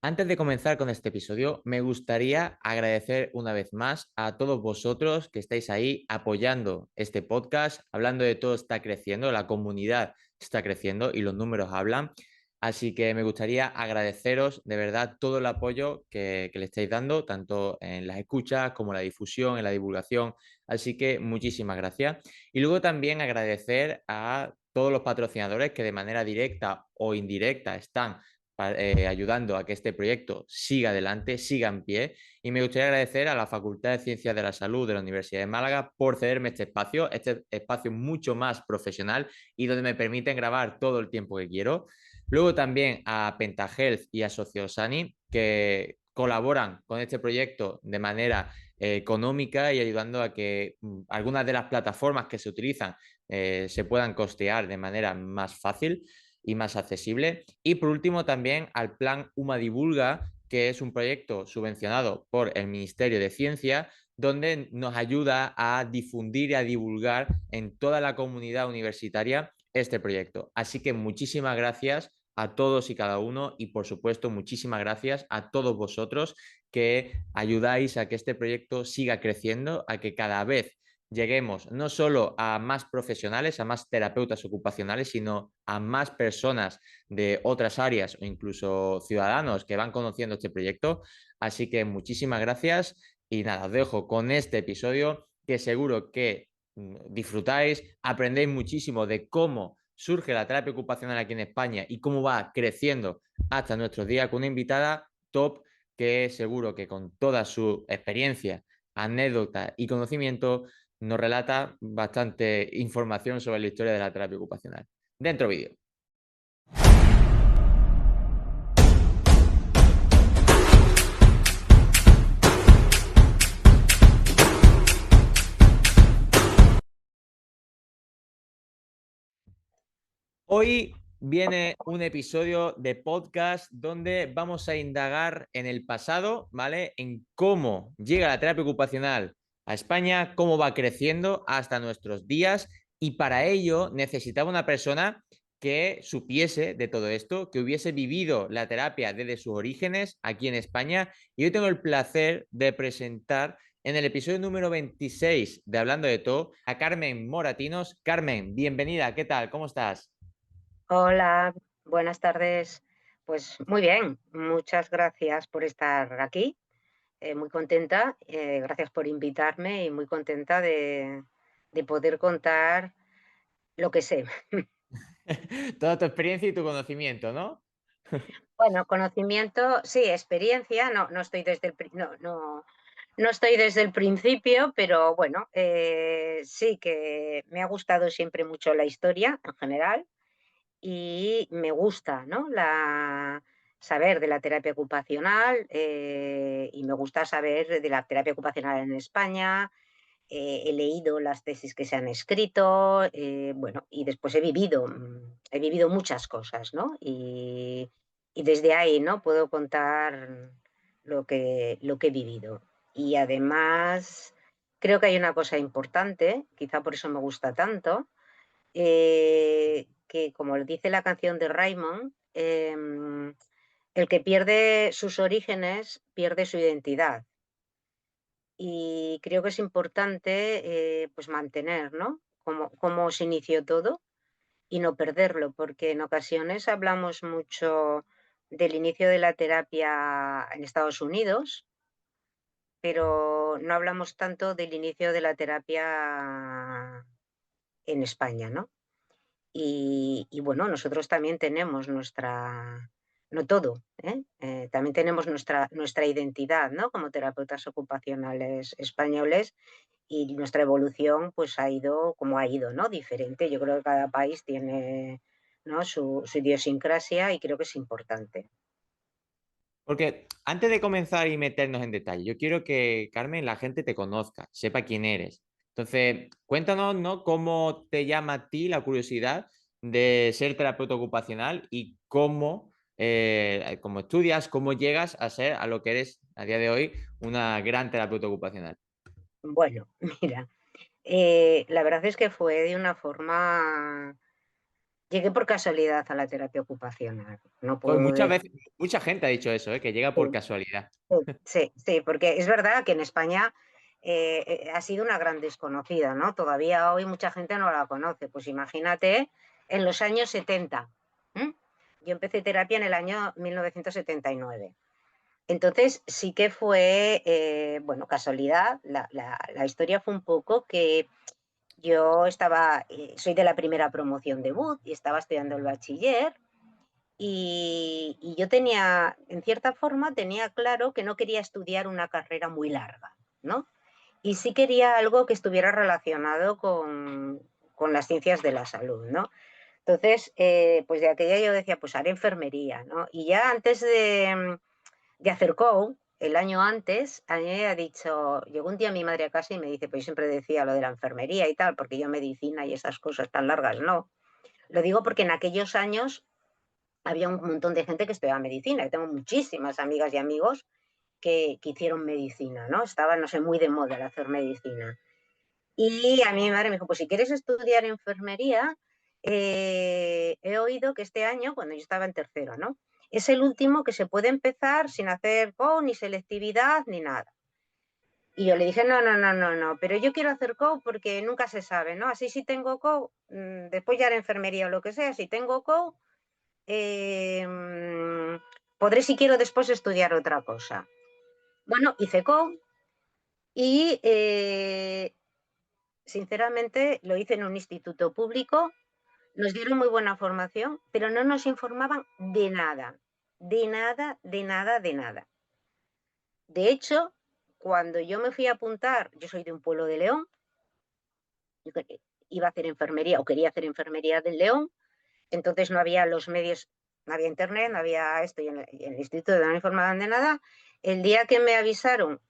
Antes de comenzar con este episodio, me gustaría agradecer una vez más a todos vosotros que estáis ahí apoyando este podcast. Hablando de todo está creciendo, la comunidad está creciendo y los números hablan. Así que me gustaría agradeceros de verdad todo el apoyo que le estáis dando, tanto en las escuchas como en la difusión, en la divulgación. Así que muchísimas gracias. Y luego también agradecer a todos los patrocinadores que de manera directa o indirecta están ayudando a que este proyecto siga adelante, siga en pie. Y me gustaría agradecer a la Facultad de Ciencias de la Salud de la Universidad de Málaga por cederme este espacio mucho más profesional y donde me permiten grabar todo el tiempo que quiero. Luego también a Pentahealth y a Sociosani, que colaboran con este proyecto de manera económica y ayudando a que algunas de las plataformas que se utilizan se puedan costear de manera más fácil y más accesible. Y por último también al Plan UMA Divulga, que es un proyecto subvencionado por el Ministerio de Ciencia, donde nos ayuda a difundir y a divulgar en toda la comunidad universitaria este proyecto. Así que muchísimas gracias a todos y cada uno y por supuesto muchísimas gracias a todos vosotros que ayudáis a que este proyecto siga creciendo, a que cada vez lleguemos no solo a más profesionales, a más terapeutas ocupacionales, sino a más personas de otras áreas o incluso ciudadanos que van conociendo este proyecto. Así que muchísimas gracias y nada, os dejo con este episodio que seguro que disfrutáis, aprendéis muchísimo de cómo surge la terapia ocupacional aquí en España y cómo va creciendo hasta nuestros días con una invitada top que seguro que con toda su experiencia, anécdota y conocimiento nos relata bastante información sobre la historia de la terapia ocupacional. Dentro vídeo. Hoy viene un episodio de podcast donde vamos a indagar en el pasado, ¿vale? En cómo llega la terapia ocupacional a España, cómo va creciendo hasta nuestros días y para ello necesitaba una persona que supiese de todo esto, que hubiese vivido la terapia desde sus orígenes aquí en España y hoy tengo el placer de presentar en el episodio número 26 de Hablando de Todo a Carmen Moratinos. Carmen, bienvenida, ¿qué tal? ¿Cómo estás? Hola, buenas tardes. Pues muy bien, muchas gracias por estar aquí. Muy contenta, gracias por invitarme y muy contenta de poder contar lo que sé. Toda tu experiencia y tu conocimiento, ¿no? Bueno, conocimiento, sí, experiencia, no estoy desde no estoy desde el principio, pero bueno, sí que me ha gustado siempre mucho la historia en general. Y me gusta, ¿no? Saber de la terapia ocupacional, y me gusta saber de la terapia ocupacional en España. He leído las tesis que se han escrito, bueno, y después he vivido muchas cosas, ¿no? Y desde ahí, ¿no? Puedo contar lo que he vivido. Y además, creo que hay una cosa importante, quizá por eso me gusta tanto, que como dice la canción de Raymond, el que pierde sus orígenes pierde su identidad. Y creo que es importante pues mantener, ¿no? Cómo se inició todo y no perderlo, porque en ocasiones hablamos mucho del inicio de la terapia en Estados Unidos, pero no hablamos tanto del inicio de la terapia en España, ¿no? Y bueno, nosotros también tenemos nuestra, no todo, ¿eh? También tenemos nuestra identidad, ¿no? Como terapeutas ocupacionales españoles y nuestra evolución pues ha ido como ha ido, ¿no? Diferente. Yo creo que cada país tiene, ¿no? Su idiosincrasia y creo que es importante. Porque antes de comenzar y meternos en detalle, yo quiero que, Carmen, la gente te conozca, sepa quién eres. Entonces, cuéntanos, ¿no? ¿Cómo te llama a ti la curiosidad de ser terapeuta ocupacional y cómo estudias, cómo llegas a ser a lo que eres a día de hoy una gran terapeuta ocupacional? Bueno, mira, la verdad es que fue de una forma Llegué por casualidad a la terapia ocupacional, no Pues puedo muchas decir. veces, mucha gente ha dicho eso, que llega por Sí, casualidad. sí, sí, sí, porque es verdad que en España ha sido una gran desconocida, ¿no? Todavía hoy mucha gente no la conoce. Pues imagínate en los años 70. ¿M? Yo empecé terapia en el año 1979. Entonces sí que fue, bueno, casualidad. La historia fue un poco que yo estaba, soy de la primera promoción de BUD y estaba estudiando el bachiller y yo tenía, en cierta forma, tenía claro que no quería estudiar una carrera muy larga, ¿no? Y sí quería algo que estuviera relacionado con las ciencias de la salud, ¿no? Entonces, pues de aquella yo decía, pues haré enfermería, ¿no? Y ya antes de hacer COU, el año antes, a mí me ha dicho, llegó un día mi madre a casa y me dice, pues yo siempre decía lo de la enfermería y tal, porque yo medicina y esas cosas tan largas, no. Lo digo porque en aquellos años había un montón de gente que estudiaba medicina. Y tengo muchísimas amigas y amigos que hicieron medicina, ¿no? Estaba, no sé, muy de moda el hacer medicina. Y a mí mi madre me dijo, pues si quieres estudiar enfermería, he oído que este año, cuando yo estaba en tercero, ¿no? Es el último que se puede empezar sin hacer CO, ni selectividad, ni nada. Y yo le dije, no, no, no, no, no, pero yo quiero hacer CO porque nunca se sabe, ¿no? Así si tengo CO, después ya haré enfermería o lo que sea, si tengo CO, podré si quiero después estudiar otra cosa. Bueno, hice CO y sinceramente lo hice en un instituto público, nos dieron muy buena formación, pero no nos informaban de nada, de nada, de nada, de nada. De hecho, cuando yo me fui a apuntar, yo soy de un pueblo de León, yo iba a hacer enfermería o quería hacer enfermería del León, entonces no había los medios, no había internet, no había esto, y en el instituto no me informaban de nada. El día que me avisaron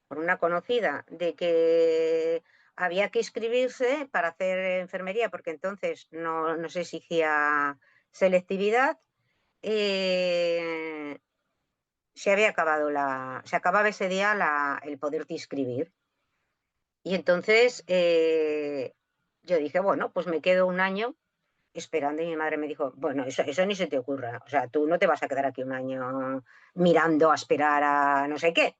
por una conocida de que había que inscribirse para hacer enfermería, porque entonces no se exigía selectividad, eh, se acababa ese día el poderte inscribir. Y entonces yo dije, bueno, pues me quedo un año esperando y mi madre me dijo, bueno, eso ni se te ocurra, o sea, tú no te vas a quedar aquí un año mirando a esperar a no sé qué.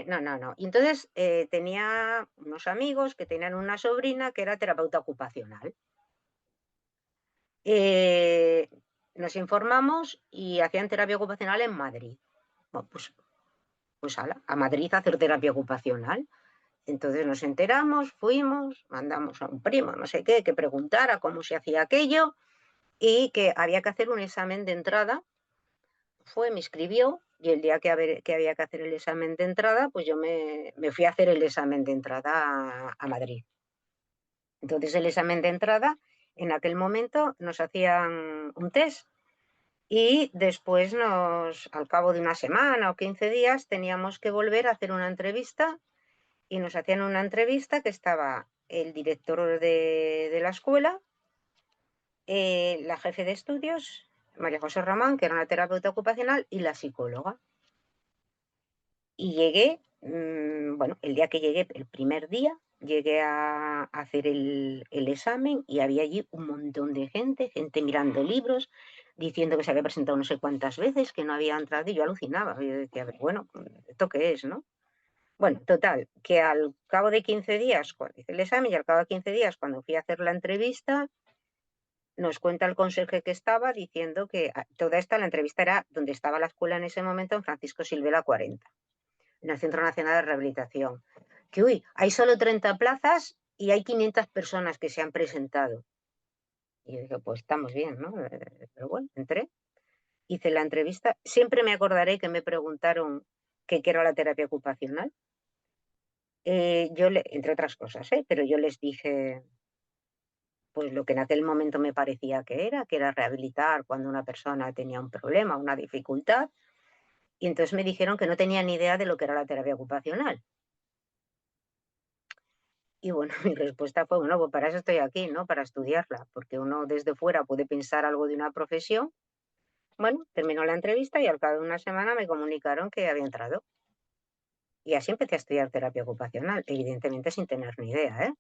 No, no, no. Y entonces tenía unos amigos que tenían una sobrina que era terapeuta ocupacional. Eh, Nos informamos y hacían terapia ocupacional en Madrid. Bueno, pues a Madrid a hacer terapia ocupacional. Entonces nos enteramos, fuimos, mandamos a un primo, no sé qué, que preguntara cómo se hacía aquello y que había que hacer un examen de entrada. Fue, me inscribió y el día que había que hacer el examen de entrada, pues yo me fui a hacer el examen de entrada a Madrid. Entonces el examen de entrada, en aquel momento nos hacían un test y después al cabo de una semana o 15 días, teníamos que volver a hacer una entrevista y nos hacían una entrevista que estaba el director de la escuela, la jefe de estudios, María José Román, que era una terapeuta ocupacional, y la psicóloga. Y llegué, bueno, el día que llegué, el primer día, llegué a hacer el examen y había allí un montón de gente mirando libros, diciendo que se había presentado no sé cuántas veces, que no había entrado y yo alucinaba. Yo decía, bueno, ¿esto qué es, no? Bueno, total, que al cabo de 15 días, cuando hice el examen y al cabo de 15 días, cuando fui a hacer la entrevista, nos cuenta el conserje que estaba diciendo que toda la entrevista era donde estaba la escuela en ese momento, en Francisco Silvela 40, en el Centro Nacional de Rehabilitación. Que, uy, hay solo 30 plazas y hay 500 personas que se han presentado. Y yo dije, pues estamos bien, ¿no? Pero bueno, entré, hice la entrevista. Siempre me acordaré que me preguntaron qué era la terapia ocupacional. Entre otras cosas, pero yo les dije pues lo que en aquel momento me parecía que era rehabilitar cuando una persona tenía un problema, una dificultad, y entonces me dijeron que no tenían ni idea de lo que era la terapia ocupacional. Y bueno, mi respuesta fue, bueno, pues para eso estoy aquí, ¿no? Para estudiarla, porque uno desde fuera puede pensar algo de una profesión. Bueno, terminó la entrevista y al cabo de una semana me comunicaron que había entrado. Y así empecé a estudiar terapia ocupacional, evidentemente sin tener ni idea, ¿eh?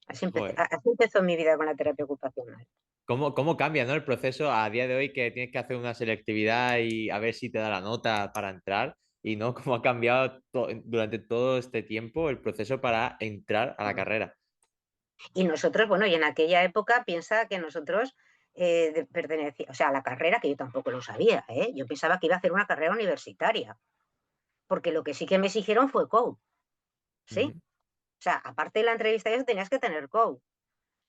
Joder. Así empezó mi vida con la terapia ocupacional. ¿Cómo cambia, ¿no? El proceso a día de hoy que tienes que hacer una selectividad y a ver si te da la nota para entrar y no cómo ha cambiado durante todo este tiempo el proceso para entrar a la carrera. Y nosotros, bueno, y en aquella época piensa que nosotros pertenecíamos, o sea, a la carrera, que yo tampoco lo sabía, ¿eh? Yo pensaba que iba a hacer una carrera universitaria, porque lo que sí que me exigieron fue COU, ¿sí? Ujú. O sea, aparte de la entrevista, eso tenías que tener COU.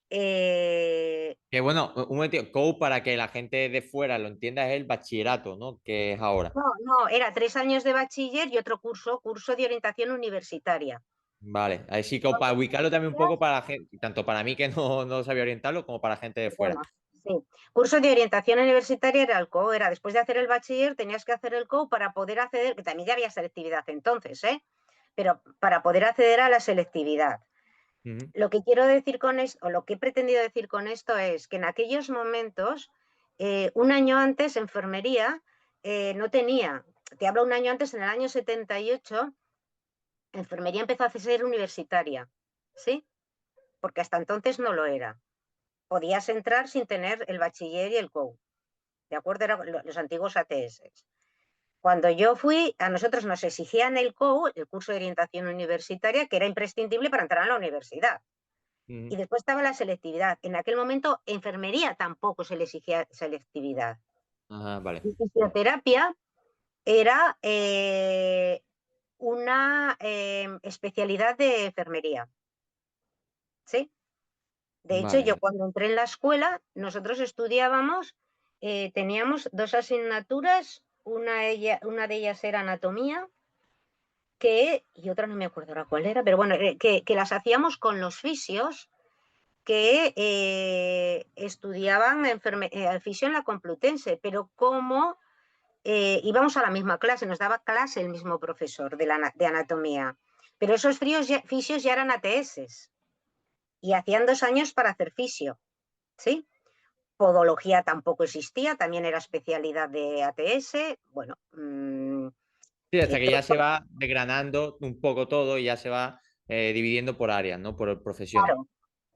Eh, Que bueno, un momento, COU para que la gente de fuera lo entienda es el bachillerato, ¿no? Que es ahora. no, no, era 3 años de bachiller y otro curso de orientación universitaria. Vale, así como para Donde ubicarlo también un poco aprendías, para la gente, tanto para mí que no sabía orientarlo, como para gente de fuera. perdona, sí, curso de orientación universitaria era el COU, era después de hacer el bachiller tenías que hacer el COU para poder acceder, que también ya había selectividad entonces, ¿eh? Pero para poder acceder a la selectividad. Ujú. Lo que quiero decir con esto, o lo que he pretendido decir con esto es que en aquellos momentos, un año antes, enfermería no tenía, te hablo un año antes, en el año 78, enfermería empezó a ser universitaria, ¿sí? Porque hasta entonces no lo era. Podías entrar sin tener el bachiller y el COU, ¿de acuerdo? Eran los antiguos ATS. Cuando yo fui, a nosotros nos exigían el COU, el curso de orientación universitaria, que era imprescindible para entrar a la universidad. Y Ujú. después estaba la selectividad. En aquel momento, enfermería tampoco se le exigía selectividad. Ajá, vale. Y fisioterapia era una especialidad de enfermería, ¿sí? De hecho, Vale, yo vale. cuando entré en la escuela, nosotros estudiábamos, teníamos dos asignaturas, una de ellas era anatomía, y otra no me acuerdo ahora cuál era, pero bueno, que las hacíamos con los fisios que estudiaban fisio en la Complutense, pero como íbamos a la misma clase, nos daba clase el mismo profesor de anatomía, pero esos fisios ya eran ATS y hacían 2 años para hacer fisio, ¿sí? Podología tampoco existía, también era especialidad de ATS, bueno, Sí, hasta que todo, ya se va desgranando un poco todo y ya se va dividiendo por áreas, ¿no? Por profesiones. claro,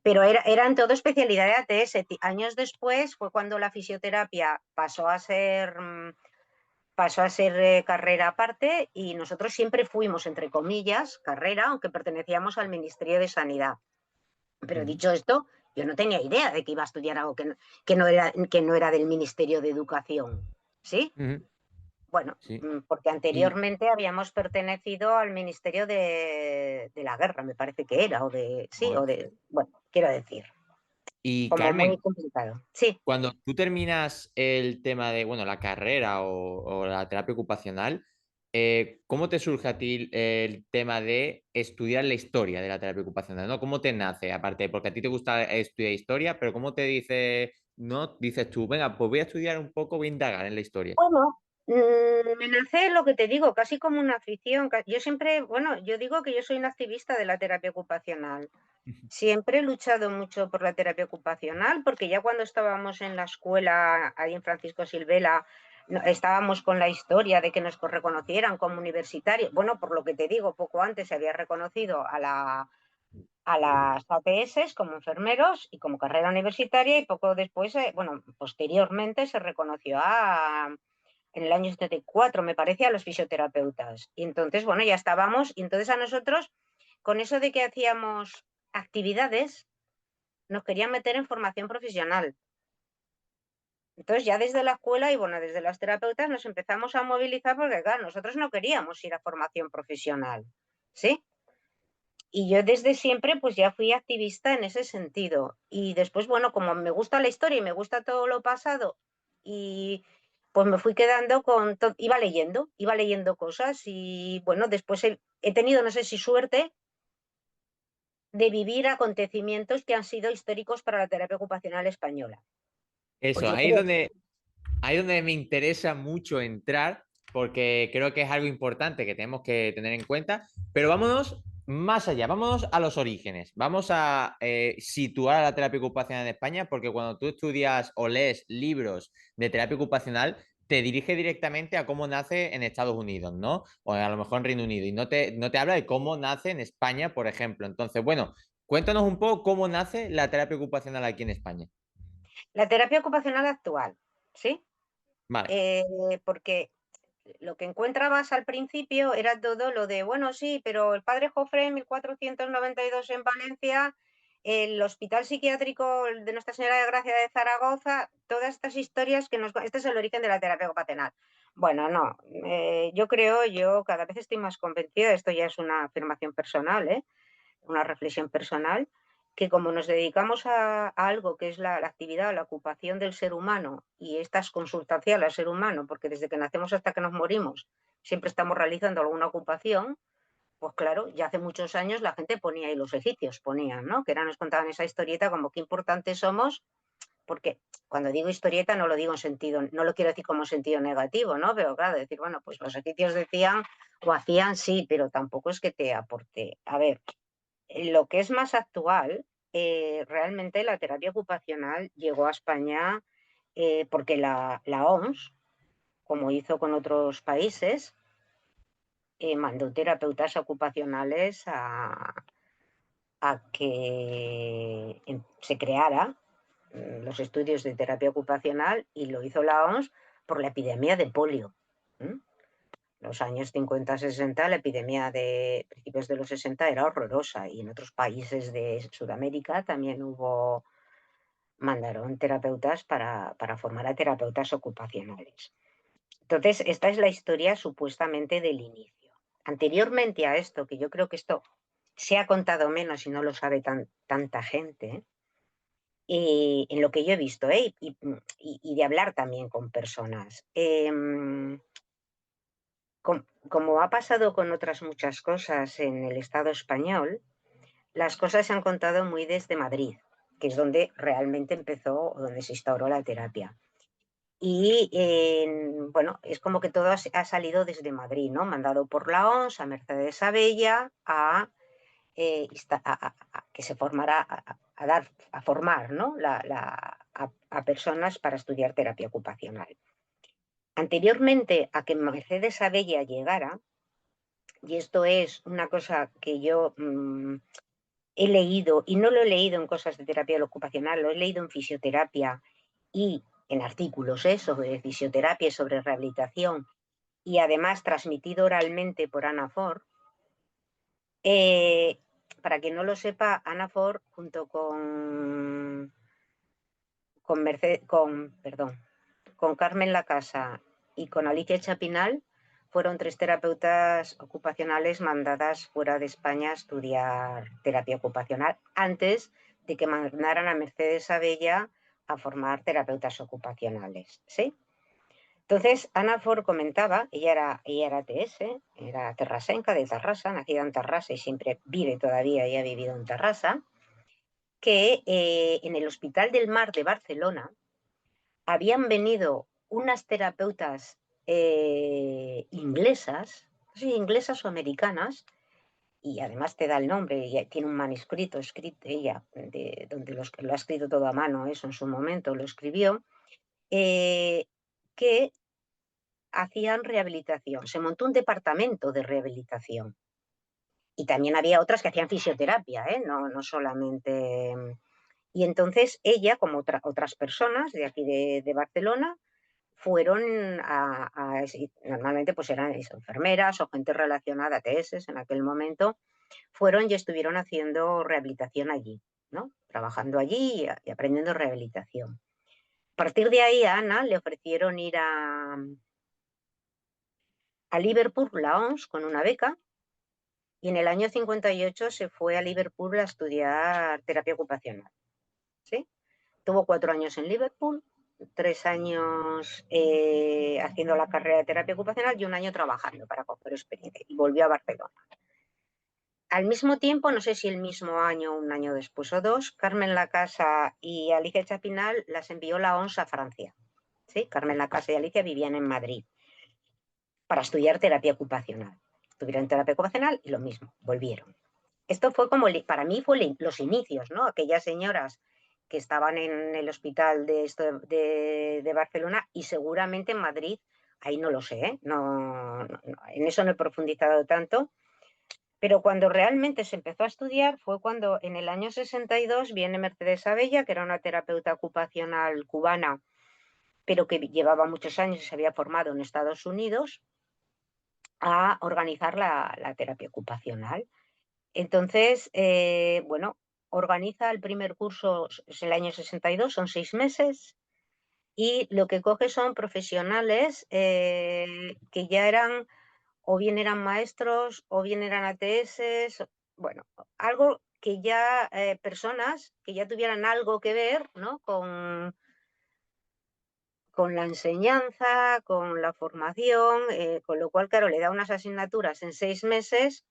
pero eran todo especialidad de ATS. Años después fue cuando la fisioterapia pasó a ser carrera aparte y nosotros siempre fuimos, entre comillas, carrera, aunque pertenecíamos al Ministerio de Sanidad. Pero Ujú. dicho esto, yo no tenía idea de que iba a estudiar algo que no era del Ministerio de Educación. ¿Sí? Ujú. Bueno, Sí. porque Y, anteriormente habíamos pertenecido al Ministerio de la Guerra, me parece que era, sí, joder. bueno, quiero decir, Y como muy Carmen, complicado. Sí. cuando tú terminas el tema de, bueno, la carrera o la terapia ocupacional, ¿cómo te surge a ti el tema de estudiar la historia de la terapia ocupacional, ¿no? ¿Cómo te nace? Aparte, porque a ti te gusta estudiar historia, pero ¿cómo te dice, no? Dices tú, venga, pues voy a estudiar un poco, voy a indagar en la historia. Bueno, me nace lo que te digo, casi como una afición. Yo siempre, bueno, yo digo que yo soy una activista de la terapia ocupacional. Siempre he luchado mucho por la terapia ocupacional, porque ya cuando estábamos en la escuela, ahí en Francisco Silvela, estábamos con la historia de que nos reconocieran como universitarios. Bueno, por lo que te digo, poco antes se había reconocido a las ATS como enfermeros y como carrera universitaria y poco después, bueno, posteriormente se reconoció en el año 74, me parece, a los fisioterapeutas. Y entonces, bueno, ya estábamos, y entonces a nosotros, con eso de que hacíamos actividades, nos querían meter en formación profesional. Entonces ya desde la escuela y bueno, desde las terapeutas nos empezamos a movilizar porque, claro, nosotros no queríamos ir a formación profesional, ¿sí? Y yo desde siempre pues ya fui activista en ese sentido. Y después, bueno, como me gusta la historia y me gusta todo lo pasado, y pues me fui quedando iba leyendo cosas y bueno, después he tenido, no sé si suerte, de vivir acontecimientos que han sido históricos para la terapia ocupacional española. Pues Eso, yo creo que ahí es donde me interesa mucho entrar, porque creo que es algo importante que tenemos que tener en cuenta, pero vámonos más allá, vámonos a los orígenes, vamos a situar a la terapia ocupacional en España, porque cuando tú estudias o lees libros de terapia ocupacional, te dirige directamente a cómo nace en Estados Unidos, ¿no? O a lo mejor en Reino Unido, y no te habla de cómo nace en España, por ejemplo. Entonces, bueno, cuéntanos un poco cómo nace la terapia ocupacional aquí en España. La terapia ocupacional actual, ¿sí? Vale, Porque lo que encontrabas al principio era todo lo de, bueno, sí, pero el padre Jofre en 1492 en Valencia, el Hospital Psiquiátrico de Nuestra Señora de Gracia de Zaragoza, todas estas historias que nos... Este es el origen de la terapia ocupacional. Bueno, no, yo cada vez estoy más convencida, esto ya es una afirmación personal, una reflexión personal, que como nos dedicamos a algo que es la actividad, la ocupación del ser humano, y esta es consustancial al ser humano, porque desde que nacemos hasta que nos morimos siempre estamos realizando alguna ocupación, pues claro, ya hace muchos años la gente ponía, y los egipcios ponían, ¿no? Que era, nos contaban esa historieta como qué importantes somos, porque cuando digo historieta no lo digo en sentido, no lo quiero decir como en sentido negativo, ¿no? Pero claro, decir, bueno, pues los egipcios decían o hacían sí, pero tampoco es que te aporte. A ver, lo que es más actual, realmente la terapia ocupacional llegó a España porque la OMS, como hizo con otros países, mandó terapeutas ocupacionales a que se creara los estudios de terapia ocupacional, y lo hizo la OMS por la epidemia de polio. Los años 50-60, la epidemia de principios de los 60 era horrorosa, y en otros países de Sudamérica también mandaron terapeutas para formar a terapeutas ocupacionales. Entonces, esta es la historia supuestamente del inicio. Anteriormente a esto, que yo creo que esto se ha contado menos y no lo sabe tanta gente, en lo que yo he visto, y de hablar también con personas. Como ha pasado con otras muchas cosas en el Estado español, las cosas se han contado muy desde Madrid, que es donde realmente empezó o donde se instauró la terapia. Y bueno, es como que todo ha salido desde Madrid, ¿no? Mandado por la OMS a Mercedes Abella a que se formara, a formar, ¿no? A personas para estudiar terapia ocupacional. Anteriormente a que Mercedes Abella llegara, y esto es una cosa que yo he leído, y no lo he leído en cosas de terapia ocupacional, lo he leído en fisioterapia y en artículos sobre fisioterapia y sobre rehabilitación, y además transmitido oralmente por Ana Ford. Para quien no lo sepa, Ana Ford, junto con Carmen Lacasa y con Alicia Chapinal, fueron 3 terapeutas ocupacionales mandadas fuera de España a estudiar terapia ocupacional antes de que mandaran a Mercedes Abella a formar terapeutas ocupacionales, ¿sí? Entonces, Ana Ford comentaba, ella era TS, era terrasenca de Tarrasa, nacida en Tarrasa y siempre vive todavía y ha vivido en Tarrasa, que en el Hospital del Mar de Barcelona habían venido unas terapeutas inglesas, no sé, inglesas o americanas, y además te da el nombre, y tiene un manuscrito escrito ella, donde lo ha escrito todo a mano, eso en su momento lo escribió, que hacían rehabilitación. Se montó un departamento de rehabilitación. Y también había otras que hacían fisioterapia, no solamente. Y entonces ella, como otras personas de aquí de Barcelona, fueron normalmente pues eran enfermeras o gente relacionada a TS en aquel momento, fueron y estuvieron haciendo rehabilitación allí, ¿no? Trabajando allí y aprendiendo rehabilitación. A partir de ahí a Ana le ofrecieron ir a Liverpool, la OMS, con una beca, y en el año 58 se fue a Liverpool a estudiar terapia ocupacional, ¿sí? Tuvo 4 años en Liverpool, 3 años haciendo la carrera de terapia ocupacional y un año trabajando para coger experiencia, y volvió a Barcelona. Al mismo tiempo, no sé si el mismo año, un año después o 2, Carmen Lacasa y Alicia Chapinal las envió la OMS a Francia, ¿sí? Carmen Lacasa y Alicia vivían en Madrid para estudiar terapia ocupacional. Estuvieron en terapia ocupacional y lo mismo, volvieron. Esto fue como, para mí fue los inicios, ¿no? Aquellas señoras que estaban en el hospital de Barcelona, y seguramente en Madrid, ahí no lo sé, en eso no he profundizado tanto, Pero cuando realmente se empezó a estudiar fue cuando en el año 62 viene Mercedes Abella, que era una terapeuta ocupacional cubana, pero que llevaba muchos años y se había formado en Estados Unidos, a organizar la terapia ocupacional. Entonces, bueno, organiza el primer curso, es el año 62, son 6 meses, y lo que coge son profesionales que ya eran, o bien eran maestros, o bien eran ATS, bueno, algo que ya, personas que ya tuvieran algo que ver, ¿no? Con la enseñanza, con la formación, con lo cual, claro, le da unas asignaturas en 6 meses.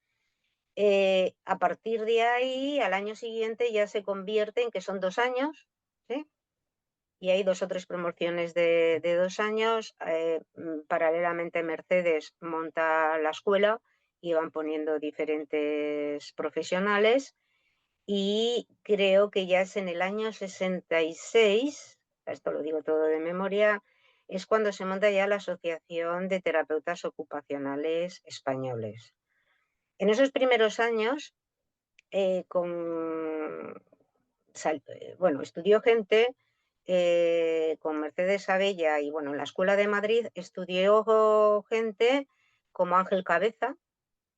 A partir de ahí, al año siguiente ya se convierte en que son 2 años, ¿sí? Y hay 2 o 3 promociones de 2 años. Paralelamente, Mercedes monta la escuela y van poniendo diferentes profesionales. Y creo que ya es en el año 66, esto lo digo todo de memoria, es cuando se monta ya la Asociación de Terapeutas Ocupacionales Españoles. En esos primeros años, bueno, estudió gente con Mercedes Abella y bueno, en la Escuela de Madrid estudió gente como Ángel Cabeza,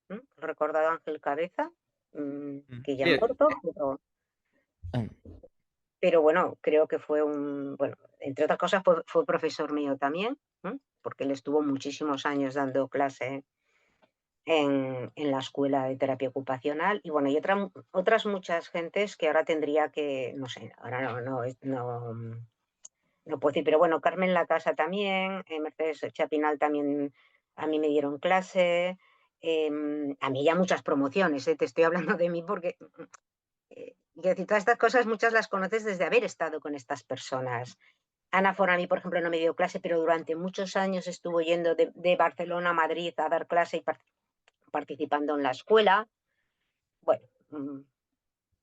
el recordado Ángel Cabeza, que ya Sí, muerto, pero bueno, creo que bueno, entre otras cosas fue profesor mío también, porque él estuvo muchísimos años dando clase en la escuela de terapia ocupacional y bueno, y otras muchas gentes que ahora tendría que, no sé, ahora no puedo decir, pero bueno, Carmen La Casa también, Mercedes Chapinal también a mí me dieron clase, a mí ya muchas promociones, te estoy hablando de mí porque, quiero decir, todas estas cosas muchas las conoces desde haber estado con estas personas. Ana For a mí, por ejemplo, no me dio clase, pero durante muchos años estuvo yendo de Barcelona a Madrid a dar clase y participando en la escuela. Bueno,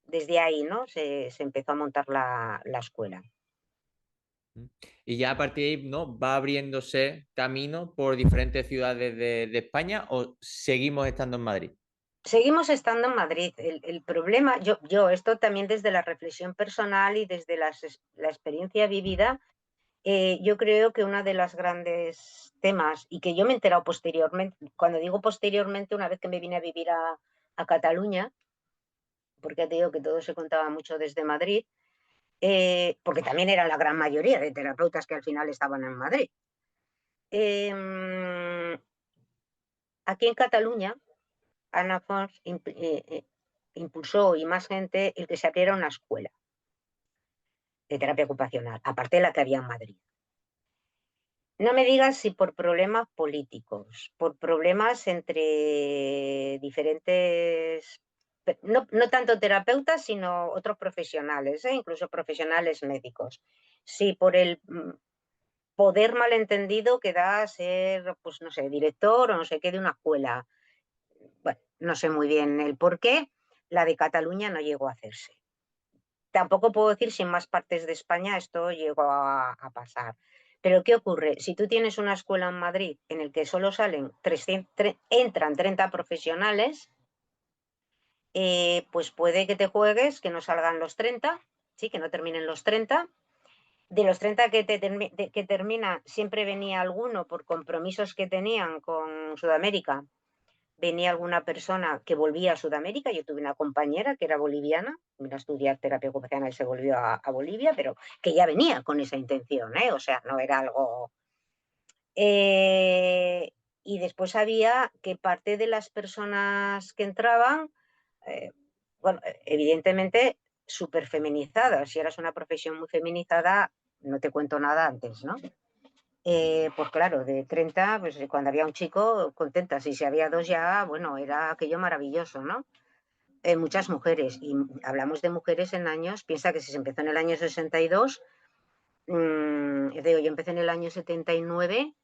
desde ahí, ¿no? Se empezó a montar la escuela. y ya a partir de ahí, ¿no? ¿Va abriéndose camino por diferentes ciudades de España o seguimos estando en Madrid? Seguimos estando en Madrid. El problema, yo, esto también desde la reflexión personal y desde la experiencia vivida, yo creo que una de las grandes temas, y que yo me he enterado posteriormente, cuando digo posteriormente, una vez que me vine a vivir a Cataluña, porque te digo que todo se contaba mucho desde Madrid, porque también era la gran mayoría de terapeutas que al final estaban en Madrid. Eh, Aquí en Cataluña, Ana Fons impulsó, y más gente, el que se abriera una escuela de terapia ocupacional, aparte de la que había en Madrid. No me digas si por problemas políticos, por problemas entre diferentes, no tanto terapeutas, sino otros profesionales, incluso profesionales médicos. Sí, por el poder malentendido que da ser, pues no sé, director o no sé qué de una escuela. Bueno, no sé muy bien el por qué. La de Cataluña no llegó a hacerse. Tampoco puedo decir si en más partes de España esto llegó a pasar. Pero ¿qué ocurre? Si tú tienes una escuela en Madrid en el que solo salen 300, entran 30 profesionales, pues puede que te juegues, que no salgan los 30, ¿sí? Que no terminen los 30. De los 30 que termina, siempre venía alguno por compromisos que tenían con Sudamérica. Venía alguna persona que volvía a Sudamérica. Yo tuve una compañera que era boliviana, vino a estudiar terapia ocupacional y se volvió a Bolivia, pero que ya venía con esa intención, ¿eh? O sea, no era algo. Y después había que parte de las personas que entraban, eh, bueno, evidentemente súper feminizadas. Si eras una profesión muy feminizada, no te cuento nada antes, ¿no? Pues claro, de 30, pues cuando había un chico, contenta. Si había dos ya, bueno, era aquello maravilloso, ¿no? Muchas mujeres, y hablamos de mujeres en años, piensa que si se empezó en el año 62, digo, yo empecé en el año 79,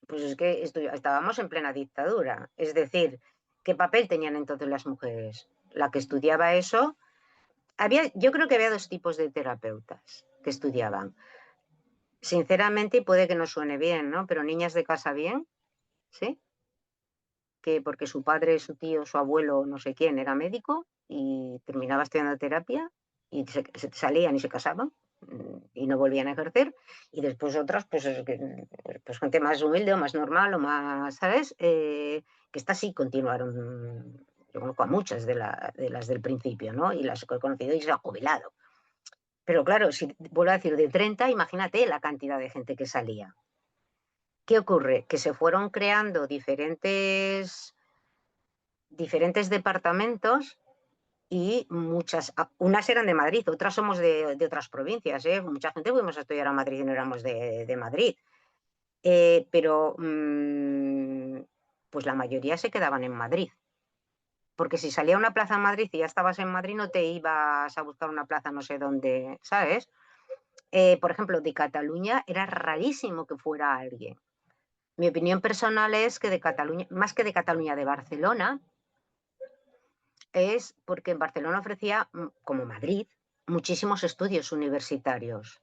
pues es que estábamos en plena dictadura. Es decir, ¿qué papel tenían entonces las mujeres? La que estudiaba eso, yo creo que había dos tipos de terapeutas que estudiaban. Sinceramente, y puede que no suene bien, ¿no? Pero niñas de casa bien, ¿sí? que porque su padre, su tío, su abuelo, no sé quién, era médico y terminaba estudiando terapia y se salían y se casaban, y no volvían a ejercer. Y después otras, pues, pues gente más humilde o más normal o más, ¿sabes? Que estas sí continuaron. Yo conozco a muchas de las del principio, ¿no? Y las que he conocido y se han jubilado. Pero claro, si vuelvo a decir de 30, imagínate la cantidad de gente que salía. ¿Qué ocurre? Que se fueron creando diferentes departamentos y unas eran de Madrid, otras somos de otras provincias, ¿eh? Mucha gente fuimos a estudiar a Madrid y no éramos de Madrid. Pero pues la mayoría se quedaban en Madrid. Porque si salía una plaza en Madrid y ya estabas en Madrid, no te ibas a buscar una plaza no sé dónde, ¿sabes? Por ejemplo, de Cataluña era rarísimo que fuera alguien. Mi opinión personal es que de Cataluña, más que de Cataluña, de Barcelona, es porque en Barcelona ofrecía, como Madrid, muchísimos estudios universitarios.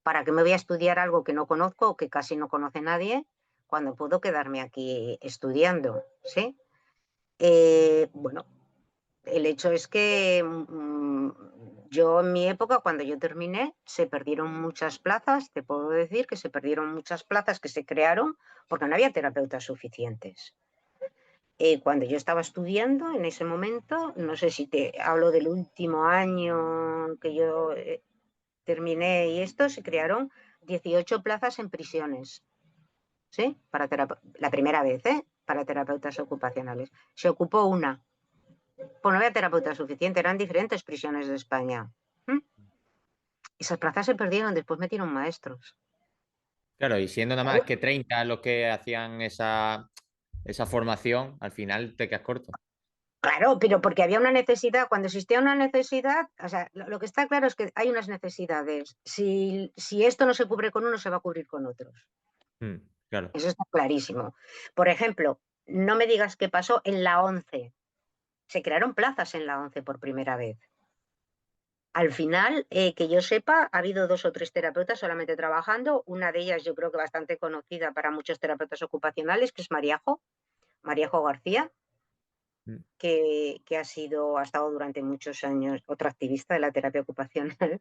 ¿Para qué me voy a estudiar algo que no conozco o que casi no conoce nadie cuando puedo quedarme aquí estudiando? ¿Sí? Bueno, el hecho es que yo en mi época, cuando yo terminé, se perdieron muchas plazas, te puedo decir que se perdieron muchas plazas que se crearon porque no había terapeutas suficientes. Cuando yo estaba estudiando, en ese momento, no sé si te hablo del último año que yo terminé y esto, se crearon 18 plazas en prisiones, ¿sí? La primera vez, ¿eh? Para terapeutas ocupacionales. Se ocupó una. Pues no había terapeuta suficiente, eran diferentes prisiones de España. ¿Mm? Esas plazas se perdieron, después metieron maestros. Claro, y siendo nada más Claro, que 30 los que hacían esa formación, al final te quedas corto. claro, pero porque había una necesidad, cuando existía una necesidad, o sea, lo que está claro es que hay unas necesidades. Si esto no se cubre con uno, se va a cubrir con otros. Claro. Eso está clarísimo. Por ejemplo, no me digas qué pasó en la 11. Se crearon plazas en la 11 por primera vez. Al final, que yo sepa, ha habido 2 o 3 terapeutas solamente trabajando. Una de ellas yo creo que bastante conocida para muchos terapeutas ocupacionales, que es Mariajo García, Mm. que ha estado durante muchos años otra activista de la terapia ocupacional,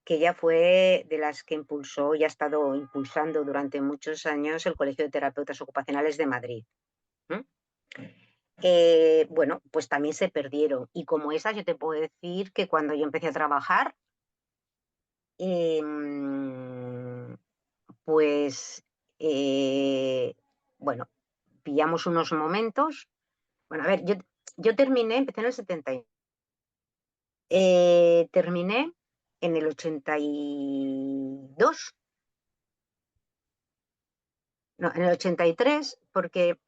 que ella fue de las que impulsó y ha estado impulsando durante muchos años el Colegio de Terapeutas Ocupacionales de Madrid. ¿Mm? Bueno, pues también se perdieron. Y como esas, yo te puedo decir que cuando yo empecé a trabajar, pues, bueno, pillamos unos momentos. Bueno, a ver, yo terminé, empecé en el 70. Terminé en el 82, no, en el 83, porque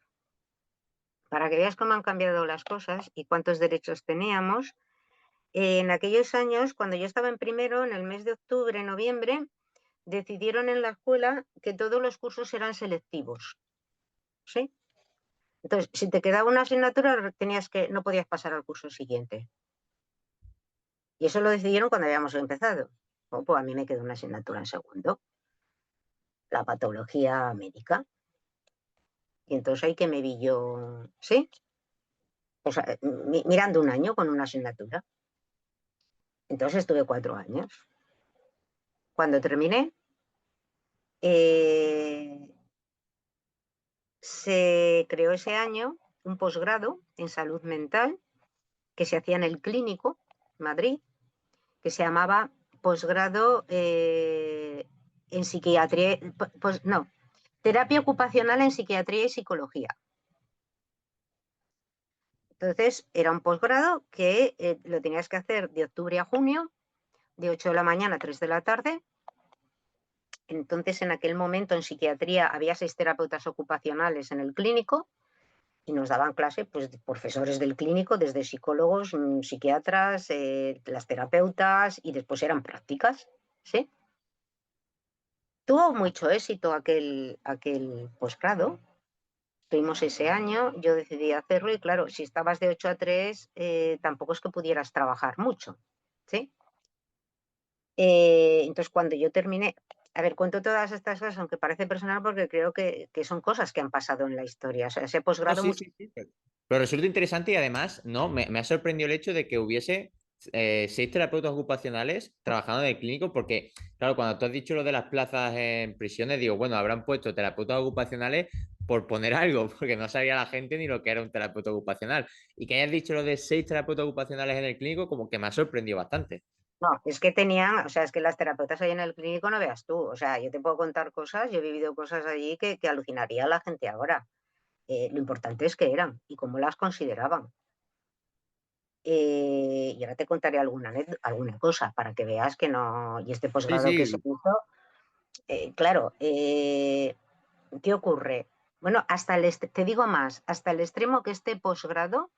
para que veas cómo han cambiado las cosas y cuántos derechos teníamos, en aquellos años, cuando yo estaba en primero, en el mes de octubre, noviembre, decidieron en la escuela que todos los cursos eran selectivos, ¿sí? Entonces, si te quedaba una asignatura, no podías pasar al curso siguiente. Y eso lo decidieron cuando habíamos empezado. Oh, pues a mí me quedó una asignatura en segundo, la patología médica. Y entonces ahí que me vi yo, ¿sí? O sea, mirando un año con una asignatura. Entonces estuve 4 años. Cuando terminé, eh, se creó ese año un posgrado en salud mental que se hacía en el Clínico, Madrid, que se llamaba posgrado en psiquiatría, pues no, terapia ocupacional en psiquiatría y psicología. Entonces, era un posgrado que lo tenías que hacer de octubre a junio, de 8 de la mañana a 3 de la tarde. Entonces, en aquel momento en psiquiatría había 6 terapeutas ocupacionales en el clínico y nos daban clase, pues, profesores del clínico, desde psicólogos, psiquiatras, las terapeutas, y después eran prácticas, ¿sí? Tuvo mucho éxito aquel posgrado. Tuvimos ese año, yo decidí hacerlo y claro, si estabas de 8 a 3, tampoco es que pudieras trabajar mucho, ¿sí? Entonces, cuando yo terminé, A ver, cuento todas estas cosas, aunque parece personal, porque creo que son cosas que han pasado en la historia. O sea, ese No, posgrado sí, mucho. sí, sí. Pero resulta interesante y además, ¿no? Me ha sorprendido el hecho de que hubiese 6 terapeutas ocupacionales trabajando en el clínico, porque, claro, cuando tú has dicho lo de las plazas en prisiones, digo, bueno, habrán puesto terapeutas ocupacionales por poner algo, porque no sabía la gente ni lo que era un terapeuta ocupacional. Y que hayas dicho lo de 6 terapeutas ocupacionales en el clínico, como que me ha sorprendido bastante. No, es que tenían, o sea, es que las terapeutas ahí en el clínico no veas tú. O sea, yo te puedo contar cosas, yo he vivido cosas allí que alucinaría a la gente ahora. Lo importante es que eran y cómo las consideraban. Y ahora te contaré alguna cosa para que veas que no. Y este Sí, posgrado que se sí. hizo, claro, ¿qué ocurre? Bueno, te digo más, hasta el extremo que este posgrado,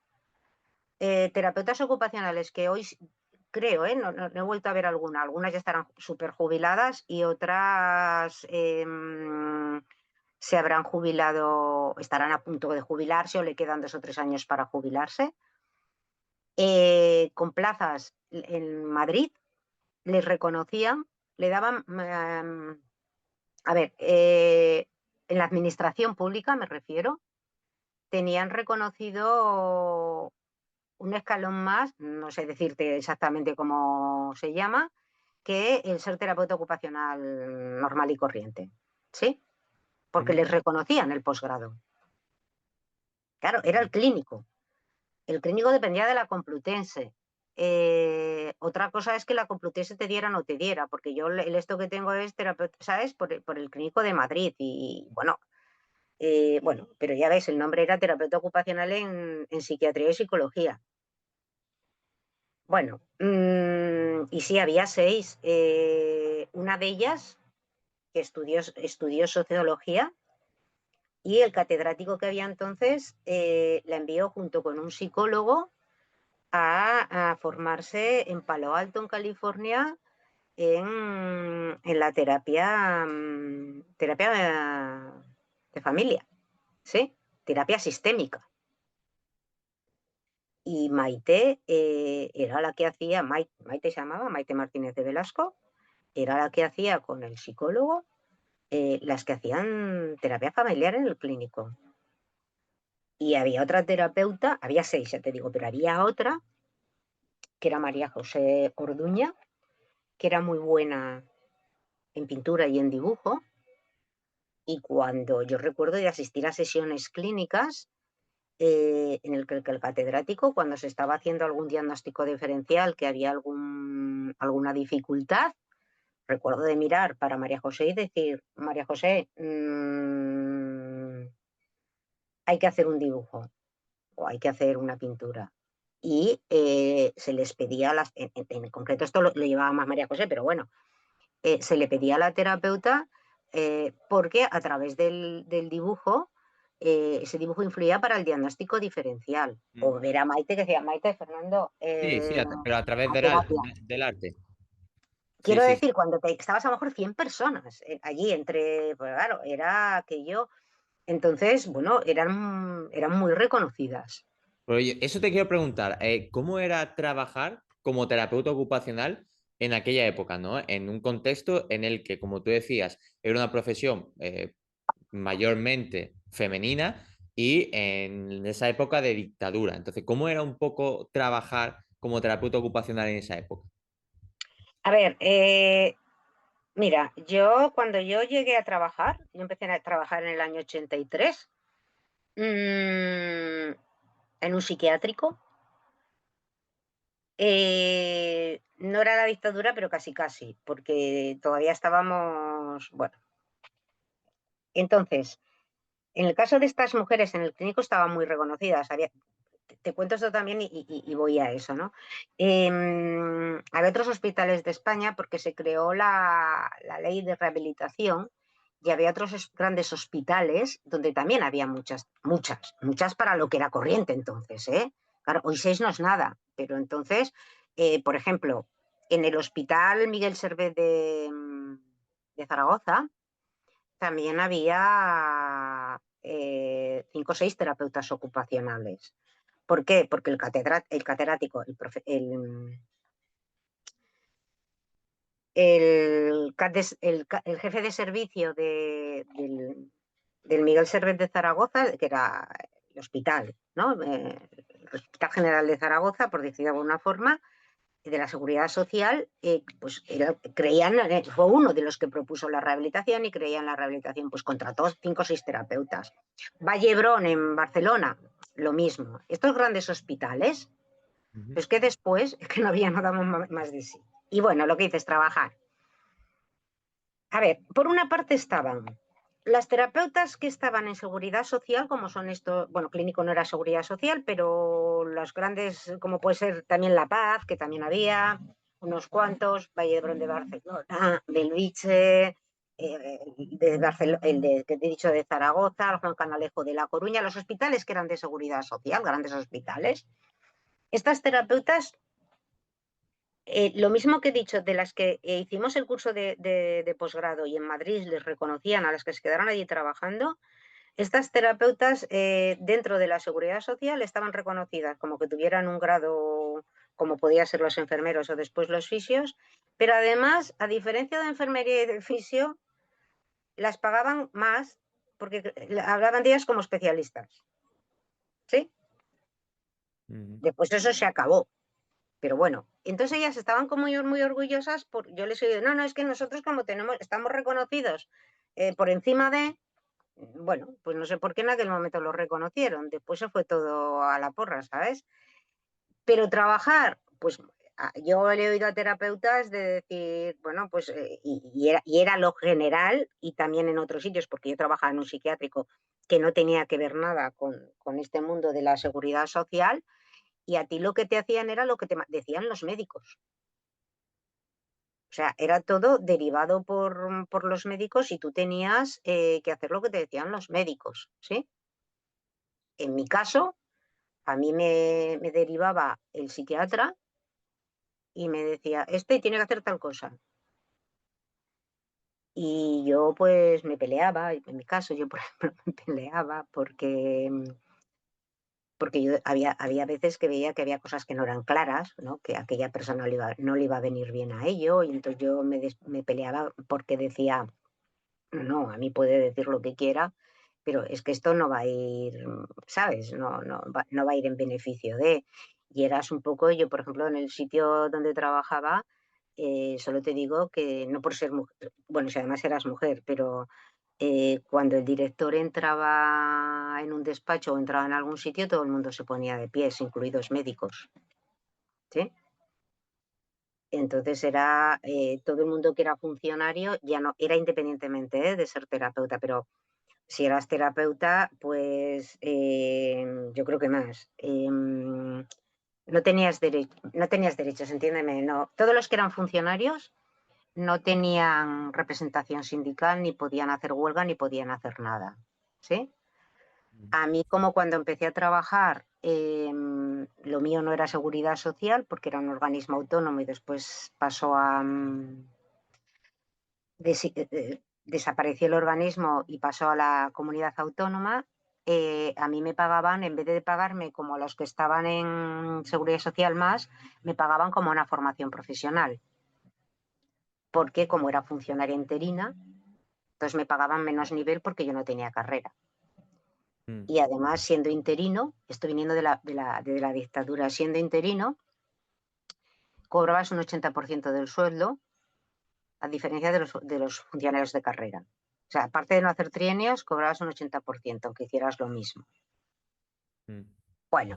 terapeutas ocupacionales que hoy creo, no he vuelto a ver algunas ya estarán súper jubiladas y otras se habrán jubilado, estarán a punto de jubilarse o le quedan 2 o 3 años para jubilarse. Con plazas en Madrid, les reconocían, le daban, a ver, en la administración pública me refiero, tenían reconocido un escalón más, no sé decirte exactamente cómo se llama, que el ser terapeuta ocupacional normal y corriente, ¿sí? Porque les Mm. reconocían el posgrado. Claro, era el Mm. clínico. El clínico dependía de la Complutense. Otra cosa es que la Complutense te diera o no te diera, porque yo el esto que tengo es terapeuta, ¿sabes? Por el clínico de Madrid. Y bueno, pero ya ves, el nombre era terapeuta ocupacional en psiquiatría y psicología. Bueno, y sí, había 6. Una de ellas que estudió sociología y el catedrático que había entonces la envió junto con un psicólogo a formarse en Palo Alto, en California, en la terapia de familia, ¿sí? Terapia sistémica. Y Maite era la que hacía, Maite se llamaba, Maite Martínez de Velasco, era la que hacía con el psicólogo las que hacían terapia familiar en el clínico. Y había otra terapeuta, había 6, ya te digo, pero había otra que era María José Orduña, que era muy buena en pintura y en dibujo. Y cuando yo recuerdo de asistir a sesiones clínicas en el que el catedrático, cuando se estaba haciendo algún diagnóstico diferencial, que había alguna dificultad, recuerdo de mirar para María José y decir, María José, hay que hacer un dibujo o hay que hacer una pintura. Y se les pedía, en concreto esto lo llevaba más María José, pero bueno, se le pedía a la terapeuta porque a través del dibujo, ese dibujo influía para el diagnóstico diferencial. Mm. O ver a Maite que decía, Maite, Fernando, Sí, sí, pero a través a terapia. del arte. Sí, Quiero sí. decir, cuando estabas a lo mejor 100 personas allí, pues claro, era aquello. Entonces, bueno, eran muy reconocidas. Pero oye, eso te quiero preguntar, ¿cómo era trabajar como terapeuta ocupacional en aquella época, ¿no? En un contexto en el que, como tú decías, era una profesión mayormente femenina y en esa época de dictadura. Entonces, ¿cómo era un poco trabajar como terapeuta ocupacional en esa época? A ver, mira, cuando yo llegué a trabajar, yo empecé a trabajar en el año 83, en un psiquiátrico. No era la dictadura, pero casi casi, porque todavía estábamos, bueno. Entonces, en el caso de estas mujeres en el clínico estaban muy reconocidas. Te cuento esto también y voy a eso, ¿no? Había otros hospitales de España porque se creó la ley de rehabilitación y había otros grandes hospitales donde también había muchas, muchas, muchas para lo que era corriente entonces, ¿eh? Claro, hoy 6 no es nada, pero entonces, por ejemplo, en el Hospital Miguel Servet de Zaragoza también había 5 o 6 terapeutas ocupacionales. ¿Por qué? Porque el catedrático, el jefe de servicio del Miguel Servet de Zaragoza, que era el hospital, ¿no? El Hospital General de Zaragoza, por decirlo de alguna forma, de la Seguridad Social, pues fue uno de los que propuso la rehabilitación y creía en la rehabilitación, pues contrató 5 o 6 terapeutas. Vallebrón en Barcelona, lo mismo. Estos grandes hospitales, pues que después es que no había nada más de sí. Y bueno, lo que dices, trabajar. A ver, por una parte estaban las terapeutas que estaban en seguridad social, como son estos, bueno, clínico no era seguridad social, pero los grandes, como puede ser también La Paz, que también había, unos cuantos, Vallebrón de Barcelona, Belviche, de Barcelona, que te he dicho de Zaragoza, el Juan Canalejo de La Coruña, los hospitales que eran de seguridad social, grandes hospitales. Estas terapeutas, lo mismo que he dicho, de las que hicimos el curso de posgrado y en Madrid les reconocían a las que se quedaron allí trabajando, estas terapeutas dentro de la seguridad social estaban reconocidas como que tuvieran un grado como podían ser los enfermeros o después los fisios, pero además, a diferencia de enfermería y de fisio, las pagaban más porque hablaban de ellas como especialistas. ¿Sí? Después eso se acabó. Pero bueno, entonces ellas estaban como muy orgullosas. Yo les he dicho, no, es que nosotros como estamos reconocidos por encima de, bueno, pues no sé por qué en aquel momento lo reconocieron. Después se fue todo a la porra, ¿sabes? Pero trabajar, pues yo le he oído a terapeutas de decir, bueno, pues, y era lo general y también en otros sitios, porque yo trabajaba en un psiquiátrico que no tenía que ver nada con este mundo de la seguridad social, y a ti lo que te hacían era lo que te decían los médicos. O sea, era todo derivado por los médicos y tú tenías que hacer lo que te decían los médicos, ¿sí? En mi caso, a mí me derivaba el psiquiatra y me decía, este tiene que hacer tal cosa. Y yo pues me peleaba, en mi caso yo por ejemplo me peleaba porque yo había veces que veía que había cosas que no eran claras, ¿no? Que a aquella persona no le iba a venir bien a ello, y entonces yo me peleaba porque decía, no, a mí puede decir lo que quiera, pero es que esto no va a ir, ¿sabes? No va a ir en beneficio de. Y eras un poco, yo por ejemplo, en el sitio donde trabajaba, solo te digo que no por ser mujer, bueno, si además eras mujer, pero cuando el director entraba en un despacho o entraba en algún sitio, todo el mundo se ponía de pies, incluidos médicos, ¿sí? Entonces era todo el mundo que era funcionario, ya no, era independientemente de ser terapeuta, pero si eras terapeuta, pues yo creo que más. No tenías derechos, entiéndeme, no. Todos los que eran funcionarios no tenían representación sindical, ni podían hacer huelga, ni podían hacer nada. ¿Sí? A mí, como cuando empecé a trabajar, lo mío no era seguridad social, porque era un organismo autónomo y después pasó a, desapareció el organismo y pasó a la comunidad autónoma. A mí me pagaban, en vez de pagarme como a los que estaban en seguridad social más, me pagaban como una formación profesional, porque como era funcionaria interina, entonces me pagaban menos nivel porque yo no tenía carrera. Y además, siendo interino, estoy viniendo de la dictadura, siendo interino, cobrabas un 80% del sueldo, a diferencia de los funcionarios de carrera. O sea, aparte de no hacer trienios, cobrabas un 80%, aunque hicieras lo mismo. Bueno,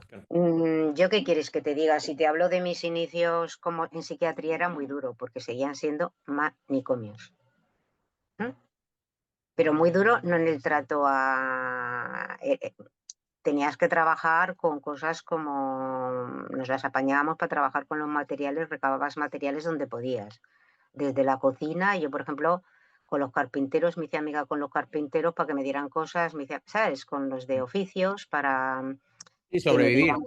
¿yo qué quieres que te diga? Si te hablo de mis inicios como en psiquiatría, era muy duro, porque seguían siendo manicomios. Pero muy duro, no en el trato a... tenías que trabajar con cosas como... Nos las apañábamos para trabajar con los materiales, recababas materiales donde podías. Desde la cocina, yo por ejemplo, con los carpinteros, me hice amiga con los carpinteros para que me dieran cosas, ¿sabes? Con los de oficios para Y que me sobrevivir. dieran...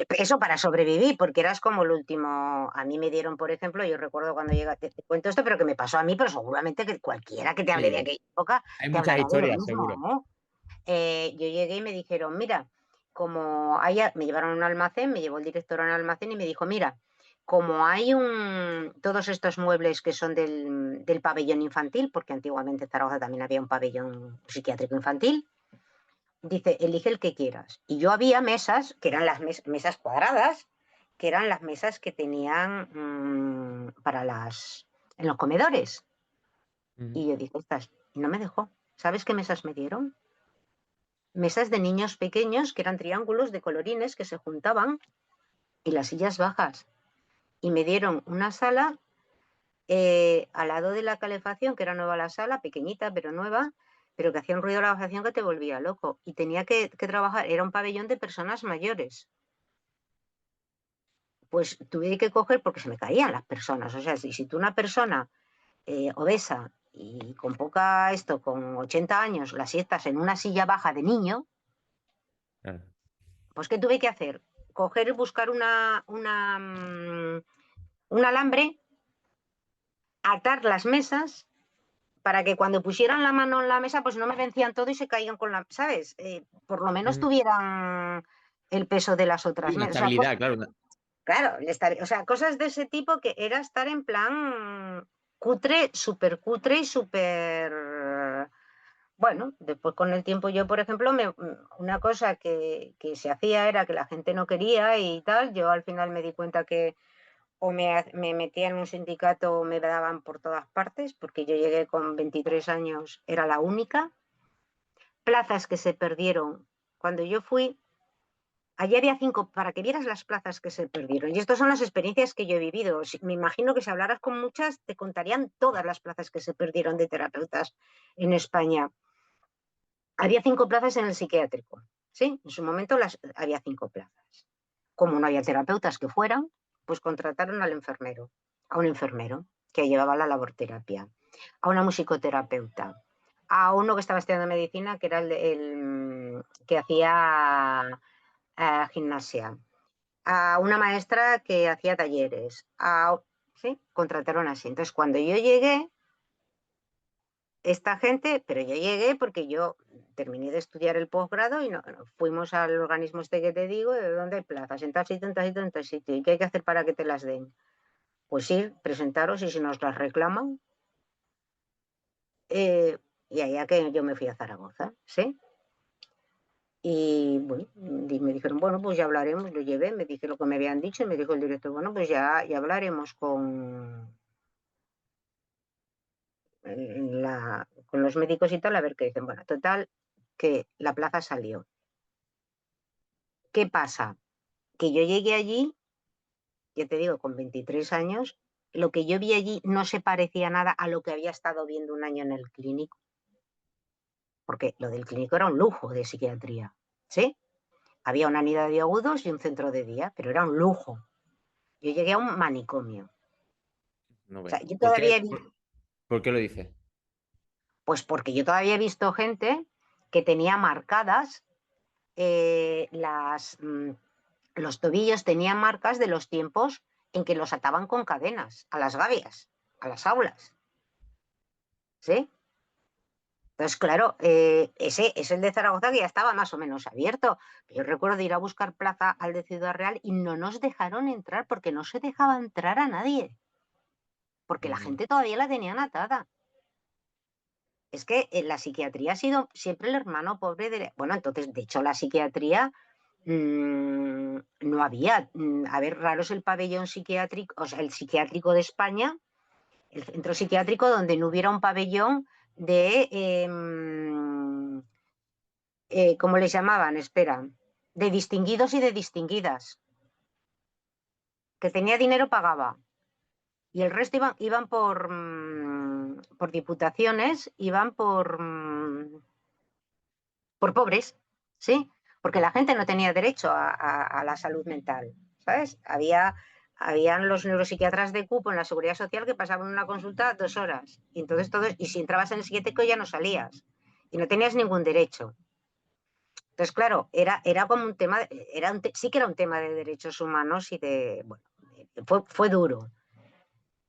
Eso para sobrevivir, porque eras como el último. A mí me dieron, por ejemplo, yo recuerdo cuando llegué, te cuento esto, pero que me pasó a mí, pero seguramente que cualquiera que te hable de Sí. aquella época Hay te muchas hablará de lo historias, mismo, seguro. ¿no? Yo llegué y me dijeron, mira, me llevaron a un almacén, me llevó el director a un almacén y me dijo, mira, como hay todos estos muebles que son del pabellón infantil, porque antiguamente en Zaragoza también había un pabellón psiquiátrico infantil, dice, elige el que quieras. Y yo había mesas, que eran las mesas cuadradas, que eran las mesas que tenían en los comedores. Ujú. Y yo dije, estas, y no me dejó. ¿Sabes qué mesas me dieron? Mesas de niños pequeños, que eran triángulos de colorines que se juntaban, y las sillas bajas. Y me dieron una sala al lado de la calefacción, que era nueva la sala, pequeñita pero nueva, pero que hacía un ruido de la calefacción que te volvía loco. Y tenía que trabajar, era un pabellón de personas mayores. Pues tuve que coger porque se me caían las personas. O sea, si tú una persona obesa y con con 80 años, la siestas en una silla baja de niño, Claro. pues ¿qué tuve que hacer? Coger y buscar un alambre, atar las mesas para que cuando pusieran la mano en la mesa, pues no me vencían todo y se caían con la, ¿sabes? Por lo menos Ujú. tuvieran el peso de las Sí, otras una mesas. O sea, estabilidad, claro. claro, o sea, cosas de ese tipo que era estar en plan cutre y súper. Bueno, después con el tiempo yo, por ejemplo, una cosa que se hacía era que la gente no quería y tal. Yo al final me di cuenta que o me metía en un sindicato o me daban por todas partes, porque yo llegué con 23 años, era la única. Plazas que se perdieron. Cuando yo fui, allí había 5, para que vieras las plazas que se perdieron. Y estas son las experiencias que yo he vivido. Me imagino que si hablaras con muchas, te contarían todas las plazas que se perdieron de terapeutas en España. Había 5 plazas en el psiquiátrico, ¿sí? En su momento había 5 plazas. Como no había terapeutas que fueran, pues contrataron al enfermero, a un enfermero que llevaba la laborterapia, a una musicoterapeuta, a uno que estaba estudiando medicina, que era el que hacía gimnasia, a una maestra que hacía talleres, ¿sí? Contrataron así. Entonces, cuando yo llegué, esta gente, pero yo llegué porque yo terminé de estudiar el posgrado y fuimos al organismo este que te digo, de dónde hay plazas, en tal sitio, en tal sitio, en tal sitio. ¿Y qué hay que hacer para que te las den? Pues ir, presentaros y si nos las reclaman. Y allá que yo me fui a Zaragoza, ¿sí? Y bueno, me dijeron, bueno, pues ya hablaremos, lo llevé, me dije lo que me habían dicho y me dijo el director, bueno, pues ya hablaremos con los médicos y tal, a ver qué dicen. Bueno, total, que la plaza salió. ¿Qué pasa? Que yo llegué allí, ya te digo, con 23 años, lo que yo vi allí no se parecía nada a lo que había estado viendo un año en el clínico, porque lo del clínico era un lujo de psiquiatría, ¿sí? Había una unidad de agudos y un centro de día, pero era un lujo. Yo llegué a un manicomio. No O sea, veas. yo ¿Por todavía qué? he visto, ¿Por qué lo dice? pues porque yo todavía he visto gente que tenía marcadas los tobillos, tenían marcas de los tiempos en que los ataban con cadenas a las gavias, a las aulas, ¿sí? Entonces, claro, ese es el de Zaragoza que ya estaba más o menos abierto. Yo recuerdo de ir a buscar plaza al de Ciudad Real y no nos dejaron entrar porque no se dejaba entrar a nadie, porque la Ujú. gente todavía la tenían atada. Es que la psiquiatría ha sido siempre el hermano pobre de. Bueno, entonces, de hecho, la psiquiatría no había. A ver, raro es el pabellón psiquiátrico, o sea, el psiquiátrico de España, el centro psiquiátrico donde no hubiera un pabellón de. ¿Cómo les llamaban? Espera. De distinguidos y de distinguidas. Que tenía dinero pagaba. Y el resto iban por diputaciones, iban por pobres, ¿sí? Porque la gente no tenía derecho a la salud mental, ¿sabes? Habían los neuropsiquiatras de cupo en la seguridad social que pasaban una consulta 2 horas. Y entonces y si entrabas en el psiquiátrico ya no salías. Y no tenías ningún derecho. Entonces, claro, era como un tema, sí que era un tema de derechos humanos y bueno, fue duro.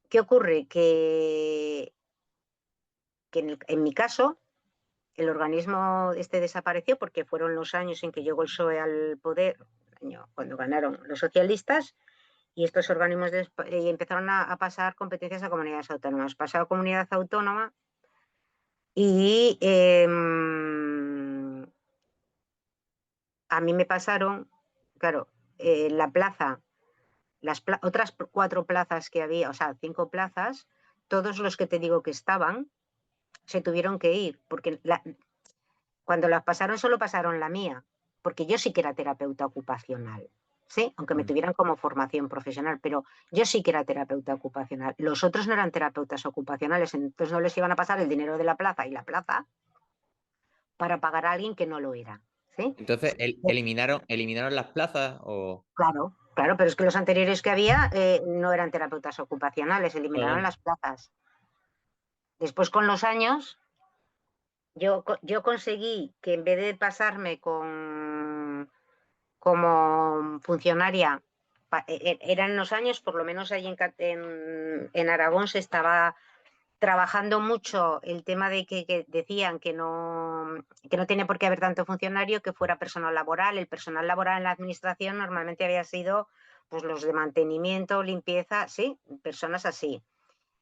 ¿Qué ocurre? Que en mi caso, el organismo este desapareció porque fueron los años en que llegó el PSOE al poder, cuando ganaron los socialistas, y estos organismos empezaron a pasar competencias a comunidades autónomas. Pasó a comunidad autónoma y a mí me pasaron, claro, la plaza, otras 4 plazas que había, o sea, 5 plazas, todos los que te digo que estaban, se tuvieron que ir, porque cuando las pasaron solo pasaron la mía, porque yo sí que era terapeuta ocupacional, ¿sí? Aunque me Mm. tuvieran como formación profesional, pero yo sí que era terapeuta ocupacional. Los otros no eran terapeutas ocupacionales, entonces no les iban a pasar el dinero de la plaza y la plaza para pagar a alguien que no lo era, ¿sí? Entonces, ¿eliminaron las plazas o...? Claro, claro, pero es que los anteriores que había no eran terapeutas ocupacionales, No, eliminaron no. las plazas. Después, con los años, yo conseguí que en vez de pasarme como funcionaria, eran unos años, por lo menos allí en Aragón se estaba trabajando mucho el tema de que decían que no tiene por qué haber tanto funcionario, que fuera personal laboral. El personal laboral en la administración normalmente había sido pues los de mantenimiento, limpieza, sí, personas así.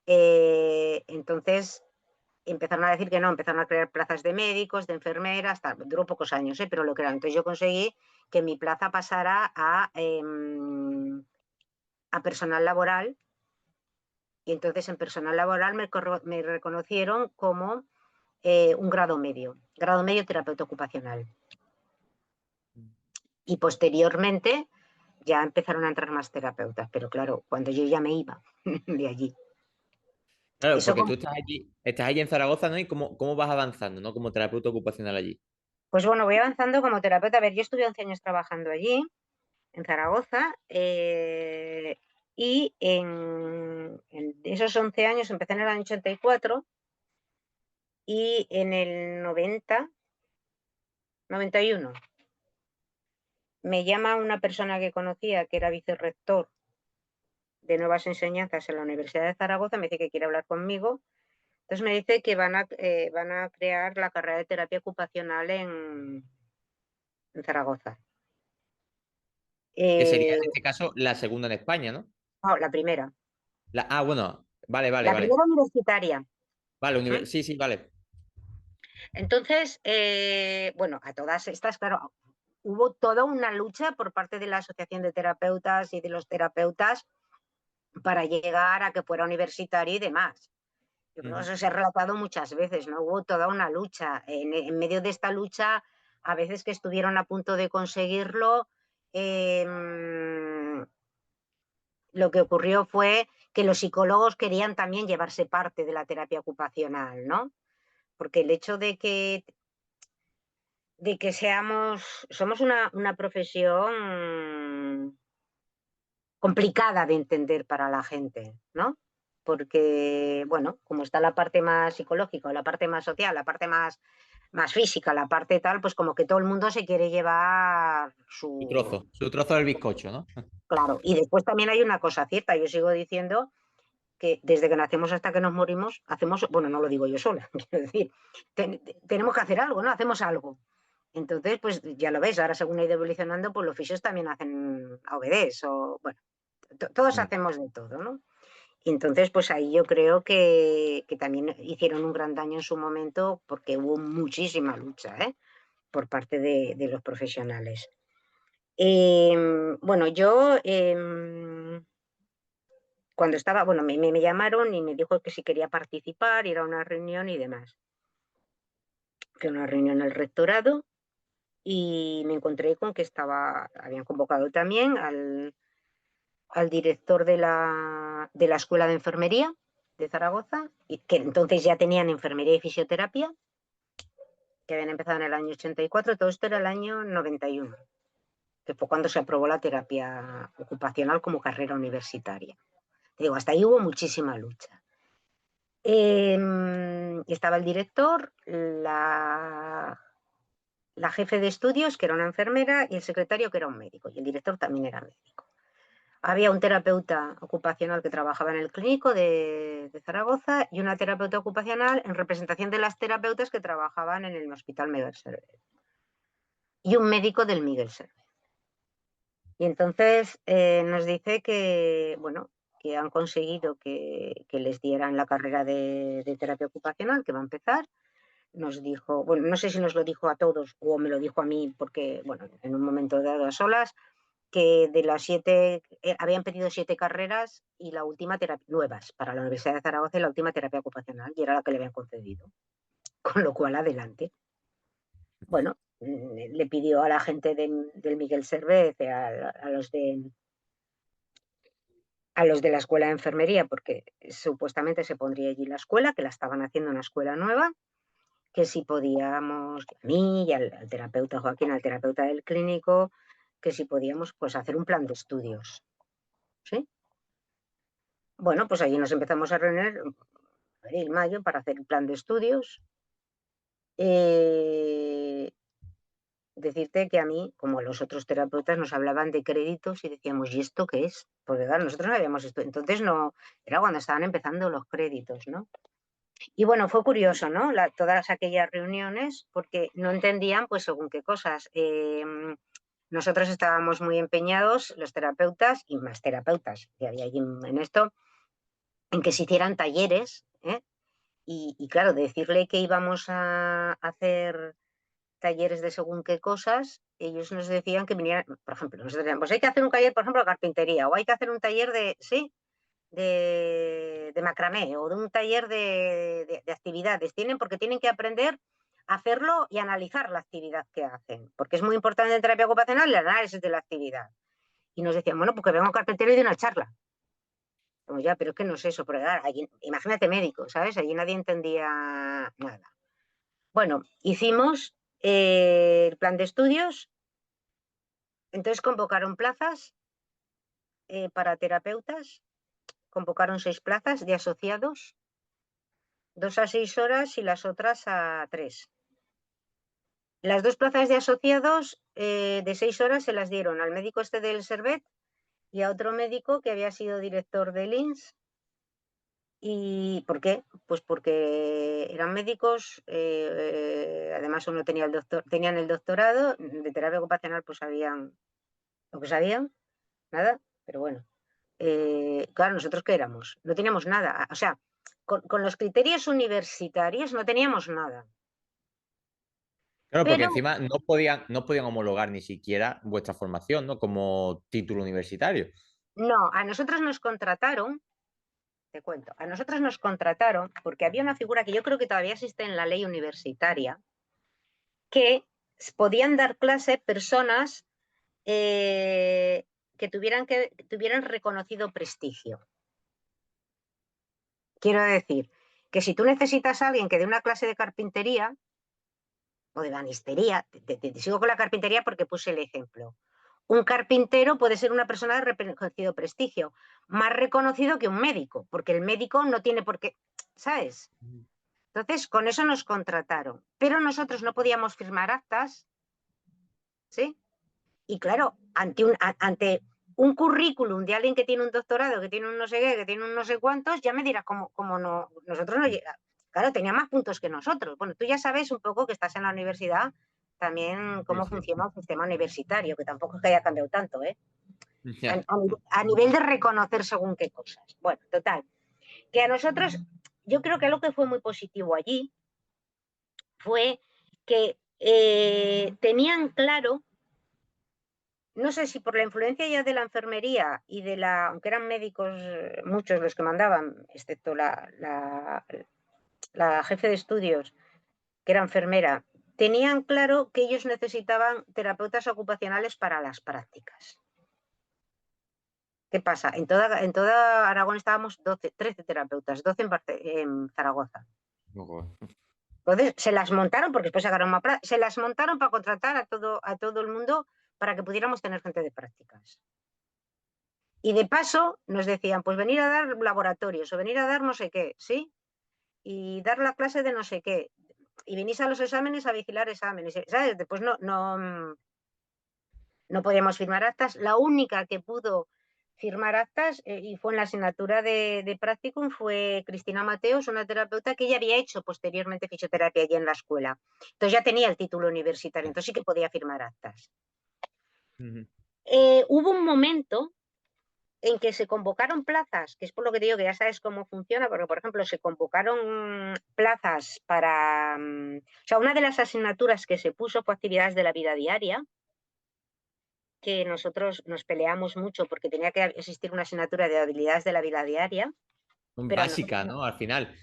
Entonces empezaron a decir que no, empezaron a crear plazas de médicos, de enfermeras, tal. Duró pocos años, pero lo que era. Entonces yo conseguí que mi plaza pasara a personal laboral, y entonces en personal laboral me reconocieron como un grado medio terapeuta ocupacional. Y posteriormente ya empezaron a entrar más terapeutas, pero claro, cuando yo ya me iba de allí. Claro, Eso, porque tú estás allí en Zaragoza, ¿no? ¿Y cómo vas avanzando, ¿no? Como terapeuta ocupacional allí. pues bueno, voy avanzando como terapeuta. A ver, yo estuve 11 años trabajando allí, en Zaragoza, y en esos 11 años empecé en el año 84 y en el 91 me llama una persona que conocía, que era vicerrector de nuevas enseñanzas en la Universidad de Zaragoza, me dice que quiere hablar conmigo. Entonces me dice que van a crear la carrera de terapia ocupacional en Zaragoza. Que sería Eh, en este caso la segunda en España, ¿no? no, la primera. Bueno, vale, vale, La vale. primera universitaria. Vale, ¿Mm? sí, sí, vale. Entonces, bueno, a todas estas, claro, hubo toda una lucha por parte de la Asociación de Terapeutas y de los terapeutas para llegar a que fuera universitario y demás. Yo creo que Ujú. eso se ha relatado muchas veces, ¿no? Hubo toda una lucha. En medio de esta lucha, a veces que estuvieron a punto de conseguirlo, eh, lo que ocurrió fue que los psicólogos querían también llevarse parte de la terapia ocupacional, ¿no? Porque el hecho de que somos una profesión complicada de entender para la gente, ¿no? Porque, bueno, como está la parte más psicológica, la parte más social, la parte más física, la parte tal, pues como que todo el mundo se quiere llevar su... Su trozo del bizcocho, ¿no? Claro, y después también hay una cosa cierta, yo sigo diciendo que desde que nacemos hasta que nos morimos, hacemos, bueno, no lo digo yo sola, quiero decir, tenemos que hacer algo, ¿no? Hacemos algo. Entonces, pues ya lo ves, ahora según ha ido evolucionando, pues los fisios también hacen AVDs o, bueno, todos Mm. hacemos de todo, ¿no? Y entonces, pues ahí yo creo que también hicieron un gran daño en su momento porque hubo muchísima lucha, ¿eh? Por parte de los profesionales. Bueno, yo cuando estaba, bueno, me llamaron y me dijo que si quería participar, ir a una reunión y demás. Fui a una reunión en el rectorado y me encontré con que habían convocado también al director de la Escuela de Enfermería de Zaragoza, y que entonces ya tenían enfermería y fisioterapia, que habían empezado en el año 84. Todo esto era el año 91, que fue cuando se aprobó la terapia ocupacional como carrera universitaria. Te digo, hasta ahí hubo muchísima lucha. Estaba el director, la jefe de estudios, que era una enfermera, y el secretario, que era un médico, y el director también era médico. Había un terapeuta ocupacional que trabajaba en el clínico de Zaragoza y una terapeuta ocupacional en representación de las terapeutas que trabajaban en el Hospital Miguel Servet. Y un médico del Miguel Servet. Y entonces nos dice que, bueno, que han conseguido que les dieran la carrera de terapia ocupacional, que va a empezar. Nos dijo, bueno, no sé si nos lo dijo a todos o me lo dijo a mí, porque, bueno, en un momento dado a solas, que de las 7, habían pedido 7 carreras y la última nuevas para la Universidad de Zaragoza y la última terapia ocupacional, y era la que le habían concedido. Con lo cual, adelante. Bueno, le pidió a la gente del Miguel Servet, a los de la escuela de enfermería, porque supuestamente se pondría allí la escuela, que la estaban haciendo una escuela nueva, que si podíamos, a mí y al terapeuta Joaquín, al terapeuta del clínico, que si podíamos pues hacer un plan de estudios. ¿Sí? Bueno, pues allí nos empezamos a reunir en abril, mayo para hacer el plan de estudios. Decirte que a mí, como los otros terapeutas, nos hablaban de créditos y decíamos, ¿y esto qué es? Porque claro, nosotros no habíamos esto. Entonces no, era cuando estaban empezando los créditos, ¿no? Y bueno, fue curioso, ¿no? Todas aquellas reuniones, porque no entendían, pues, según qué cosas. Nosotros estábamos muy empeñados, los terapeutas y más terapeutas que había allí en esto, en que se hicieran talleres, ¿eh? Y claro, decirle que íbamos a hacer talleres de según qué cosas, ellos nos decían que vinieran, por ejemplo, nosotros decíamos, pues hay que hacer un taller, por ejemplo, de carpintería, o hay que hacer un taller de, sí, de macramé, o de un taller de actividades. Porque tienen que aprender a hacerlo y analizar la actividad que hacen, porque es muy importante en terapia ocupacional el análisis de la actividad. Y nos decían, bueno, porque vengo a carpintería y de una charla. Como ya, pero es que no es eso, pero claro, allí, imagínate médico, ¿sabes? Allí nadie entendía nada. Bueno, hicimos el plan de estudios, entonces convocaron plazas para terapeutas, convocaron 6 plazas de asociados, 2 a 6 horas y las otras a 3. Las 2 plazas de asociados de 6 horas se las dieron al médico este del Servet y a otro médico que había sido director del INS. ¿Y por qué? Pues porque eran médicos, además uno tenía tenían el doctorado, de terapia ocupacional pues sabían lo que sabían, nada, pero bueno. Claro, ¿nosotros qué éramos? No teníamos nada. O sea, con los criterios universitarios no teníamos nada. Claro, porque Pero encima no podían homologar ni siquiera vuestra formación, ¿no? Como título universitario. no, a nosotros nos contrataron, te cuento, a nosotros nos contrataron porque había una figura que yo creo que todavía existe en la ley universitaria, que podían dar clase personas que tuvieran reconocido prestigio. Quiero decir que si tú necesitas a alguien que dé una clase de carpintería o de banistería, te sigo con la carpintería porque puse el ejemplo. Un carpintero puede ser una persona de reconocido prestigio, más reconocido que un médico, porque el médico no tiene por qué, ¿sabes? Entonces, con eso nos contrataron, pero nosotros no podíamos firmar actas, ¿sí? Y claro, ante un currículum de alguien que tiene un doctorado, que tiene un no sé qué, que tiene un no sé cuántos, ya me dirás cómo no, nosotros no llegamos. Claro, tenía más puntos que nosotros. Bueno, tú ya sabes un poco que estás en la universidad, también Sí, cómo sí. funciona el sistema universitario, que tampoco es que haya cambiado tanto, ¿eh? A, Ya. a nivel de reconocer según qué cosas. Bueno, total. Que a nosotros, yo creo que lo que fue muy positivo allí fue que tenían claro, no sé si por la influencia ya de la enfermería y aunque eran médicos muchos los que mandaban, excepto la jefe de estudios, que era enfermera, tenían claro que ellos necesitaban terapeutas ocupacionales para las prácticas. ¿Qué pasa? En toda Aragón estábamos 13 terapeutas, 12 en Zaragoza. Ojo. Entonces se las montaron, porque después sacaron más se las montaron para contratar a todo el mundo para que pudiéramos tener gente de prácticas. Y de paso nos decían, pues venir a dar laboratorios o venir a dar no sé qué, ¿sí? Y dar la clase de no sé qué. Y venís a los exámenes a vigilar exámenes, ¿sabes? Después no podíamos firmar actas. La única que pudo firmar actas y fue en la asignatura de practicum fue Cristina Mateos, una terapeuta que ella había hecho posteriormente fisioterapia allí en la escuela. Entonces ya tenía el título universitario, entonces sí que podía firmar actas. Ujú. Hubo un momento en que se convocaron plazas, que es por lo que te digo que ya sabes cómo funciona, porque, por ejemplo, se convocaron plazas para... o sea, una de las asignaturas que se puso fue actividades de la vida diaria, que nosotros nos peleamos mucho porque tenía que existir una asignatura de habilidades de la vida diaria, pero a nosotros, Básica, ¿no? Al final.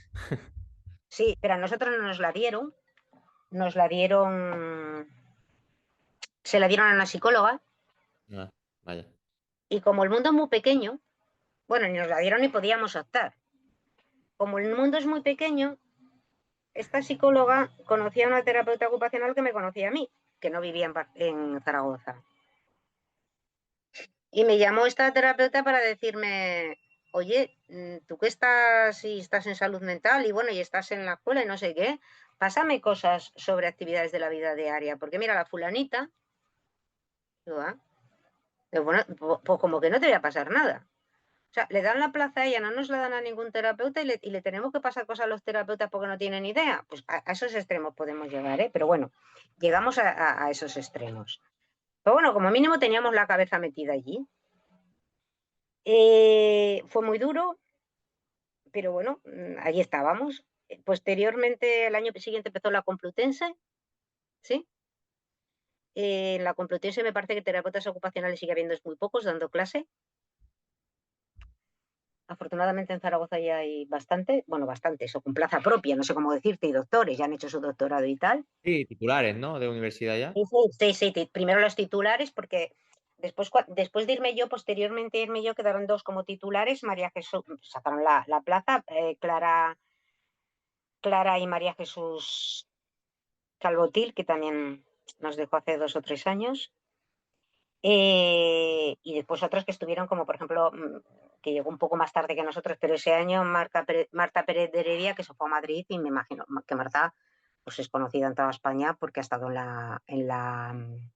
sí, pero a nosotros no nos la dieron, se la dieron a una psicóloga, Ah, vaya. y como el mundo es muy pequeño, bueno, ni nos la dieron ni podíamos optar. Como el mundo es muy pequeño, esta psicóloga conocía a una terapeuta ocupacional que me conocía a mí, que no vivía en Zaragoza. Y me llamó esta terapeuta para decirme, oye, tú que estás y estás en salud mental y bueno, y estás en la escuela y no sé qué, pásame cosas sobre actividades de la vida diaria, porque mira, la fulanita, digo, ah, pero bueno, pues como que no te voy a pasar nada. O sea, le dan la plaza a ella, no nos la dan a ningún terapeuta y le tenemos que pasar cosas a los terapeutas porque no tienen idea. Pues a esos extremos podemos llegar, ¿eh? Pero bueno, llegamos a esos extremos. Pero bueno, como mínimo teníamos la cabeza metida allí. Fue muy duro, pero bueno, allí estábamos. Posteriormente, el año siguiente empezó la Complutense, ¿sí? En la Complutense me parece que terapeutas ocupacionales sigue habiendo muy pocos dando clase. Afortunadamente en Zaragoza ya hay bastante, bueno, bastantes, o con plaza propia, no sé cómo decirte, y doctores, ya han hecho su doctorado y tal. Sí, titulares, ¿no? De universidad ya. Sí, sí, sí, sí, primero los titulares, porque después, después de irme yo, posteriormente de irme yo, quedaron dos como titulares, María Jesús, sacaron la plaza, Clara y María Jesús Calvotil, que también nos dejó hace 2 o 3 años. Y después otros que estuvieron, como por ejemplo, que llegó un poco más tarde que nosotros, pero ese año Marta Pérez de Heredia, que se fue a Madrid, y me imagino que Marta pues es conocida en toda España porque ha estado en la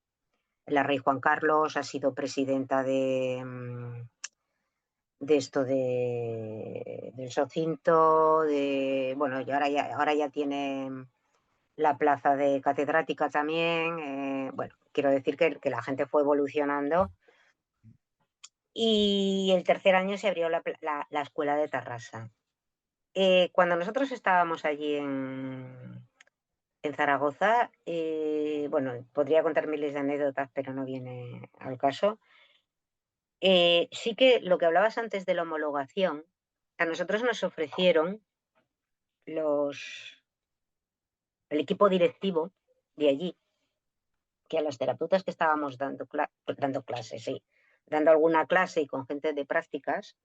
Rey Juan Carlos, ha sido presidenta de esto del Socinto, bueno, y ahora ya tiene la plaza de catedrática también. Bueno, quiero decir que la gente fue evolucionando. Y el tercer año se abrió la escuela de Tarrasa. Cuando nosotros estábamos allí en Zaragoza, bueno, podría contar miles de anécdotas, pero no viene al caso. Sí que lo que hablabas antes de la homologación, a nosotros nos ofrecieron los, el equipo directivo de allí, que a los terapeutas que estábamos dando clases, sí, dando alguna clase y con gente de prácticas,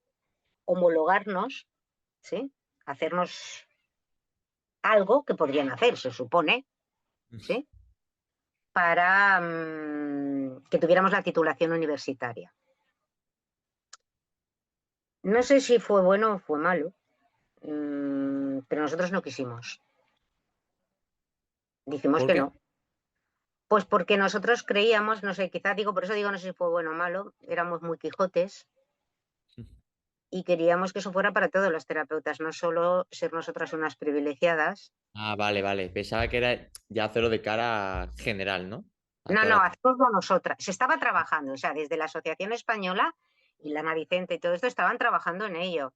homologarnos, ¿sí? Hacernos algo que podrían hacer, se supone, ¿sí? Para que tuviéramos la titulación universitaria. No sé si fue bueno o fue malo, pero nosotros no quisimos. Dijimos ¿Por que qué? no. Pues porque nosotros creíamos, no sé, quizás digo, por eso digo, no sé si fue bueno o malo, éramos muy Quijotes y queríamos que eso fuera para todos los terapeutas, no solo ser nosotras unas privilegiadas. Ah, vale, vale. Pensaba que era ya hacerlo de cara general, ¿no? A No, no, toda. hacerlo nosotras. Se estaba trabajando, o sea, desde la Asociación Española y la Ana Vicente y todo esto estaban trabajando en ello.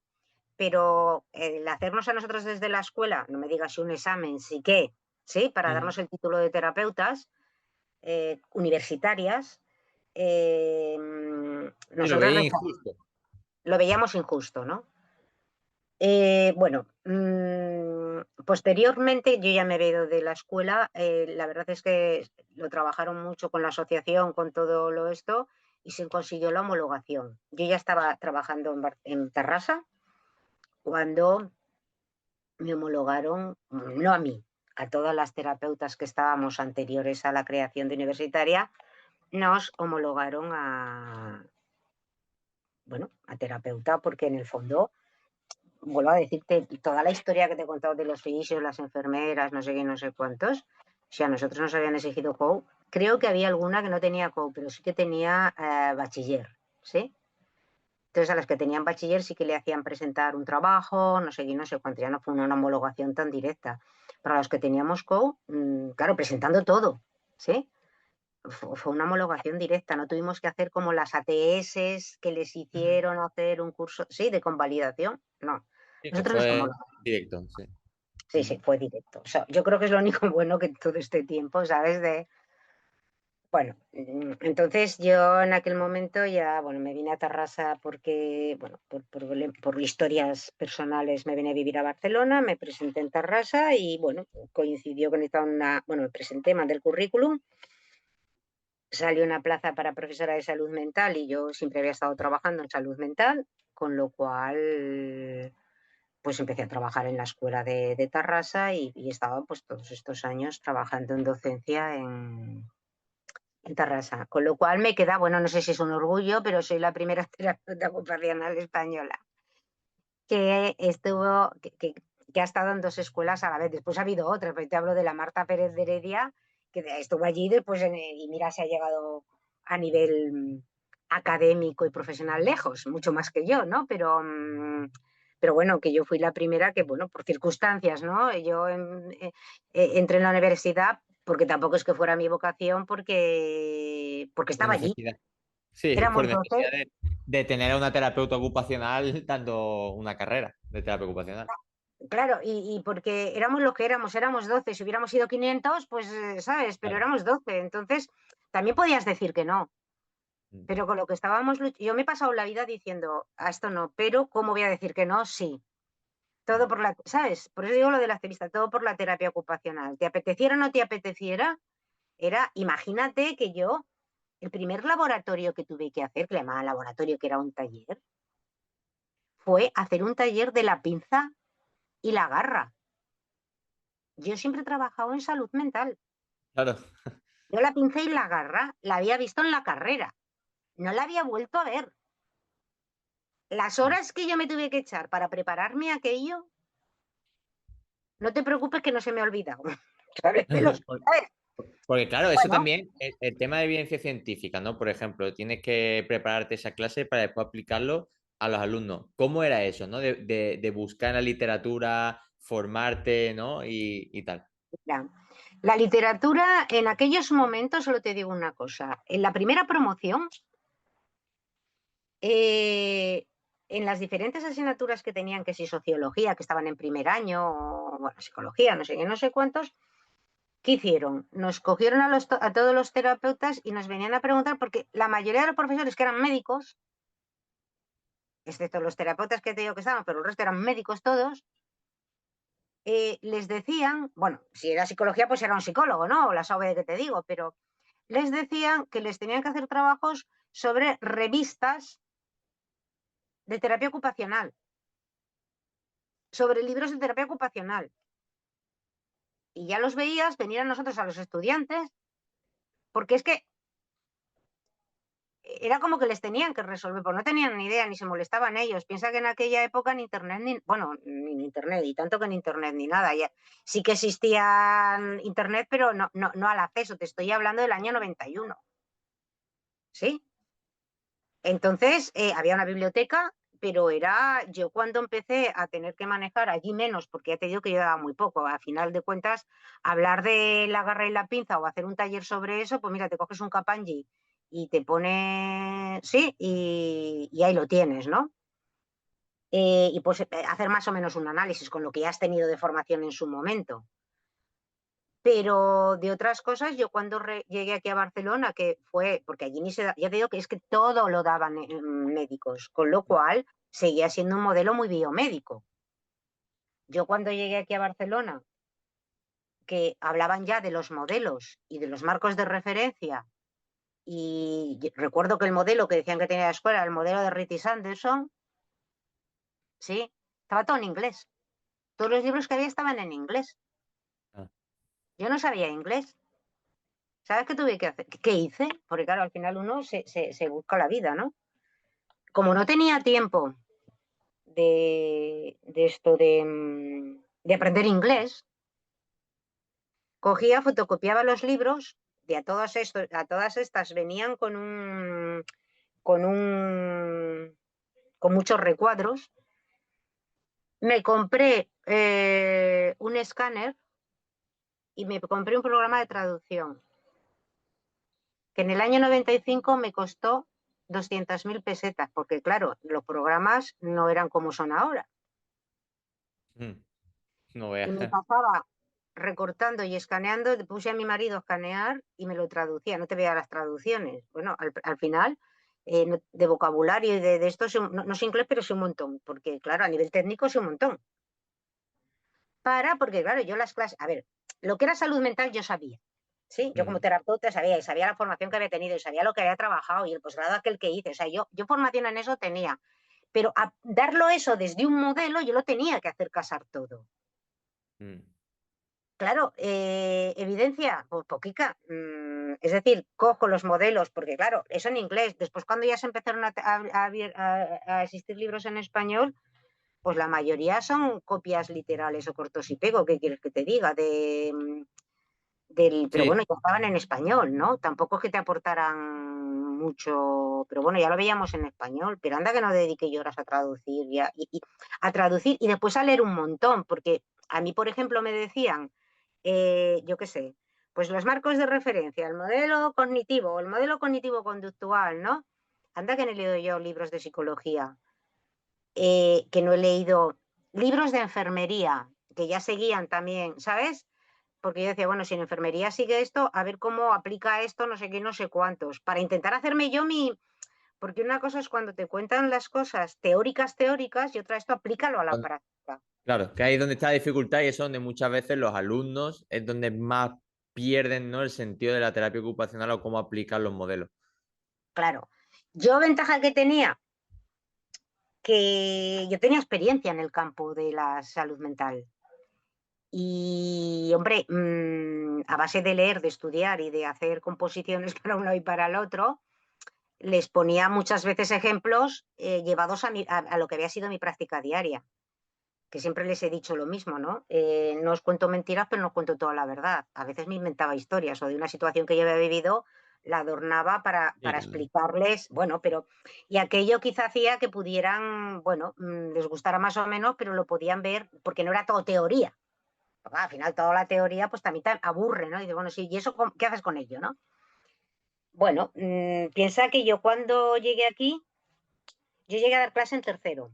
Pero el hacernos a nosotros desde la escuela, no me digas si un examen, sí que, sí, para Ujú. darnos el título de terapeutas universitarias, Sí, lo nosotros veía injusto. lo veíamos injusto, ¿no? Bueno, posteriormente yo ya me he ido de la escuela. La verdad es que lo trabajaron mucho con la asociación, con todo lo esto, y se consiguió la homologación. Yo ya estaba trabajando en Tarrasa cuando me homologaron, no a mí, a todas las terapeutas que estábamos anteriores a la creación de universitaria, nos homologaron bueno, a terapeuta, porque en el fondo vuelvo a decirte, toda la historia que te he contado de los fisios, las enfermeras, no sé qué, no sé cuántos, si a nosotros nos habían exigido COU, creo que había alguna que no tenía COU, pero sí que tenía bachiller, ¿sí? Entonces a las que tenían bachiller sí que le hacían presentar un trabajo, no sé qué, no sé cuánto, ya no fue una homologación tan directa. Para los que teníamos COU, claro, presentando todo, ¿sí? fue una homologación directa, no tuvimos que hacer como las ATS que les Ujú. hicieron hacer un curso, sí, de convalidación, no. Sí, que Nosotros nos fue homologamos. directo, sí. Sí, Ujú. sí, fue directo. O sea, yo creo que es lo único bueno que en todo este tiempo, ¿sabes? Bueno, entonces yo en aquel momento ya, bueno, me vine a Tarrasa porque, bueno, por historias personales me vine a vivir a Barcelona, me presenté en Tarrasa y, bueno, coincidió que necesitaba bueno, me presenté, mandé el currículum, salió una plaza para profesora de salud mental y yo siempre había estado trabajando en salud mental, con lo cual, pues empecé a trabajar en la escuela de Tarrasa y estaba pues todos estos años trabajando en docencia en Tarrasa, con lo cual me queda, bueno, no sé si es un orgullo, pero soy la primera terapeuta ocupacional española que estuvo, que ha estado en dos escuelas a la vez. Después ha habido otras, pero te hablo de la Marta Pérez de Heredia, que estuvo allí después y mira, se ha llegado a nivel académico y profesional lejos, mucho más que yo, ¿no? Pero bueno, que yo fui la primera que, bueno, por circunstancias, ¿no? Yo entré en la universidad porque tampoco es que fuera mi vocación, porque Por estaba allí. necesidad. Sí, por Éramos 12. necesidad de tener a una terapeuta ocupacional dando una carrera de terapia ocupacional. Claro, y porque éramos lo que éramos 12. Si hubiéramos sido 500, pues, ¿sabes? Pero Claro. éramos 12. Entonces, también podías decir que no. Mm. Pero con lo que estábamos, yo me he pasado la vida diciendo, a esto no, pero ¿cómo voy a decir que no? Sí. Todo Mm. por ¿sabes? Por eso digo lo de la activista, todo por la terapia ocupacional. Te apeteciera o no te apeteciera, imagínate que yo, el primer laboratorio que tuve que hacer, que le llamaban laboratorio, que era un taller, fue hacer un taller de la pinza y la garra. Yo siempre he trabajado en salud mental. Claro. Yo la pinza y la garra la había visto en la carrera, no la había vuelto a ver. Las Mm. horas que yo me tuve que echar para prepararme aquello, no te preocupes que no se me ha olvidado. ¿Sabes? ¿Sabes? Porque claro, eso Bueno, también, el tema de evidencia científica, ¿no? Por ejemplo, tienes que prepararte esa clase para después aplicarlo a los alumnos. ¿Cómo era eso, no? De buscar en la literatura, formarte, ¿no? Y tal. mira, la literatura en aquellos momentos, solo te digo una cosa, en la primera promoción, eh, en las diferentes asignaturas que tenían, que si sociología, que estaban en primer año, o, bueno, psicología, no sé qué, no sé cuántos, ¿qué hicieron? Nos cogieron a todos los terapeutas y nos venían a preguntar, porque la mayoría de los profesores que eran médicos, excepto los terapeutas que te digo que estaban, pero el resto eran médicos todos, les decían, bueno, si era psicología, pues era un psicólogo, ¿no? O la SAOB que te digo, pero les decían que les tenían que hacer trabajos sobre revistas de terapia ocupacional, sobre libros de terapia ocupacional. Y ya los veías venir a nosotros, a los estudiantes, porque es que era como que les tenían que resolver, pues no tenían ni idea, ni se molestaban ellos. Piensa que en aquella época ni internet, ni, bueno, ni internet, y tanto que en internet ni nada. Ya, sí que existía internet, pero no al acceso. Te estoy hablando del año 91. ¿Sí? Entonces, había una biblioteca, pero yo cuando empecé a tener que manejar allí menos, porque ya te digo que yo daba muy poco, a final de cuentas, hablar de la garra y la pinza o hacer un taller sobre eso, pues mira, te coges un Kapanji y te pone, sí, y ahí lo tienes, ¿no? Y pues hacer más o menos un análisis con lo que ya has tenido de formación en su momento. Pero de otras cosas, yo cuando llegué aquí a Barcelona, que fue, porque allí ni se da, ya te digo que es que todo lo daban médicos, con lo cual seguía siendo un modelo muy biomédico. Yo cuando llegué aquí a Barcelona, que hablaban ya de los modelos y de los marcos de referencia, y recuerdo que el modelo que decían que tenía la escuela, el modelo de Ritis Anderson, sí, estaba todo en inglés. Todos los libros que había estaban en inglés. Ah. Yo no sabía inglés. ¿Sabes qué tuve que hacer? ¿Qué hice? Porque claro, al final uno se busca la vida, ¿no? Como no tenía tiempo de esto de aprender inglés, cogía, fotocopiaba los libros y a todas estas venían con un, con muchos recuadros. Me compré un escáner y me compré un programa de traducción. que en el año 95 me costó 200.000 pesetas, porque claro, los programas no eran como son ahora. Mm, no Y veas. me pasaba recortando y escaneando, le puse a mi marido a escanear y me lo traducía, no te veía las traducciones. Bueno, al final, de vocabulario y de esto, no sé inglés, pero sé un montón, porque claro, a nivel técnico sé un montón. Porque claro, yo las clases, a ver, lo que era salud mental yo sabía, ¿sí? Yo como Mm, terapeuta sabía, y sabía la formación que había tenido, y sabía lo que había trabajado, y el posgrado aquel que hice, o sea, yo formación en eso tenía, pero a darlo eso desde un modelo, yo lo tenía que hacer casar todo. mm. Claro, evidencia, pues poquica. Es decir, cojo los modelos, porque claro, eso en inglés. Después, cuando ya se empezaron a existir libros en español, pues la mayoría son copias literales o cortos y pego. ¿Qué quieres que te diga? Pero Sí, bueno, ya estaban en español, ¿no? Tampoco es que te aportaran mucho, pero bueno, ya lo veíamos en español. Pero anda que no dediqué yo horas a traducir a traducir y después a leer un montón, porque a mí, por ejemplo, me decían yo qué sé, pues los marcos de referencia, el modelo cognitivo conductual, ¿no? Anda que no he leído yo libros de psicología, que no he leído libros de enfermería, que ya seguían también, ¿sabes? Porque yo decía, bueno, si en enfermería sigue esto, a ver cómo aplica esto, no sé qué, no sé cuántos, para intentar hacerme yo porque una cosa es cuando te cuentan las cosas teóricas, teóricas, y otra esto aplícalo a la práctica. claro, que ahí es donde está la dificultad y eso es donde muchas veces los alumnos es donde más pierden, ¿no? El sentido de la terapia ocupacional o cómo aplicar los modelos. Claro. Yo ventaja que tenía, que yo tenía experiencia en el campo de la salud mental. Y, hombre, a base de leer, de estudiar y de hacer composiciones para un lado y para el otro, les ponía muchas veces ejemplos llevados a lo que había sido mi práctica diaria, que siempre les he dicho lo mismo, ¿no? No os cuento mentiras, pero no os cuento toda la verdad. A veces me inventaba historias o de una situación que yo había vivido, la adornaba Sí, para explicarles, bueno, pero, y aquello quizá hacía que pudieran, bueno, les gustara más o menos, pero lo podían ver, porque no era todo teoría. Porque, al final toda la teoría pues también te aburre, ¿no? Y dices, bueno, sí, ¿y eso qué haces con ello, no? Bueno, piensa que yo cuando llegué aquí, yo llegué a dar clase en tercero,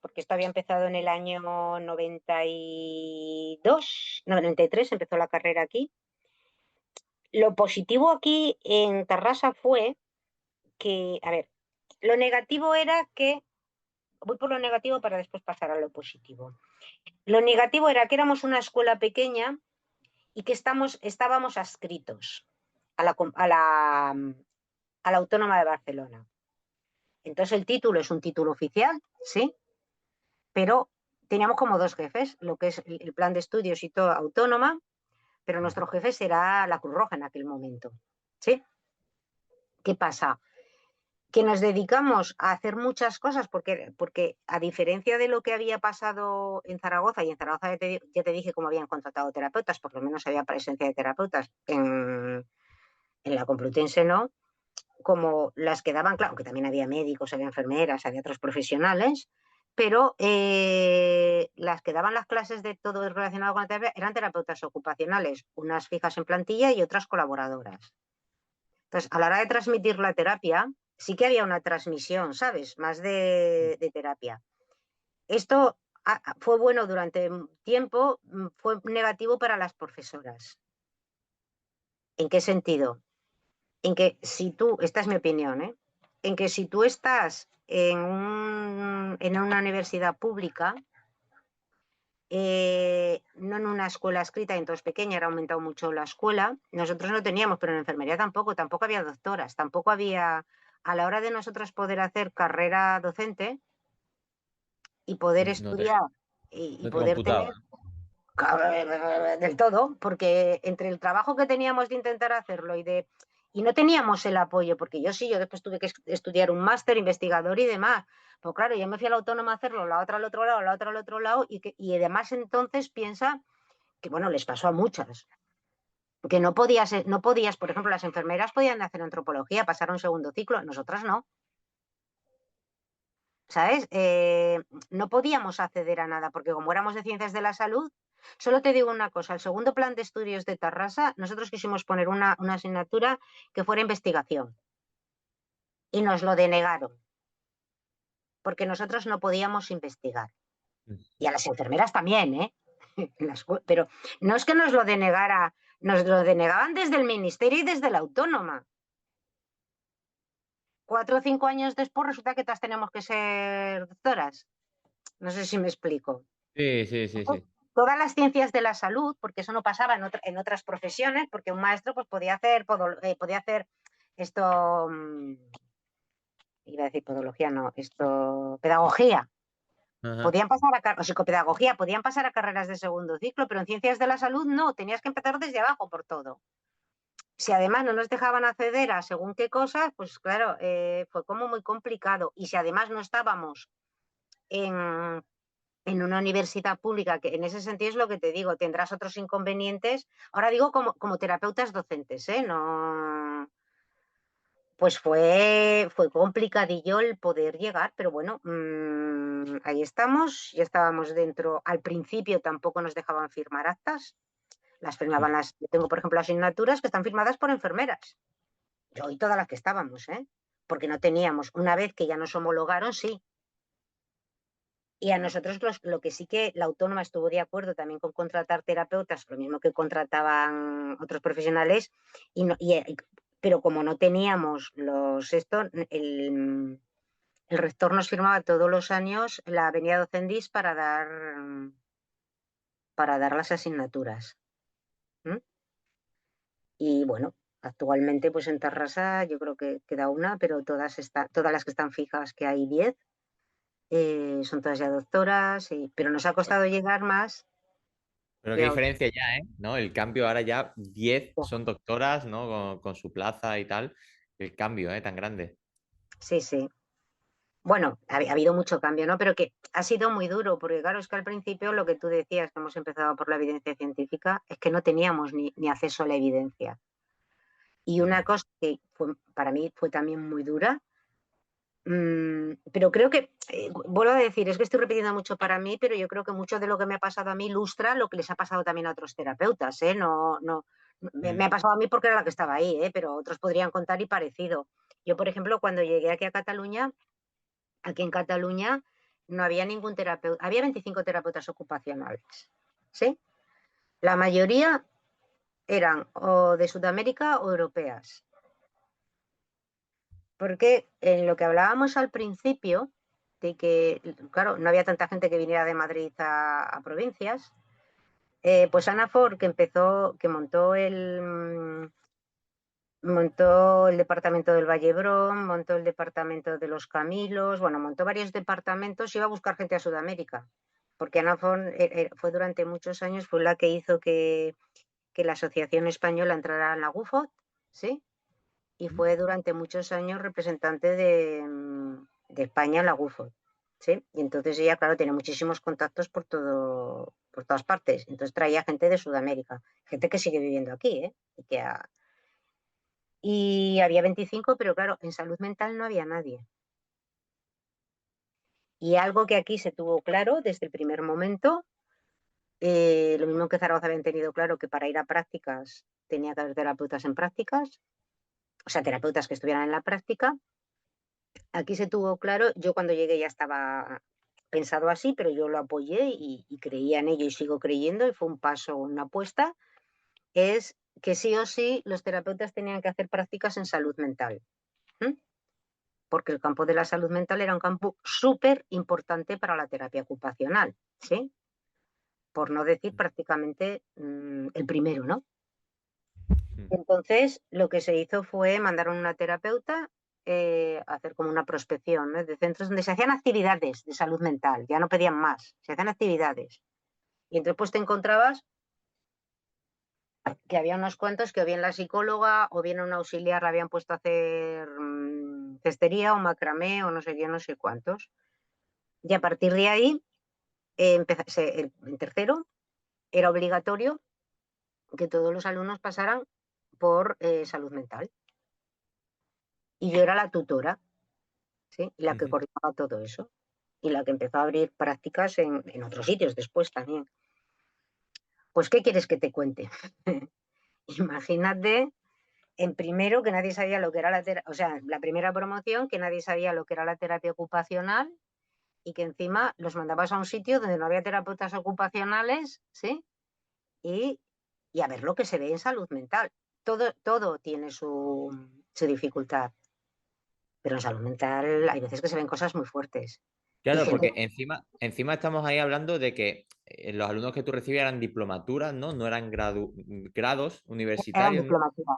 porque esto había empezado en el año 92, no, 93, empezó la carrera aquí. Lo positivo aquí en Tarrasa fue que, a ver, lo negativo era que, voy por lo negativo para después pasar a lo positivo. Lo negativo era que éramos una escuela pequeña y que estábamos adscritos a la Autónoma de Barcelona. Entonces el título es un título oficial, sí, pero teníamos como dos jefes, lo que es el plan de estudios y todo autónoma, pero nuestro jefe será la Cruz Roja en aquel momento, ¿sí? ¿Qué pasa? Que nos dedicamos a hacer muchas cosas porque a diferencia de lo que había pasado en Zaragoza, y en Zaragoza ya te dije cómo habían contratado terapeutas, por lo menos había presencia de terapeutas, en la Complutense no, como las que daban, claro, que también había médicos, había enfermeras, había otros profesionales, pero las que daban las clases de todo relacionado con la terapia eran terapeutas ocupacionales, unas fijas en plantilla y otras colaboradoras. Entonces, a la hora de transmitir la terapia, sí que había una transmisión, ¿sabes? Más de terapia. Esto fue bueno durante tiempo, fue negativo para las profesoras. ¿En qué sentido? En que si tú, esta es mi opinión, ¿eh? En que si tú estás en una universidad pública, no en una escuela escrita, entonces pequeña, era aumentado mucho la escuela, nosotros no teníamos, pero en enfermería tampoco había doctoras, tampoco había, a la hora de nosotros poder hacer carrera docente y poder no te, estudiar y no te poder tener computaba. del todo, porque entre el trabajo que teníamos de intentar hacerlo y no teníamos el apoyo, porque yo después tuve que estudiar un máster investigador y demás. Pues claro, yo me fui a la autónoma a hacerlo, la otra al otro lado, la otra al otro lado, y además entonces piensa que, bueno, les pasó a muchas, que no podías, por ejemplo, las enfermeras podían hacer antropología, pasar a un segundo ciclo, nosotras no, ¿sabes? No podíamos acceder a nada, porque como éramos de ciencias de la salud, Solo te digo una cosa, el segundo plan de estudios de Tarrasa, nosotros quisimos poner una asignatura que fuera investigación y nos lo denegaron, porque nosotros no podíamos investigar. Y a las enfermeras también, ¿eh? Pero no es que nos lo denegara, nos lo denegaban desde el ministerio y desde la autónoma. 4 o 5 años después resulta que todas tenemos que ser doctoras. No sé si me explico. Sí, sí, sí, sí. Todas las ciencias de la salud, porque eso no pasaba en otras profesiones, porque un maestro pues, podía hacer esto, iba a decir podología, no, esto, pedagogía. Ajá. Podían pasar o psicopedagogía, podían pasar a carreras de segundo ciclo, pero en ciencias de la salud no, tenías que empezar desde abajo por todo. Si además no nos dejaban acceder a según qué cosas, pues claro, fue como muy complicado. Y si además no estábamos en, en una universidad pública, que en ese sentido es lo que te digo, tendrás otros inconvenientes. Ahora digo como terapeutas docentes, ¿eh? No, pues fue complicadillo el poder llegar, pero bueno, ahí estamos, ya estábamos dentro. Al principio tampoco nos dejaban firmar actas, las firmaban yo tengo por ejemplo asignaturas que están firmadas por enfermeras, yo y todas las que estábamos, ¿eh? Porque no teníamos, una vez que ya nos homologaron, sí. Y a nosotros lo que sí que la autónoma estuvo de acuerdo también con contratar terapeutas, lo mismo que contrataban otros profesionales, pero como no teníamos el rector nos firmaba todos los años la venia docendis para dar las asignaturas. ¿Mm? Y bueno, actualmente pues en Tarrasa yo creo que queda una, pero todas las que están fijas, que hay 10, son todas ya doctoras, pero nos ha costado llegar más. Pero qué Que diferencia ya, ¿eh? ¿No? El cambio ahora ya 10 son doctoras, ¿no? Con su plaza y tal. El cambio, ¿eh? Tan grande. Sí, sí. Bueno, ha habido mucho cambio, ¿no? Pero que ha sido muy duro, porque claro, es que al principio lo que tú decías, que hemos empezado por la evidencia científica, es que no teníamos ni acceso a la evidencia. Y una Ujú. cosa que para mí fue también muy dura, pero creo que, vuelvo a decir, es que estoy repitiendo mucho para mí, pero yo creo que mucho de lo que me ha pasado a mí ilustra lo que les ha pasado también a otros terapeutas, ¿eh? No, no, me Mm. ha pasado a mí porque era la que estaba ahí, ¿eh? Pero otros podrían contar y parecido. Yo, por ejemplo, cuando llegué aquí a Cataluña, aquí en Cataluña no había ningún terapeuta, había 25 terapeutas ocupacionales, ¿sí? La mayoría eran o de Sudamérica o europeas. Porque en lo que hablábamos al principio, de que, claro, no había tanta gente que viniera de Madrid a provincias, pues Ana Ford, que montó el departamento del Vallebrón, montó el departamento de los Camilos, bueno, montó varios departamentos y iba a buscar gente a Sudamérica. Porque Ana Ford fue durante muchos años, fue la que hizo que la Asociación Española entrara en la GUFOT, ¿sí? Y fue durante muchos años representante de España en la GUFOT, ¿sí? Y entonces ella, claro, tiene muchísimos contactos por todas partes. Entonces traía gente de Sudamérica, gente que sigue viviendo aquí, ¿eh? Y había 25, pero claro, en salud mental no había nadie. Y algo que aquí se tuvo claro desde el primer momento, lo mismo que Zaragoza habían tenido claro que para ir a prácticas tenía que haber terapeutas en prácticas, o sea, terapeutas que estuvieran en la práctica. Aquí se tuvo claro, yo cuando llegué ya estaba pensado así, pero yo lo apoyé y creía en ello y sigo creyendo y fue un paso, una apuesta, es que sí o sí los terapeutas tenían que hacer prácticas en salud mental. ¿M? Porque el campo de la salud mental era un campo súper importante para la terapia ocupacional, ¿sí? Por no decir prácticamente el primero, ¿no? Entonces, lo que se hizo fue mandar a una terapeuta a hacer como una prospección, ¿no? De centros donde se hacían actividades de salud mental, ya no pedían más, se hacían actividades. Y entonces pues te encontrabas que había unos cuantos que o bien la psicóloga o bien un auxiliar la habían puesto a hacer cestería o macramé o no sé qué, no sé cuántos. Y a partir de ahí, en tercero, era obligatorio que todos los alumnos pasaran por salud mental. Y yo era la tutora, ¿sí? Y la que Ujú. coordinaba todo eso. Y la que empezó a abrir prácticas en otros sitios después también. Pues, ¿qué quieres que te cuente? Imagínate, en primero, que nadie sabía lo que era o sea, la primera promoción, que nadie sabía lo que era la terapia ocupacional y que encima los mandabas a un sitio donde no había terapeutas ocupacionales, ¿sí? Y, y a ver lo que se ve en salud mental. Todo tiene su dificultad, pero en salud mental hay veces que se ven cosas muy fuertes. Y Claro, gente porque encima estamos ahí hablando de que los alumnos que tú recibías eran diplomaturas, ¿no? No eran grados que eran universitarios, ¿no? diplomatura.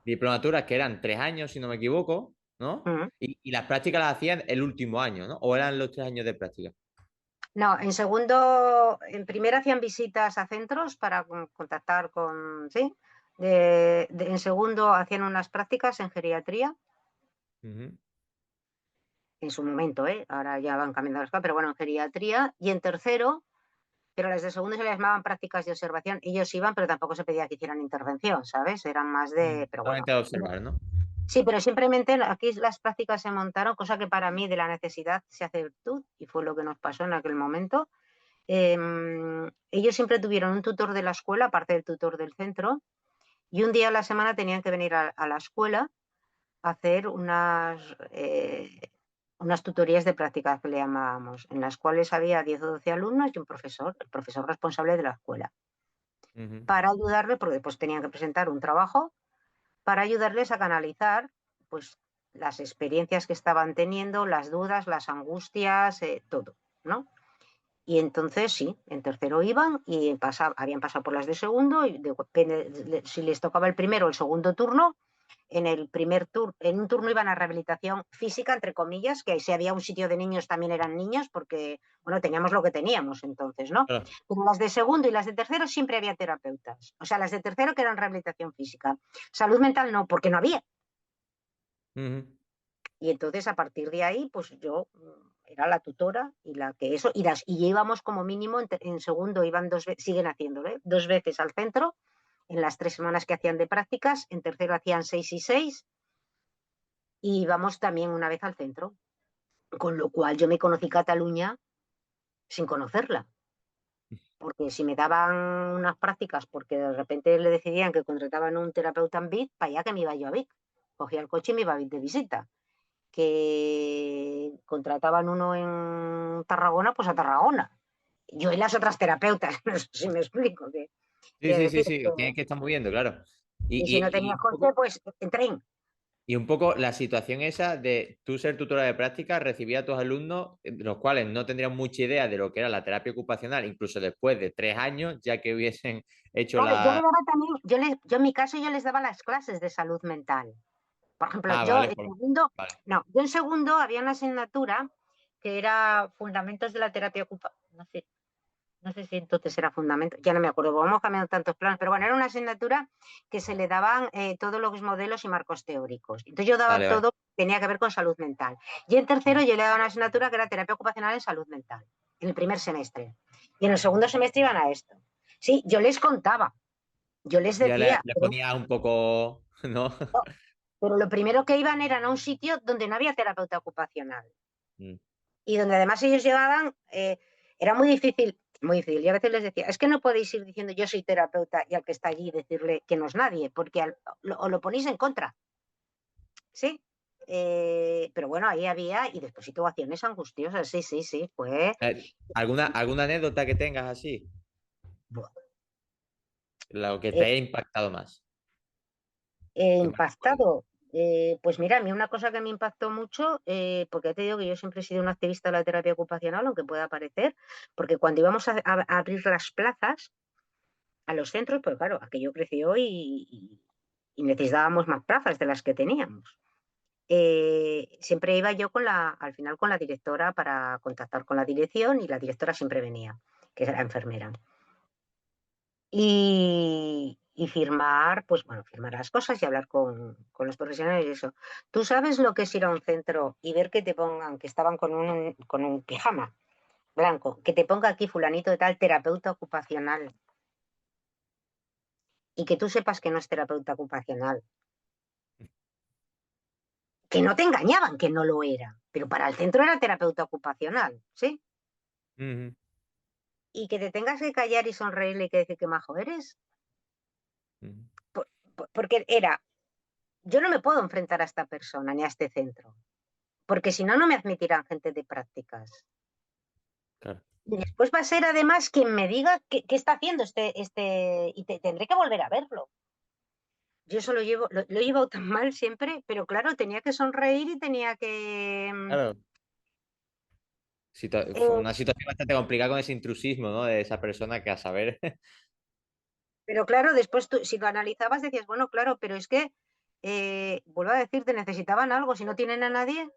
Diplomaturas que eran 3 años, si no me equivoco, ¿no? Mm. Y las prácticas las hacían el último año, ¿no? O eran los 3 años de práctica. No, en segundo, en primero hacían visitas a centros para contactar con, sí. En segundo hacían unas prácticas en geriatría, Ujú. en su momento, ¿eh? Ahora ya van cambiando las cosas, pero bueno, en geriatría. Y en tercero, pero las de segundo se les llamaban prácticas de observación. Ellos iban, pero tampoco se pedía que hicieran intervención, ¿sabes? Eran más de, pero bueno. Solamente a observar, ¿no? Sí, pero simplemente aquí las prácticas se montaron, cosa que para mí de la necesidad se hace virtud, y fue lo que nos pasó en aquel momento. Ellos siempre tuvieron un tutor de la escuela, aparte del tutor del centro, y un día a la semana tenían que venir a la escuela a hacer unas tutorías de práctica que le llamábamos, en las cuales había 10 o 12 alumnos y un profesor, el profesor responsable de la escuela, Ujú. para ayudarle, porque después tenían que presentar un trabajo, para ayudarles a canalizar pues, las experiencias que estaban teniendo, las dudas, las angustias, todo, ¿no? Y entonces sí, en tercero iban y habían pasado por las de segundo y si les tocaba el primero o el segundo turno, en un turno iban a rehabilitación física, entre comillas, que si había un sitio de niños también eran niños, porque, bueno, teníamos lo que teníamos entonces, ¿no? Claro. Pero las de segundo y las de tercero siempre había terapeutas. O sea, las de tercero que eran rehabilitación física. Salud mental no, porque no había. Ujú. Y entonces a partir de ahí, pues yo era la tutora y la que eso, y íbamos como mínimo en segundo, iban 2 veces, siguen haciéndolo, ¿eh? 2 veces al centro, en las 3 semanas que hacían de prácticas, en tercero hacían 6 y 6, y íbamos también una vez al centro, con lo cual yo me conocí Cataluña sin conocerla, porque si me daban unas prácticas, porque de repente le decidían que contrataban un terapeuta en Vic, para allá que me iba yo a Vic, cogía el coche y me iba a Vic de visita. Que contrataban uno en Tarragona, pues a Tarragona. Yo y las otras terapeutas, no sé si me explico. Sí, Quiero sí, sí, decir sí, que, tienes que estar moviendo, claro. Y, y si no y, y tenías un coche, poco, pues en tren. y un poco la situación esa de tú ser tutora de práctica, recibir a tus alumnos, los cuales no tendrían mucha idea de lo que era la terapia ocupacional, incluso después de 3 años, ya que hubiesen hecho Claro, yo le la... daba también, yo en mi caso yo les daba las clases de salud mental. Por ejemplo, Ah, yo vale, en segundo, vale. no, yo en segundo había una asignatura que era Fundamentos de la Terapia Ocupacional. No sé si entonces era fundamento, ya no me acuerdo, vamos cambiando tantos planos, pero bueno, era una asignatura que se le daban todos los modelos y marcos teóricos. Entonces yo daba Vale, vale. todo que tenía que ver con salud mental. Y en tercero yo le daba una asignatura que era terapia ocupacional en salud mental, en el primer semestre. Y en el segundo semestre iban a esto. Sí, yo les contaba, yo les Ya decía, le ponía un poco, ¿no? pero lo primero que iban eran a un sitio donde no había terapeuta ocupacional. Mm. Y donde además ellos llegaban, era muy difícil, muy difícil. Y a veces les decía, es que no podéis ir diciendo yo soy terapeuta y al que está allí decirle que no es nadie, porque o lo ponéis en contra, ¿sí? Pero bueno, ahí había, y después situaciones angustiosas, sí, sí, sí, fue ¿Alguna anécdota que tengas así? buah, Lo que te eh, haya impactado más. Que me recuerdes. impactado. Pues mira, a mí una cosa que me impactó mucho, porque ya te digo que yo siempre he sido una activista de la terapia ocupacional, aunque pueda parecer, porque cuando íbamos a abrir las plazas, a los centros, pues claro, aquello creció y necesitábamos más plazas de las que teníamos. Siempre iba yo al final con la directora para contactar con la dirección y la directora siempre venía, que era enfermera. Y firmar, pues bueno, firmar las cosas y hablar con los profesionales y eso. ¿Tú sabes lo que es ir a un centro y ver que te pongan, que estaban con un pijama blanco, que te ponga aquí fulanito de tal terapeuta ocupacional y que tú sepas que no es terapeuta ocupacional? Que no te engañaban, que no lo era, pero para el centro era terapeuta ocupacional, ¿sí? Ujú. y que te tengas que callar y sonreírle y que decir qué majo eres. Ujú. Porque era, yo no me puedo enfrentar a esta persona ni a este centro, porque si no, no me admitirán gente de prácticas. Claro. Y después va a ser además quien me diga qué está haciendo y tendré que volver a verlo. Yo eso lo he llevado tan mal siempre, pero claro, tenía que sonreír y tenía que... Claro. Fue eh, una situación bastante complicada con ese intrusismo, ¿no? De esa persona que a saber. pero claro, después tú, si lo analizabas decías, bueno, claro, pero es que, vuelvo a decirte, necesitaban algo, si no tienen a nadie.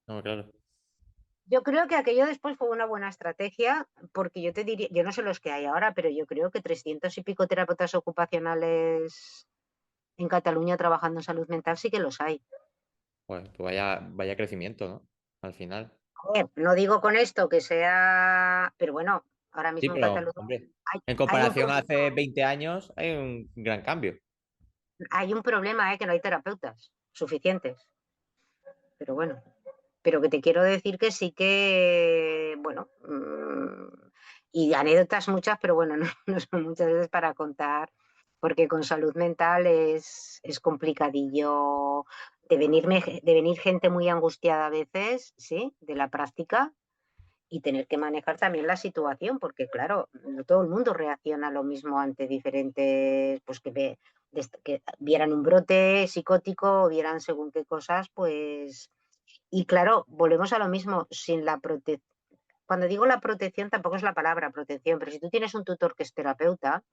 No, claro. Yo creo que aquello después fue una buena estrategia, porque yo te diría, yo no sé los que hay ahora, pero yo creo que 300 y pico terapeutas ocupacionales en Cataluña trabajando en salud mental sí que los hay. Pues vaya crecimiento, ¿no? Al final. No digo con esto que sea, pero bueno, ahora Sí, mismo en pero, Cataluña hombre, hay, en hay un, comparación a hace 20 años, hay un gran cambio. hay un problema, que no hay terapeutas suficientes. Pero bueno, pero que te quiero decir que sí que, bueno, y anécdotas muchas, pero bueno, no, no son muchas veces para contar, porque con salud mental es complicadillo de venir gente muy angustiada a veces, ¿sí? De la práctica y tener que manejar también la situación, porque claro, no todo el mundo reacciona lo mismo ante diferentes, pues que vieran un brote psicótico o vieran según qué cosas, pues y claro, volvemos a lo mismo, sin la protección. Cuando digo la protección, tampoco es la palabra protección, pero si tú tienes un tutor que es terapeuta,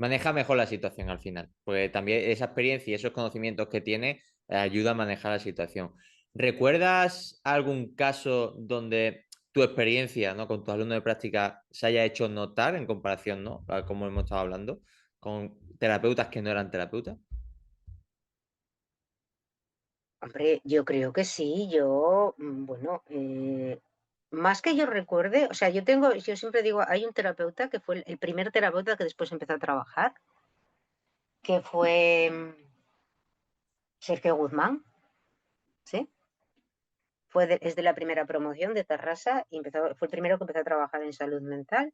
Maneja mejor la situación al final, porque también esa experiencia y esos conocimientos que tiene ayuda a manejar la situación. ¿Recuerdas algún caso donde tu experiencia, ¿no? con tus alumnos de práctica se haya hecho notar en comparación, ¿no? a como hemos estado hablando, con terapeutas que no eran terapeutas? hombre, yo creo que sí, yo, bueno, más que yo recuerde, o sea, yo siempre digo, hay un terapeuta que fue el primer terapeuta que después empezó a trabajar, que fue Sergio Guzmán, ¿sí? Es de la primera promoción de Tarrasa y fue el primero que empezó a trabajar en salud mental.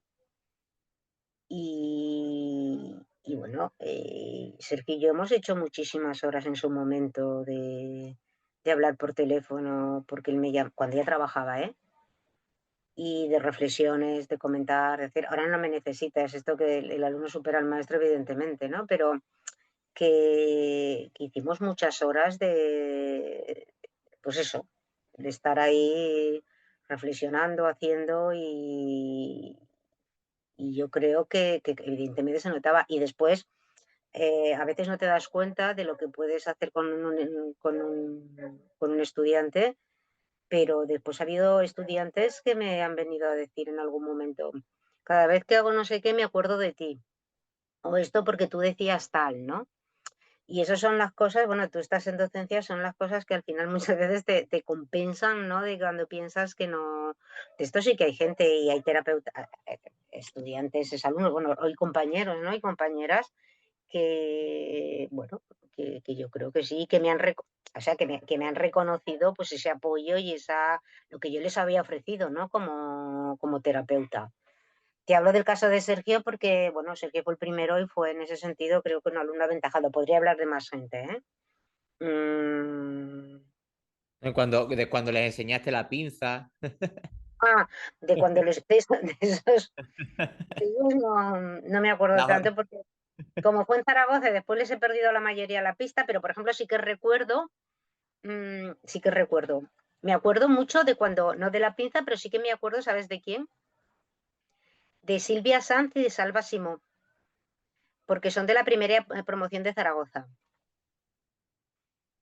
Y bueno, Sergio y yo hemos hecho muchísimas horas en su momento de hablar por teléfono, porque él me llama, cuando ya trabajaba, ¿eh? Y de reflexiones, de comentar, de decir, ahora no me necesitas, esto que el alumno supera al maestro, evidentemente, ¿no? Pero que hicimos muchas horas pues eso, de estar ahí reflexionando, haciendo y yo creo que evidentemente se notaba. Y después, a veces no te das cuenta de lo que puedes hacer con un estudiante, pero después ha habido estudiantes que me han venido a decir en algún momento, cada vez que hago no sé qué me acuerdo de ti, o esto porque tú decías tal, ¿no? Y esas son las cosas, bueno, tú estás en docencia, son las cosas que al final muchas veces te compensan, ¿no? De cuando piensas que no. De esto sí que hay gente y hay terapeutas, estudiantes, alumnos, bueno, hay compañeros, ¿no? Y compañeras bueno, que yo creo que sí, o sea, que me han reconocido pues ese apoyo y lo que yo les había ofrecido, ¿no? Como terapeuta. Te hablo del caso de Sergio porque, bueno, Sergio fue el primero y fue en ese sentido creo que un alumno aventajado. Podría hablar de más gente, ¿eh? Mm, De cuando les enseñaste la pinza. ah, de cuando de esos no me acuerdo La- tanto porque como fue en Zaragoza, después les he perdido la mayoría la pista, pero por ejemplo sí que recuerdo. Me acuerdo mucho de cuando, no de la pinza, pero sí que me acuerdo, ¿sabes de quién? De Silvia Sanz y de Salva Simó, porque son de la primera promoción de Zaragoza.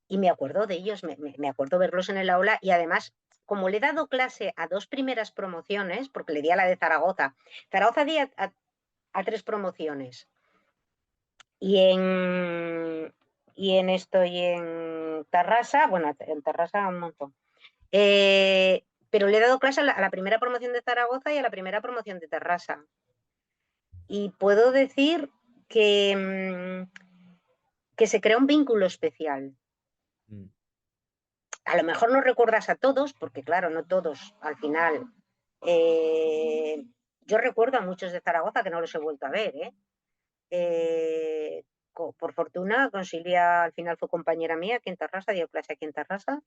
Y me acuerdo de ellos, me acuerdo verlos en el aula y además, como le he dado clase a dos primeras promociones, porque le di a la de Zaragoza, Zaragoza di a tres promociones y y en Tarrasa, bueno, en Tarrasa un montón. Pero le he dado clase a la primera promoción de Zaragoza y a la primera promoción de Tarrasa. Y puedo decir que se crea un vínculo especial. Mm. A lo mejor no recuerdas a todos, porque claro, no todos al final. eh, yo recuerdo a muchos de Zaragoza que no los he vuelto a ver, ¿eh? Por fortuna, con Silvia al final fue compañera mía aquí en Tarrasa, dio clase aquí en Tarrasa.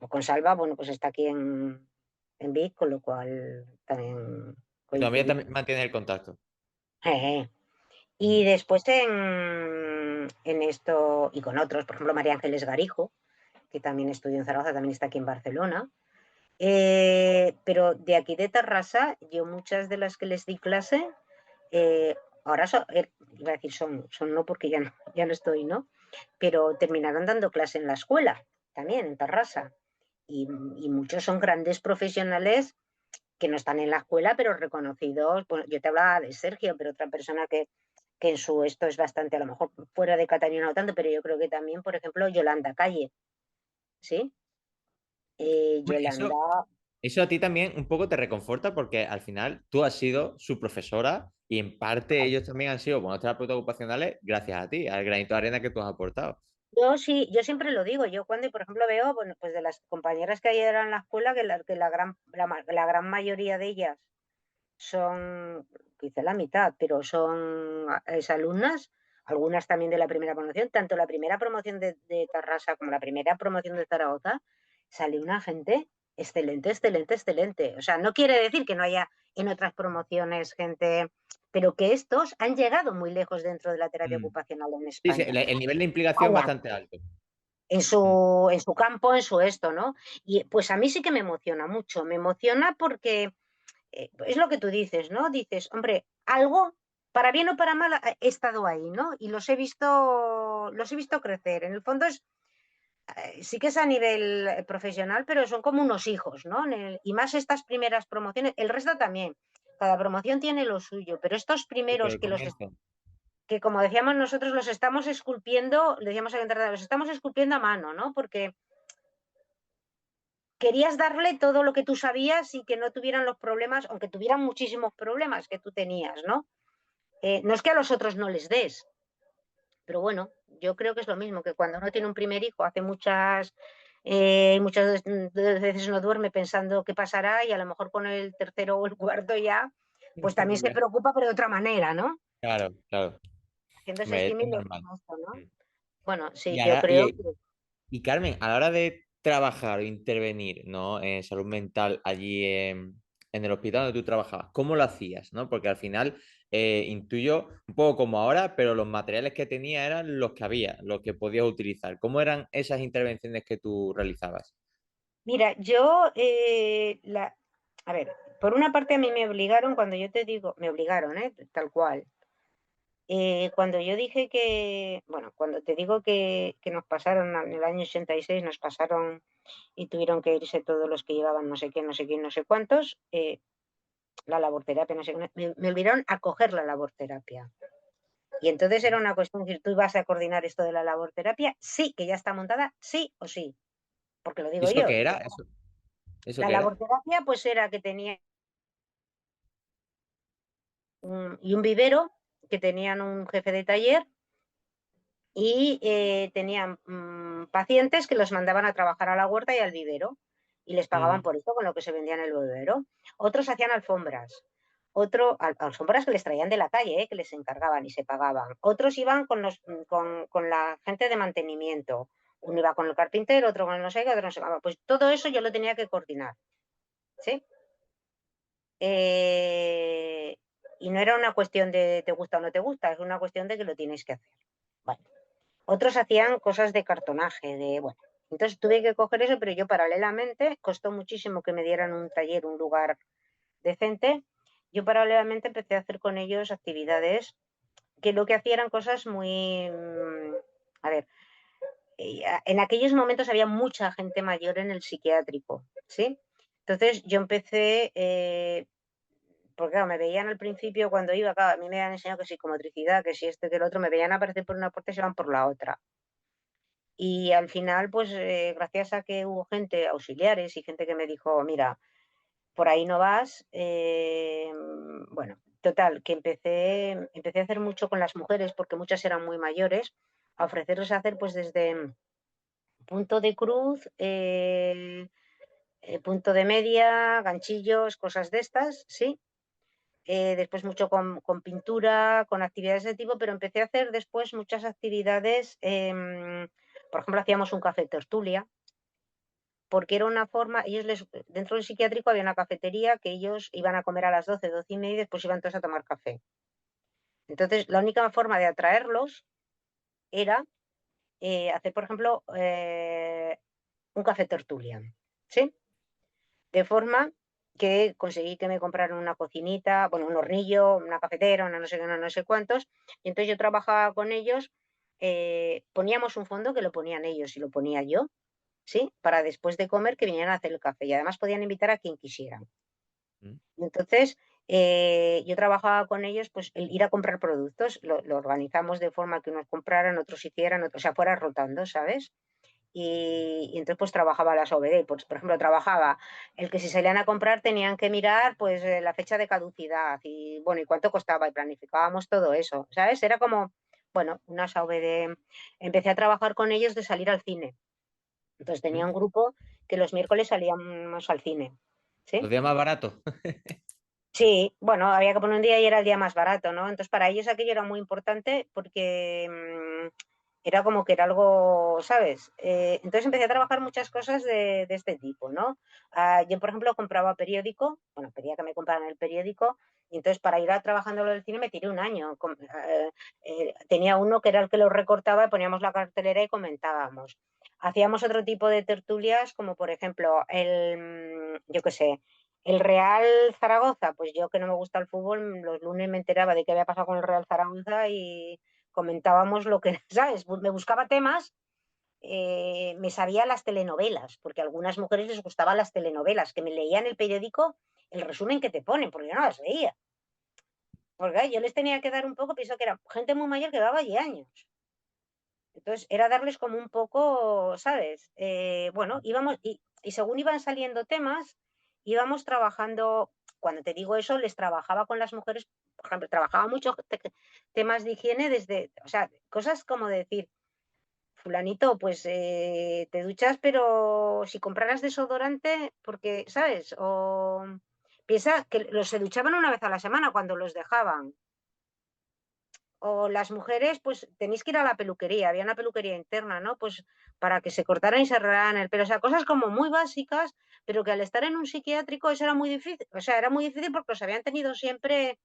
Con Salva, bueno, pues está aquí en Vic, con lo cual también Todavía coincidimos. también mantienes el contacto. Eh. Y Mm. después en esto, y con otros, por ejemplo, María Ángeles Garijo, que también estudió en Zaragoza, también está aquí en Barcelona. Pero de aquí de Tarrasa, yo muchas de las que les di clase, ahora iba a decir son no porque ya no estoy, ¿no? Pero terminaron dando clase en la escuela, también en Tarrasa. Y muchos son grandes profesionales que no están en la escuela, pero reconocidos. Bueno, yo te hablaba de Sergio, pero otra persona que en su esto es bastante, a lo mejor fuera de Cataluña no tanto, pero yo creo que también, por ejemplo, Yolanda Calle, ¿sí? Hombre, Yolanda, eso a ti también un poco te reconforta porque al final tú has sido su profesora y en parte ellos también han sido buenos terapeutas ocupacionales gracias a ti, al granito de arena que tú has aportado. yo sí, yo siempre lo digo, yo cuando, por ejemplo, veo, bueno, pues de las compañeras que hay ahora en la escuela, la gran mayoría de ellas son, quizá la mitad, pero son exalumnas, algunas también de la primera promoción, tanto la primera promoción de Tarrasa como la primera promoción de Zaragoza, sale una gente excelente, excelente, excelente. O sea, no quiere decir que no haya en otras promociones gente, pero que estos han llegado muy lejos dentro de la terapia Mm. ocupacional en Sí, sí, España. el nivel de implicación España, bastante alto. en Mm. su campo, en su esto, ¿no? Y pues a mí sí que me emociona mucho, me emociona porque es lo que tú dices, ¿no? Dices, hombre, algo, para bien o para mal, he estado ahí, ¿no? Y los he visto crecer. En el fondo sí que es a nivel profesional, pero son como unos hijos, ¿no? Y más estas primeras promociones, el resto también. Cada promoción tiene lo suyo, pero estos Sí, pero primeros el comienzo. que como decíamos nosotros, los estamos esculpiendo, decíamos a la los estamos esculpiendo a mano, ¿no? Porque querías darle todo lo que tú sabías y que no tuvieran los problemas, aunque tuvieran muchísimos problemas que tú tenías, ¿no? No es que a los otros no les des, pero bueno, yo creo que es lo mismo que cuando uno tiene un primer hijo, hace muchas veces no duerme pensando qué pasará y a lo mejor con el tercero o el cuarto ya, pues también se Ya. preocupa, pero de otra manera, ¿no? Claro, claro. Haciendo ese Hombre, es símil es normal. esto, ¿no? Mm. Bueno, Y sí, yo ahora, creo que y Carmen, a la hora de trabajar o intervenir, ¿no? En salud mental allí en el hospital donde tú trabajabas, ¿cómo lo hacías, no? Porque al final intuyo un poco como ahora, pero los materiales que tenía eran los que había, los que podías utilizar. ¿Cómo eran esas intervenciones que tú realizabas? mira, a ver, por una parte a mí me obligaron, cuando yo te digo, me obligaron, tal cual. Cuando yo dije bueno, cuando te digo que nos pasaron en el año 86, nos pasaron y tuvieron que irse todos los que llevaban no sé quién, no sé quién, no sé cuántos, la laborterapia, no sé qué, me obligaron a coger la laborterapia. Y entonces era una cuestión de decir, ¿tú vas a coordinar esto de la laborterapia? Sí, que ya está montada, sí o sí, porque lo ¿Y digo eso yo. qué era? ¿Eso La qué era? laborterapia pues era que tenía y un vivero, que tenían un jefe de taller y tenían pacientes que los mandaban a trabajar a la huerta y al vivero y les pagaban Ujú. por eso con lo que se vendía en el vivero. Otros hacían alfombras, alfombras que les traían de la calle, que les encargaban y se pagaban. Otros iban con la gente de mantenimiento. Uno iba con el carpintero, otro con el no sé qué, otro no sé qué. Pues todo eso yo lo tenía que coordinar, ¿sí? Eh, y no era una cuestión de te gusta o no te gusta, es una cuestión de que lo tienes que hacer. Bueno, otros hacían cosas de cartonaje, bueno. Entonces tuve que coger eso, pero yo paralelamente, costó muchísimo que me dieran un taller, un lugar decente. Yo paralelamente empecé a hacer con ellos actividades que lo que hacían eran cosas muy... a ver, en aquellos momentos había mucha gente mayor en el psiquiátrico, ¿sí? Entonces yo empecé, porque claro, me veían al principio cuando iba, claro, a mí me habían enseñado que psicomotricidad, que si este, que el otro, me veían aparecer por una puerta y se van por la otra. Y al final, pues gracias a que hubo gente, auxiliares y gente que me dijo, mira, por ahí no vas, bueno, total, que empecé a hacer mucho con las mujeres porque muchas eran muy mayores, a ofrecerles hacer pues desde punto de cruz, punto de media, ganchillos, cosas de estas, sí. Después mucho con pintura, con actividades de tipo, pero empecé a hacer después muchas actividades. Por ejemplo, hacíamos un café tertulia, porque era una forma, dentro del psiquiátrico había una cafetería que ellos iban a comer a las 12, 12 y media y después iban todos a tomar café. Entonces, la única forma de atraerlos era hacer, por ejemplo, un café tertulia, ¿sí? De forma que conseguí que me compraran una cocinita, bueno, un hornillo, una cafetera, una no sé qué, no sé cuántos. Y entonces yo trabajaba con ellos, poníamos un fondo que lo ponían ellos y lo ponía yo, ¿sí? Para después de comer que vinieran a hacer el café. Y además podían invitar a quien quisieran. Mm. Y entonces yo trabajaba con ellos, pues el ir a comprar productos, lo organizamos de forma que unos compraran, otros hicieran, o sea, fuera rotando, ¿sabes? Y entonces pues trabajaba las OBD, pues, por ejemplo, trabajaba el que si salían a comprar tenían que mirar pues la fecha de caducidad y bueno, y cuánto costaba y planificábamos todo eso, ¿sabes? Era como, bueno, unas OBD. Empecé a trabajar con ellos de salir al cine. Entonces tenía Mm. un grupo que los miércoles salíamos al cine, Los ¿sí? días más baratos. Sí, bueno, había que poner un día y era el día más barato, ¿no? Entonces para ellos aquello era muy importante porque era como que era algo, ¿sabes? Entonces empecé a trabajar muchas cosas de este tipo, ¿no? Yo, por ejemplo, compraba periódico, bueno, pedía que me compraran el periódico, y entonces para ir a trabajando lo del cine me tiré un año. Tenía uno que era el que lo recortaba y poníamos la cartelera y comentábamos. Hacíamos otro tipo de tertulias, como por ejemplo yo qué sé, el Real Zaragoza, pues yo que no me gusta el fútbol, los lunes me enteraba de qué había pasado con el Real Zaragoza y comentábamos lo que, ¿sabes? Me buscaba temas, me sabía las telenovelas, porque a algunas mujeres les gustaban las telenovelas, que me leían el periódico, el resumen que te ponen, porque yo no las leía. Porque yo les tenía que dar un poco, pienso que era gente muy mayor que daba allí años. Entonces era darles como un poco, ¿sabes? Bueno, íbamos, y según iban saliendo temas, íbamos trabajando, cuando te digo eso, les trabajaba con las mujeres, por ejemplo, trabajaba mucho temas de higiene desde, o sea, cosas como decir, fulanito, pues te duchas, pero si compraras desodorante, porque, ¿sabes? O piensa que los se duchaban una vez a la semana cuando los dejaban. O las mujeres, pues tenéis que ir a la peluquería, había una peluquería interna, ¿no? Pues para que se cortaran y se arreglaran el pelo, o sea, cosas como muy básicas, pero que al estar en un psiquiátrico eso era muy difícil, o sea, era muy difícil porque los habían tenido siempre.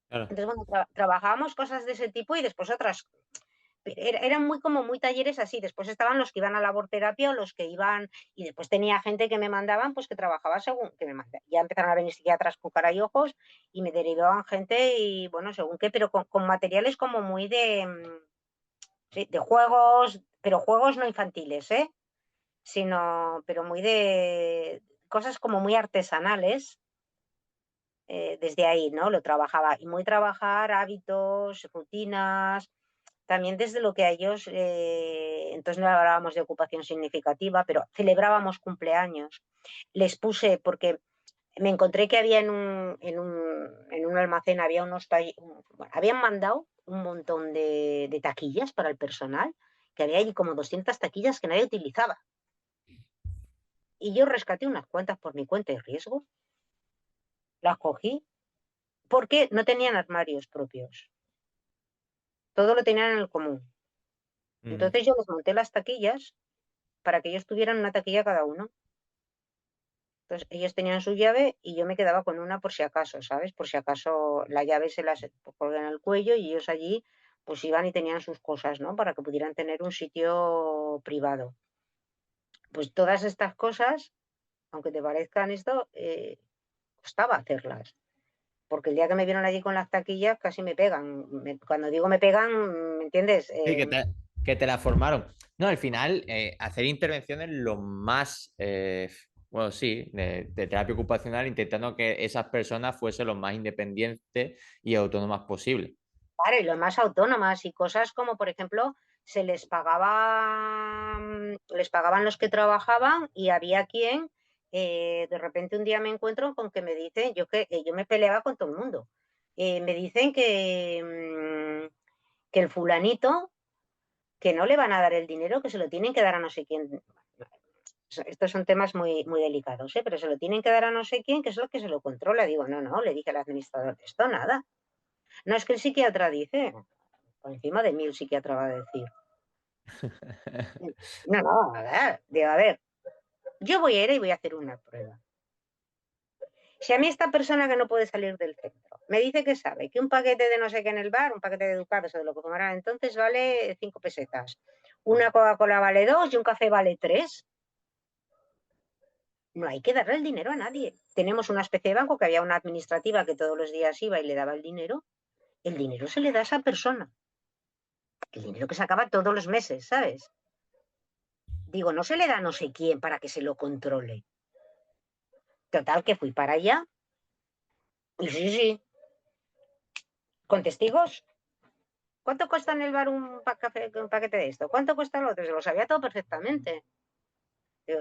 Claro. Entonces, bueno, trabajábamos cosas de ese tipo y después otras. Eran muy como muy talleres así. Después estaban los que iban a laborterapia o los que iban, y después tenía gente que me mandaban, pues que trabajaba según, que me mandaba. Ya empezaron a venir psiquiatras con cara y ojos y me derivaban gente y bueno, según qué, pero con materiales como muy sí, de juegos, pero juegos no infantiles, ¿eh? Sino, pero muy de cosas como muy artesanales. Desde ahí, ¿no? Lo trabajaba. Y muy trabajar hábitos, rutinas, también desde lo que a ellos, entonces no hablábamos de ocupación significativa, pero celebrábamos cumpleaños. Les puse, porque me encontré que había en un almacén, había bueno, habían mandado un montón de taquillas para el personal, que había allí como 200 taquillas que nadie utilizaba. Y yo rescaté unas cuantas por mi cuenta y riesgo, las cogí, porque no tenían armarios propios, todo lo tenían en el común. Mm. Entonces yo les monté las taquillas para que ellos tuvieran una taquilla cada uno. Entonces ellos tenían su llave y yo me quedaba con una por si acaso, ¿sabes? Por si acaso la llave se las colgaba en el cuello y ellos allí pues iban y tenían sus cosas, ¿no? Para que pudieran tener un sitio privado. Pues todas estas cosas, aunque te parezcan esto, costaba hacerlas. Porque el día que me vieron allí con las taquillas casi me pegan. Cuando digo me pegan, ¿me entiendes? Sí, que te la formaron. No, al final, hacer intervenciones lo más, bueno, sí, de terapia ocupacional, intentando que esas personas fuesen lo más independientes y autónomas posible. Claro, y lo más autónomas y cosas como, por ejemplo, les pagaban los que trabajaban y había quien, de repente un día me encuentro con que me dicen, yo me peleaba con todo el mundo. Me dicen que el fulanito, que no le van a dar el dinero, que se lo tienen que dar a no sé quién. Estos son temas muy, muy delicados, ¿eh? Pero se lo tienen que dar a no sé quién, que es lo que se lo controla. Digo, no, no, le dije al administrador, esto nada. No es que el psiquiatra dice, por encima de mí el psiquiatra va a decir. No, no, a ver, digo, a ver, yo voy a ir y voy a hacer una prueba. Si a mí esta persona que no puede salir del centro me dice que sabe que un paquete de no sé qué en el bar, un paquete de Ducados o de lo que fumaran entonces vale 5 pesetas, una Coca-Cola vale 2 y un café vale 3, no hay que darle el dinero a nadie. Tenemos una especie de banco que había una administrativa que todos los días iba y le daba el dinero se le da a esa persona, el dinero que sacaba todos los meses, ¿sabes? Digo, no se le da a no sé quién para que se lo controle. Total, que fui para allá y sí, sí, con testigos. ¿Cuánto cuesta en el bar un paquete de esto? ¿Cuánto cuesta el otro? Se lo sabía todo perfectamente.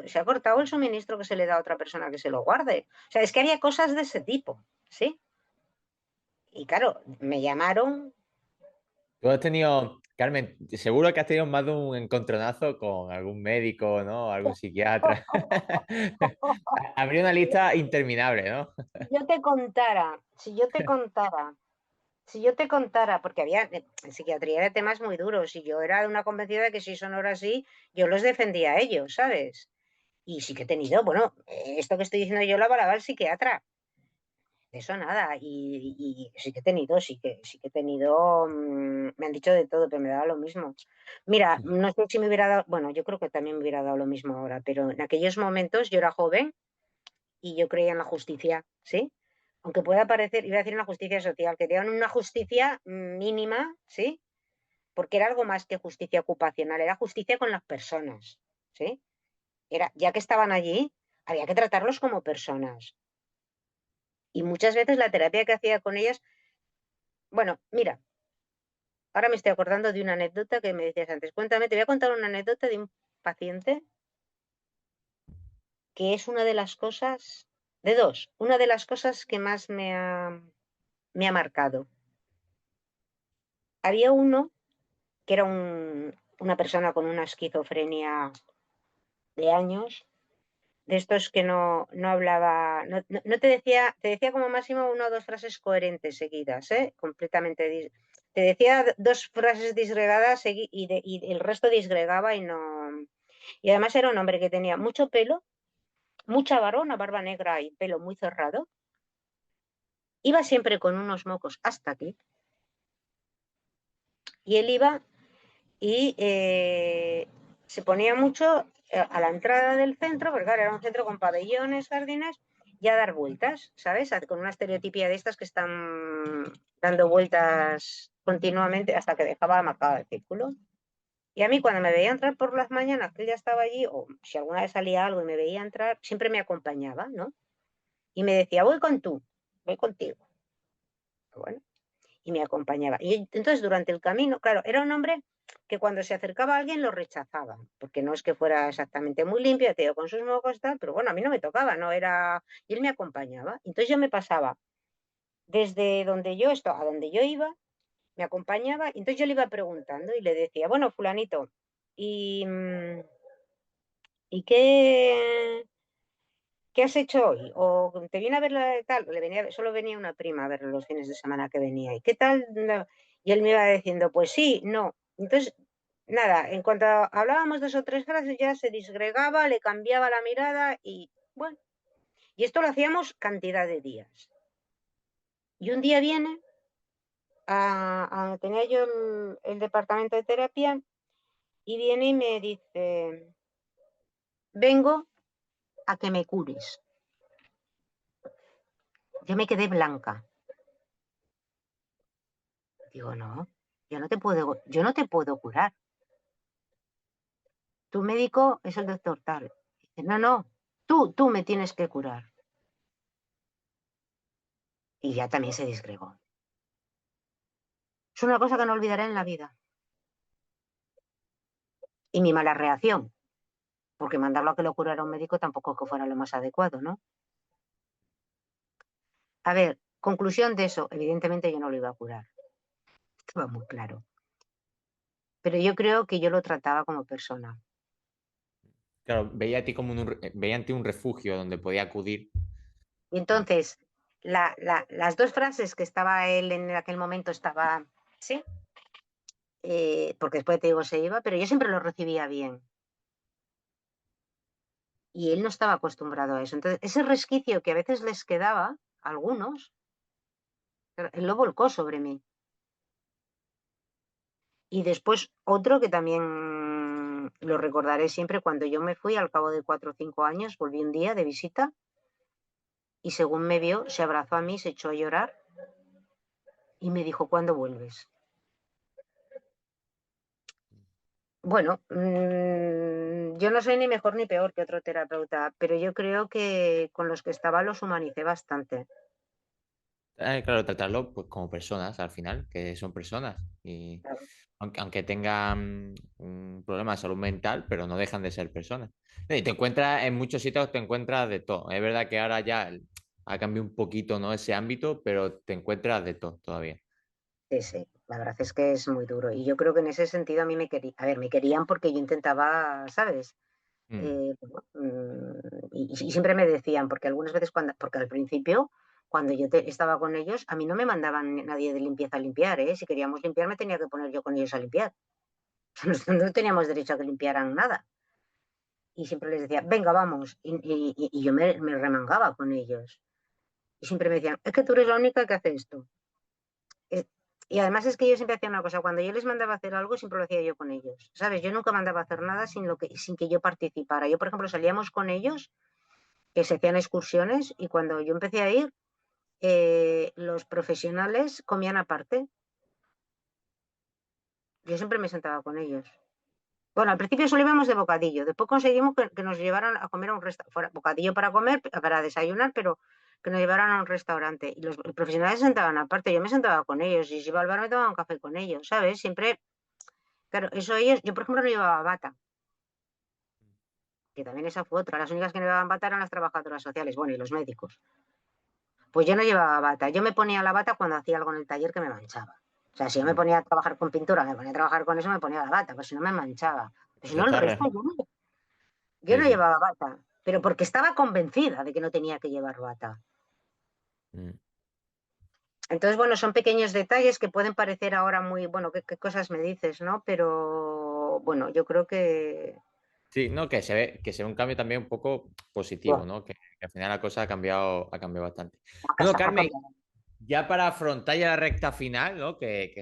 Se ha cortado el suministro que se le da a otra persona que se lo guarde. O sea, es que había cosas de ese tipo, ¿sí? Y claro, me llamaron. Tú has tenido, Carmen, seguro que has tenido más de un encontronazo con algún médico, ¿no? Algún psiquiatra. Habría una lista interminable, ¿no? Si yo te contara, si yo te contara, si yo te contara, porque había en psiquiatría de temas muy duros y yo era de una convencida de que si son ahora así, yo los defendía a ellos, ¿sabes? Y sí que he tenido, bueno, esto que estoy diciendo yo lo avalaba el psiquiatra. De eso nada, y sí que he tenido, sí que he tenido, me han dicho de todo, pero me daba lo mismo. Mira, no sé si me hubiera dado, bueno, yo creo que también me hubiera dado lo mismo ahora, pero en aquellos momentos yo era joven y yo creía en la justicia, ¿sí? Aunque pueda parecer, iba a decir en la justicia social, que tenían una justicia mínima, ¿sí? Porque era algo más que justicia ocupacional, era justicia con las personas, ¿sí? Era, ya que estaban allí, había que tratarlos como personas. Y muchas veces la terapia que hacía con ellas, bueno, mira, ahora me estoy acordando de una anécdota que me decías antes. Cuéntame, te voy a contar una anécdota de un paciente que es una de las cosas, de dos, una de las cosas que más me ha marcado. Había uno que era una persona con una esquizofrenia de años, de estos que no hablaba, no te decía como máximo una o dos frases coherentes seguidas, ¿eh? Completamente. Te decía dos frases disgregadas y el resto disgregaba y no. Y además era un hombre que tenía mucho pelo, mucha barba, una barba negra y pelo muy cerrado. Iba siempre con unos mocos hasta aquí. Y él iba y se ponía mucho a la entrada del centro, porque claro, era un centro con pabellones, jardines, y a dar vueltas, ¿sabes? Con una estereotipia de estas que están dando vueltas continuamente hasta que dejaba marcado el círculo. Y a mí cuando me veía entrar por las mañanas, que él ya estaba allí, o si alguna vez salía algo y me veía entrar, siempre me acompañaba, ¿no? Y me decía, voy contigo. Bueno, y me acompañaba. Y entonces durante el camino, claro, era un hombre que cuando se acercaba a alguien lo rechazaba, porque no es que fuera exactamente muy limpio, te digo, con sus mocos y tal, pero bueno, a mí no me tocaba, no era, y él me acompañaba. Entonces yo me pasaba desde donde yo estaba a donde yo iba, me acompañaba, y entonces yo le iba preguntando y le decía, bueno, fulanito, ¿y, ¿y qué has hecho hoy? O te viene a ver tal, solo venía una prima a ver los fines de semana que venía. ¿Y qué tal? No. Y él me iba diciendo, pues sí, no. Entonces, nada, en cuanto hablábamos dos o tres frases ya se disgregaba, le cambiaba la mirada y bueno, y esto lo hacíamos cantidad de días. Y un día viene a donde tenía yo el departamento de terapia y viene y me dice, vengo a que me cures. Yo me quedé blanca. Digo, no, yo no te puedo curar. Tu médico es el doctor tal. Dice, no, no, tú me tienes que curar. Y ya también se disgregó. Es una cosa que no olvidaré en la vida. Y mi mala reacción, porque mandarlo a que lo curara un médico tampoco es que fuera lo más adecuado, ¿no? A ver, conclusión de eso, evidentemente yo no lo iba a curar. Estaba muy claro. Pero yo creo que yo lo trataba como persona. Claro, veía a ti como veía en ti un refugio donde podía acudir. Y entonces, las dos frases que estaba él en aquel momento estaba, sí, porque después te digo se iba, pero yo siempre lo recibía bien. Y él no estaba acostumbrado a eso. Entonces, ese resquicio que a veces les quedaba, a algunos, él lo volcó sobre mí. Y después otro que también lo recordaré siempre, cuando yo me fui al cabo de 4 o 5 años, volví un día de visita y según me vio, se abrazó a mí, se echó a llorar y me dijo, ¿cuándo vuelves? Bueno, yo no soy ni mejor ni peor que otro terapeuta, pero yo creo que con los que estaba los humanicé bastante. Claro, tratarlo pues, como personas al final, que son personas. Y aunque tengan un problema de salud mental, pero no dejan de ser personas. Y te encuentras, en muchos sitios te encuentras de todo. Es verdad que ahora ya ha cambiado un poquito, ¿no? Ese ámbito, pero te encuentras de todo todavía. Sí, sí, la verdad es que es muy duro. Y yo creo que en ese sentido a mí me querían, a ver, me querían porque yo intentaba, ¿sabes? Mm. Bueno, y siempre me decían, porque algunas veces porque al principio, cuando yo estaba con ellos, a mí no me mandaban nadie de limpieza a limpiar, ¿eh? Si queríamos limpiar me tenía que poner yo con ellos a limpiar. Nosotros no teníamos derecho a que limpiaran nada. Y siempre les decía, venga, vamos. Y yo me remangaba con ellos. Y siempre me decían, es que tú eres la única que hace esto. Eh, Y además es que yo siempre hacía una cosa, cuando yo les mandaba a hacer algo, siempre lo hacía yo con ellos, ¿sabes? Yo nunca mandaba a hacer nada sin que yo participara. Yo, por ejemplo, salíamos con ellos, que se hacían excursiones, y cuando yo empecé a ir, los profesionales comían aparte. Yo siempre me sentaba con ellos. Bueno, al principio solo íbamos de bocadillo, después conseguimos que nos llevaran a comer a un restaurante, bocadillo para comer, para desayunar, pero que nos llevaran a un restaurante. Y los profesionales se sentaban aparte, yo me sentaba con ellos, y si iba al bar me tomaba un café con ellos, ¿sabes? Siempre, claro, eso ellos, yo por ejemplo no llevaba bata, que también esa fue otra, las únicas que no llevaban bata eran las trabajadoras sociales, bueno, y los médicos. Pues yo no llevaba bata, yo me ponía la bata cuando hacía algo en el taller que me manchaba. O sea, si yo me Mm. ponía a trabajar con pintura, me ponía a trabajar con eso, me ponía la bata, pues si no me manchaba. Pero si Eso no, el está resto re. yo Sí, no sí. llevaba bata, pero porque estaba convencida de que no tenía que llevar bata. Mm. Entonces, bueno, son pequeños detalles que pueden parecer ahora muy, bueno, qué cosas me dices, ¿no? Pero bueno, yo creo que... Sí, no, que se ve un cambio también un poco positivo, Buah, ¿no? Que al final la cosa ha cambiado bastante. la Bueno, casa ha Carmen, cambiado. ya para afrontar ya la recta final, ¿no?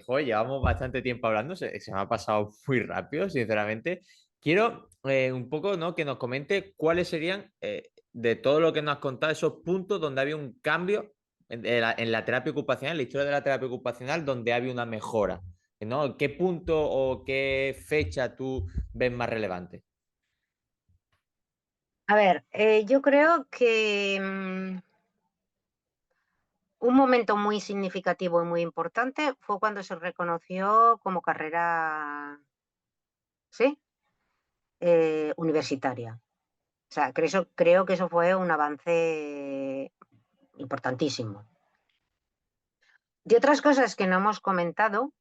Joder, llevamos bastante tiempo hablando, se me ha pasado muy rápido, sinceramente. Quiero un poco, ¿no? Que nos comente cuáles serían, de todo lo que nos has contado, esos puntos donde había un cambio en la terapia ocupacional, en la historia de la terapia ocupacional, donde había una mejora, ¿no? ¿Qué punto o qué fecha tú ves más relevante? A ver, yo creo que un momento muy significativo y muy importante fue cuando se reconoció como carrera, ¿sí? Universitaria. O sea, creo que eso fue un avance importantísimo. De otras cosas que no hemos comentado,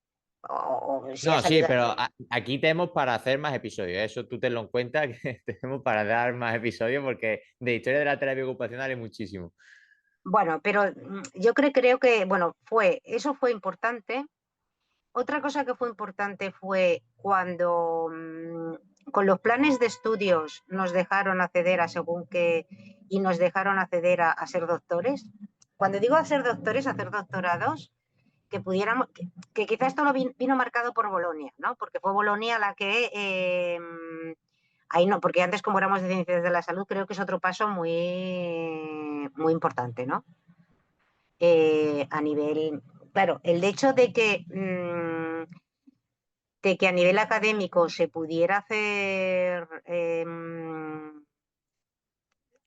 o si ha No, sí, salido, pero aquí tenemos para hacer más episodios. Eso tú tenlo en cuenta, que tenemos para dar más episodios porque de historia de la terapia ocupacional hay muchísimo. bueno, pero yo creo que, bueno, eso fue importante. Otra cosa que fue importante fue cuando con los planes de estudios nos dejaron acceder a según qué y nos dejaron acceder a ser doctores. Cuando digo a ser doctores, a hacer doctorados, que pudiéramos, que quizás esto lo vino marcado por Bolonia, ¿no? Porque fue Bolonia la que ahí no, porque antes como éramos de ciencias de la salud, creo que es otro paso muy importante, ¿no? A nivel, claro, el hecho de que a nivel académico se pudiera hacer,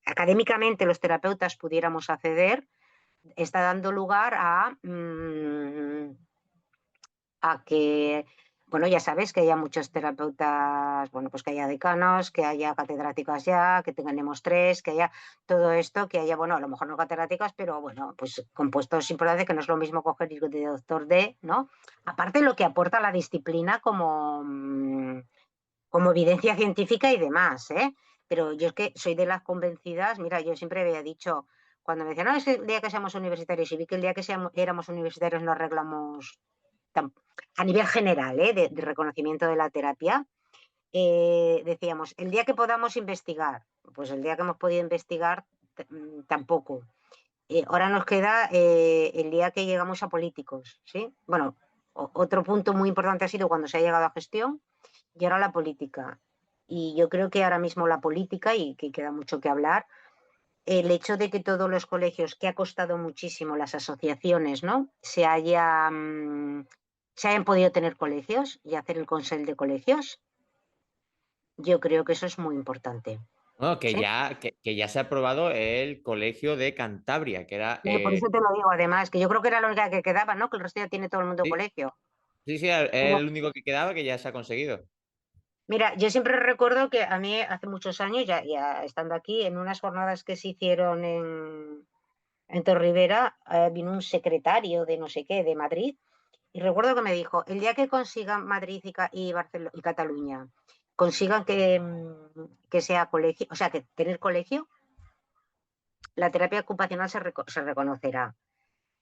académicamente los terapeutas pudiéramos acceder, está dando lugar a que, bueno, ya sabes que haya muchos terapeutas, bueno, pues que haya decanos, que haya catedráticas ya, que tenemos tres, que haya todo esto, que haya, bueno, a lo mejor no catedráticas, pero bueno, pues compuestos importantes, que no es lo mismo coger ir de doctor D, ¿no? Aparte lo que aporta la disciplina como evidencia científica y demás, ¿eh? pero yo es que soy de las convencidas, mira, yo siempre había dicho, cuando me decían, no, es que el día que seamos universitarios, y vi que el día que éramos universitarios no arreglamos a nivel general, de reconocimiento de la terapia, decíamos, el día que podamos investigar, pues el día que hemos podido investigar tampoco. Ahora nos queda el día que llegamos a políticos, ¿sí? Bueno, otro punto muy importante ha sido cuando se ha llegado a gestión y ahora la política. Y yo creo que ahora mismo la política, y que queda mucho que hablar, el hecho de que todos los colegios, que ha costado muchísimo, las asociaciones, ¿no? Se hayan podido tener colegios y hacer el consejo de colegios, yo creo que eso es muy importante. Bueno, ¿Sí? que ya se ha aprobado el Colegio de Cantabria, que era... Por eso te lo digo, además, que yo creo que era la única que quedaba, ¿no? Que el resto ya tiene todo el mundo sí, colegio. sí, sí, es Pero, el único que quedaba que ya se ha conseguido. mira, yo siempre recuerdo que a mí hace muchos años, ya estando aquí, en unas jornadas que se hicieron en Torribera, vino un secretario de no sé qué, de Madrid, y recuerdo que me dijo, el día que consigan Madrid y Cataluña, consigan que sea colegio, o sea, que tener colegio, la terapia ocupacional se reconocerá.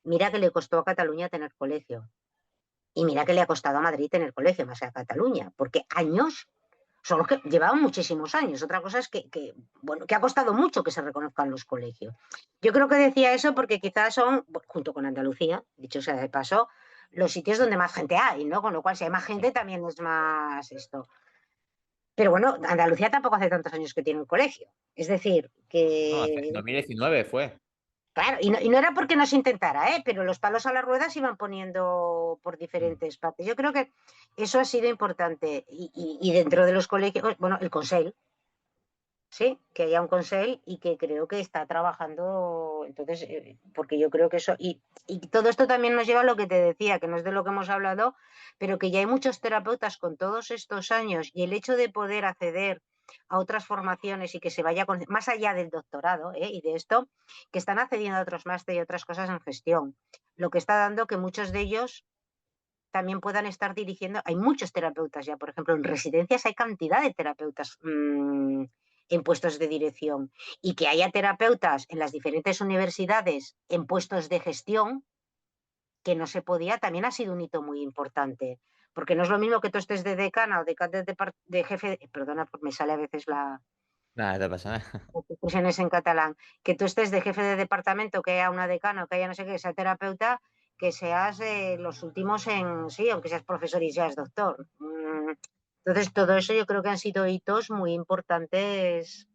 Mira que le costó a Cataluña tener colegio. Y mira que le ha costado a Madrid tener colegio, más que a Cataluña, porque años son los que llevaban muchísimos años. Otra cosa es bueno, que ha costado mucho que se reconozcan los colegios. Yo creo que decía eso porque quizás son, junto con Andalucía, dicho sea de paso, los sitios donde más gente hay, ¿no? Con lo cual, si hay más gente, también es más esto. Pero bueno, Andalucía tampoco hace tantos años que tiene un colegio. Es decir, No, que 2019 fue. claro, y no era porque no se intentara, ¿eh? Pero los palos a las ruedas se iban poniendo por Mm. diferentes partes. Yo creo que eso ha sido importante. Y dentro de los colegios, bueno, el Consell, sí, que haya un Consell y que creo que está trabajando, entonces, porque yo creo que eso, y todo esto también nos lleva a lo que te decía, que no es de lo que hemos hablado, pero que ya hay muchos terapeutas con todos estos años y el hecho de poder acceder a otras formaciones y que se vaya más allá del doctorado y de esto, que están accediendo a otros máster y otras cosas en gestión, lo que está dando que muchos de ellos también puedan estar dirigiendo. Hay muchos terapeutas ya, por ejemplo, en residencias hay cantidad de terapeutas en puestos de dirección y que haya terapeutas en las diferentes universidades en puestos de gestión que no se podía, también ha sido un hito muy importante. Porque no es lo mismo que tú estés de decana o de jefe, perdona, porque me sale a veces la Nada, te pasa nada. expresiones en catalán, que tú estés de jefe de departamento, que haya una decana o que haya no sé qué, que sea terapeuta, que seas los últimos sí, aunque seas profesor y seas doctor. Entonces, todo eso yo creo que han sido hitos muy importantes.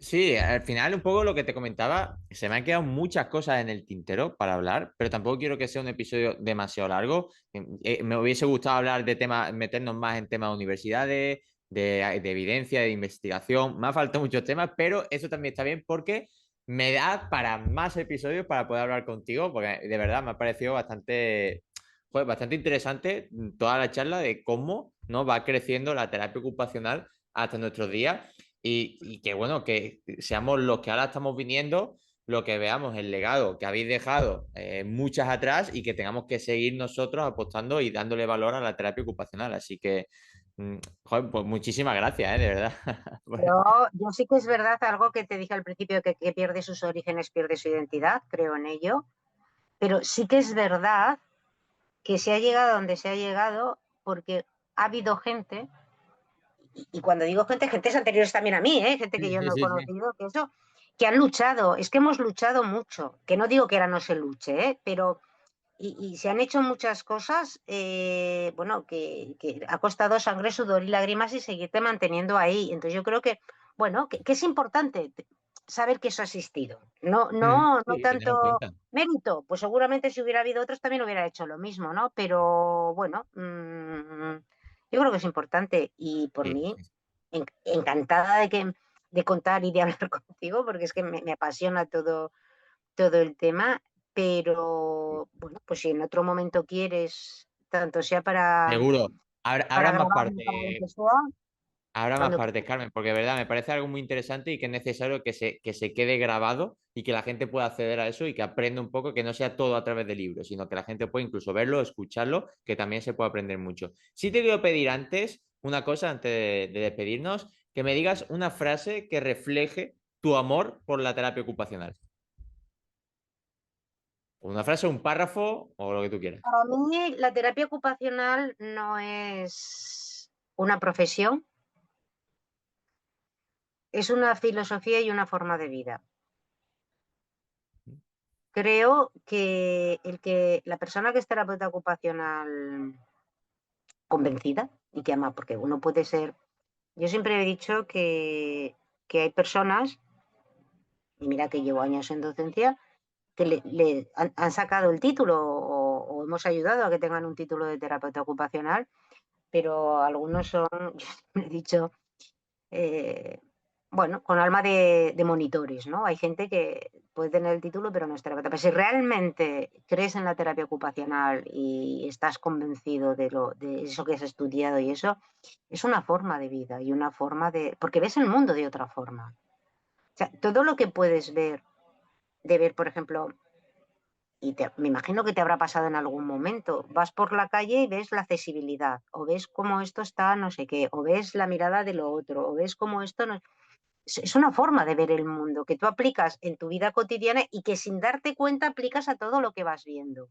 Sí, al final un poco lo que te comentaba, se me han quedado muchas cosas en el tintero para hablar, pero tampoco quiero que sea un episodio demasiado largo. Me hubiese gustado hablar de temas, meternos más en temas de universidades, de evidencia, de investigación. Me ha faltado muchos temas, pero eso también está bien porque me da para más episodios para poder hablar contigo, porque de verdad me ha parecido bastante, joder, bastante interesante toda la charla de cómo no va creciendo la terapia ocupacional hasta nuestros días. Y que bueno, que seamos los que ahora estamos viniendo, lo que veamos el legado que habéis dejado muchas atrás y que tengamos que seguir nosotros apostando y dándole valor a la terapia ocupacional. Así que, joder, pues muchísimas gracias, de verdad. Yo sí que es verdad algo que te dije al principio, que pierde sus orígenes, pierde su identidad, creo en ello, pero sí que es verdad que se ha llegado a donde se ha llegado porque ha habido gente, y cuando digo gente, gentes anteriores también a mí, gente que Sí, yo sí, no he sí, sí. conocido, que han luchado, es que hemos luchado mucho, que no digo que ahora no se luche, pero y se han hecho muchas cosas, bueno, que ha costado sangre, sudor y lágrimas y seguirte manteniendo ahí. Entonces yo creo que, bueno, que es importante saber que eso ha existido. No, no, no Sí, tenerlo en tanto cuenta. mérito, pues seguramente si hubiera habido otros también hubiera hecho lo mismo, ¿no? Pero bueno, yo creo que es importante y por Sí, mí sí, sí. encantada de contar y de hablar contigo porque es que me apasiona todo el tema, pero bueno, pues si en otro momento quieres, tanto sea Seguro. para Habrá más grabarme, para lo parte. que sea, Habrá más cuando partes, Carmen, porque de verdad me parece algo muy interesante y que es necesario que se quede grabado y que la gente pueda acceder a eso y que aprenda un poco, que no sea todo a través de libros, sino que la gente pueda incluso verlo, escucharlo, que también se puede aprender mucho. Sí te quiero pedir antes una cosa, antes de despedirnos, que me digas una frase que refleje tu amor por la terapia ocupacional. Una frase, un párrafo o lo que tú quieras. Para mí, la terapia ocupacional no es una profesión, es una filosofía y una forma de vida. Creo que la persona que es terapeuta ocupacional convencida y que ama, porque uno puede ser. Yo siempre he dicho que hay personas, y mira que llevo años en docencia, que han sacado el título o hemos ayudado a que tengan un título de terapeuta ocupacional, pero algunos son, yo siempre he dicho, eh, bueno, con alma de monitores, ¿no? Hay gente que puede tener el título pero no es terapeuta. Pero si realmente crees en la terapia ocupacional y estás convencido de eso que has estudiado y eso, es una forma de vida y una forma de. Porque ves el mundo de otra forma. O sea, todo lo que puedes ver, por ejemplo, me imagino que te habrá pasado en algún momento. Vas por la calle y ves la accesibilidad, o ves cómo esto está no sé qué, o ves la mirada de lo otro, o ves cómo esto no. Es una forma de ver el mundo que tú aplicas en tu vida cotidiana y que sin darte cuenta aplicas a todo lo que vas viendo.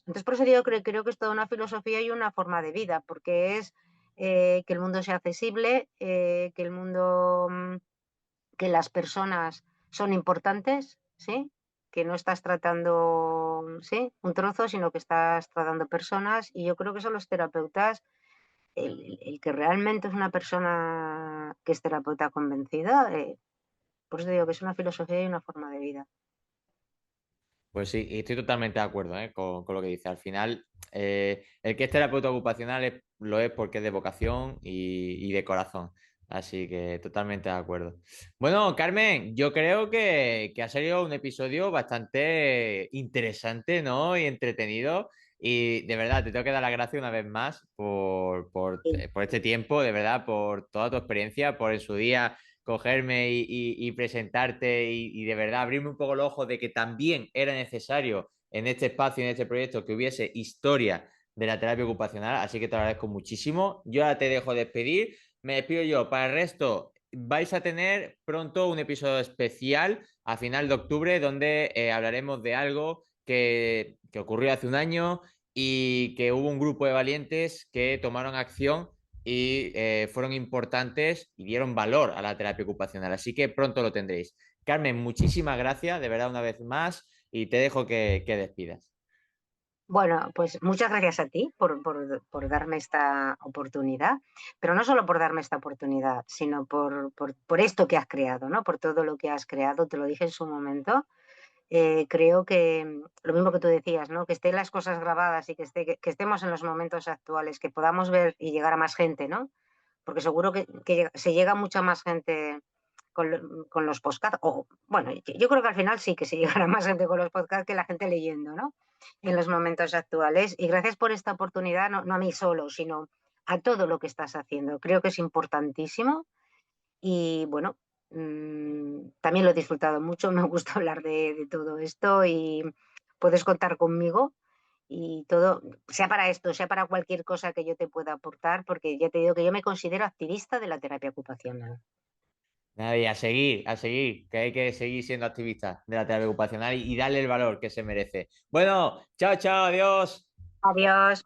Entonces, por eso digo que creo que es toda una filosofía y una forma de vida, porque es que el mundo sea accesible, que el mundo, que las personas son importantes, ¿sí? Que no estás tratando, ¿sí? Un trozo, sino que estás tratando personas. Y yo creo que son los terapeutas, el que realmente es una persona que es terapeuta convencida, por eso digo que es una filosofía y una forma de vida. Pues sí, y estoy totalmente de acuerdo, con lo que dice. Al final, el que es terapeuta ocupacional lo es porque es de vocación y de corazón. Así que totalmente de acuerdo. Bueno, Carmen, yo creo que ha salido un episodio bastante interesante, ¿no? Y entretenido. Y de verdad, te tengo que dar las gracias una vez más por este tiempo, de verdad, por toda tu experiencia, por en su día cogerme y presentarte y de verdad abrirme un poco el ojo de que también era necesario en este espacio, en este proyecto, que hubiese historia de la terapia ocupacional. Así que te agradezco muchísimo. Yo ahora te dejo despedir. Me despido yo. Para el resto, vais a tener pronto un episodio especial a final de octubre donde hablaremos de algo que ocurrió hace un año y que hubo un grupo de valientes que tomaron acción y fueron importantes y dieron valor a la terapia ocupacional. Así que pronto lo tendréis. Carmen, muchísimas gracias, de verdad, una vez más, y te dejo que despidas. Bueno, pues muchas gracias a ti por darme esta oportunidad, pero no solo por darme esta oportunidad, sino por esto que has creado, ¿no? Por todo lo que has creado, te lo dije en su momento. Creo que lo mismo que tú decías, ¿no? Que estén las cosas grabadas y que estemos en los momentos actuales, que podamos ver y llegar a más gente, ¿no? Porque seguro que se llega a mucha más gente con los podcasts. O, bueno, yo creo que al final sí que se llegará más gente con los podcasts que la gente leyendo, ¿no? En los momentos actuales. Y gracias por esta oportunidad, no a mí solo, sino a todo lo que estás haciendo. Creo que es importantísimo y bueno, también lo he disfrutado mucho, me gusta hablar de todo esto y puedes contar conmigo y todo, sea para esto, sea para cualquier cosa que yo te pueda aportar, porque ya te digo que yo me considero activista de la terapia ocupacional. Nada, y a seguir, que hay que seguir siendo activistas de la terapia ocupacional y darle el valor que se merece. Bueno, chao, chao, adiós. Adiós.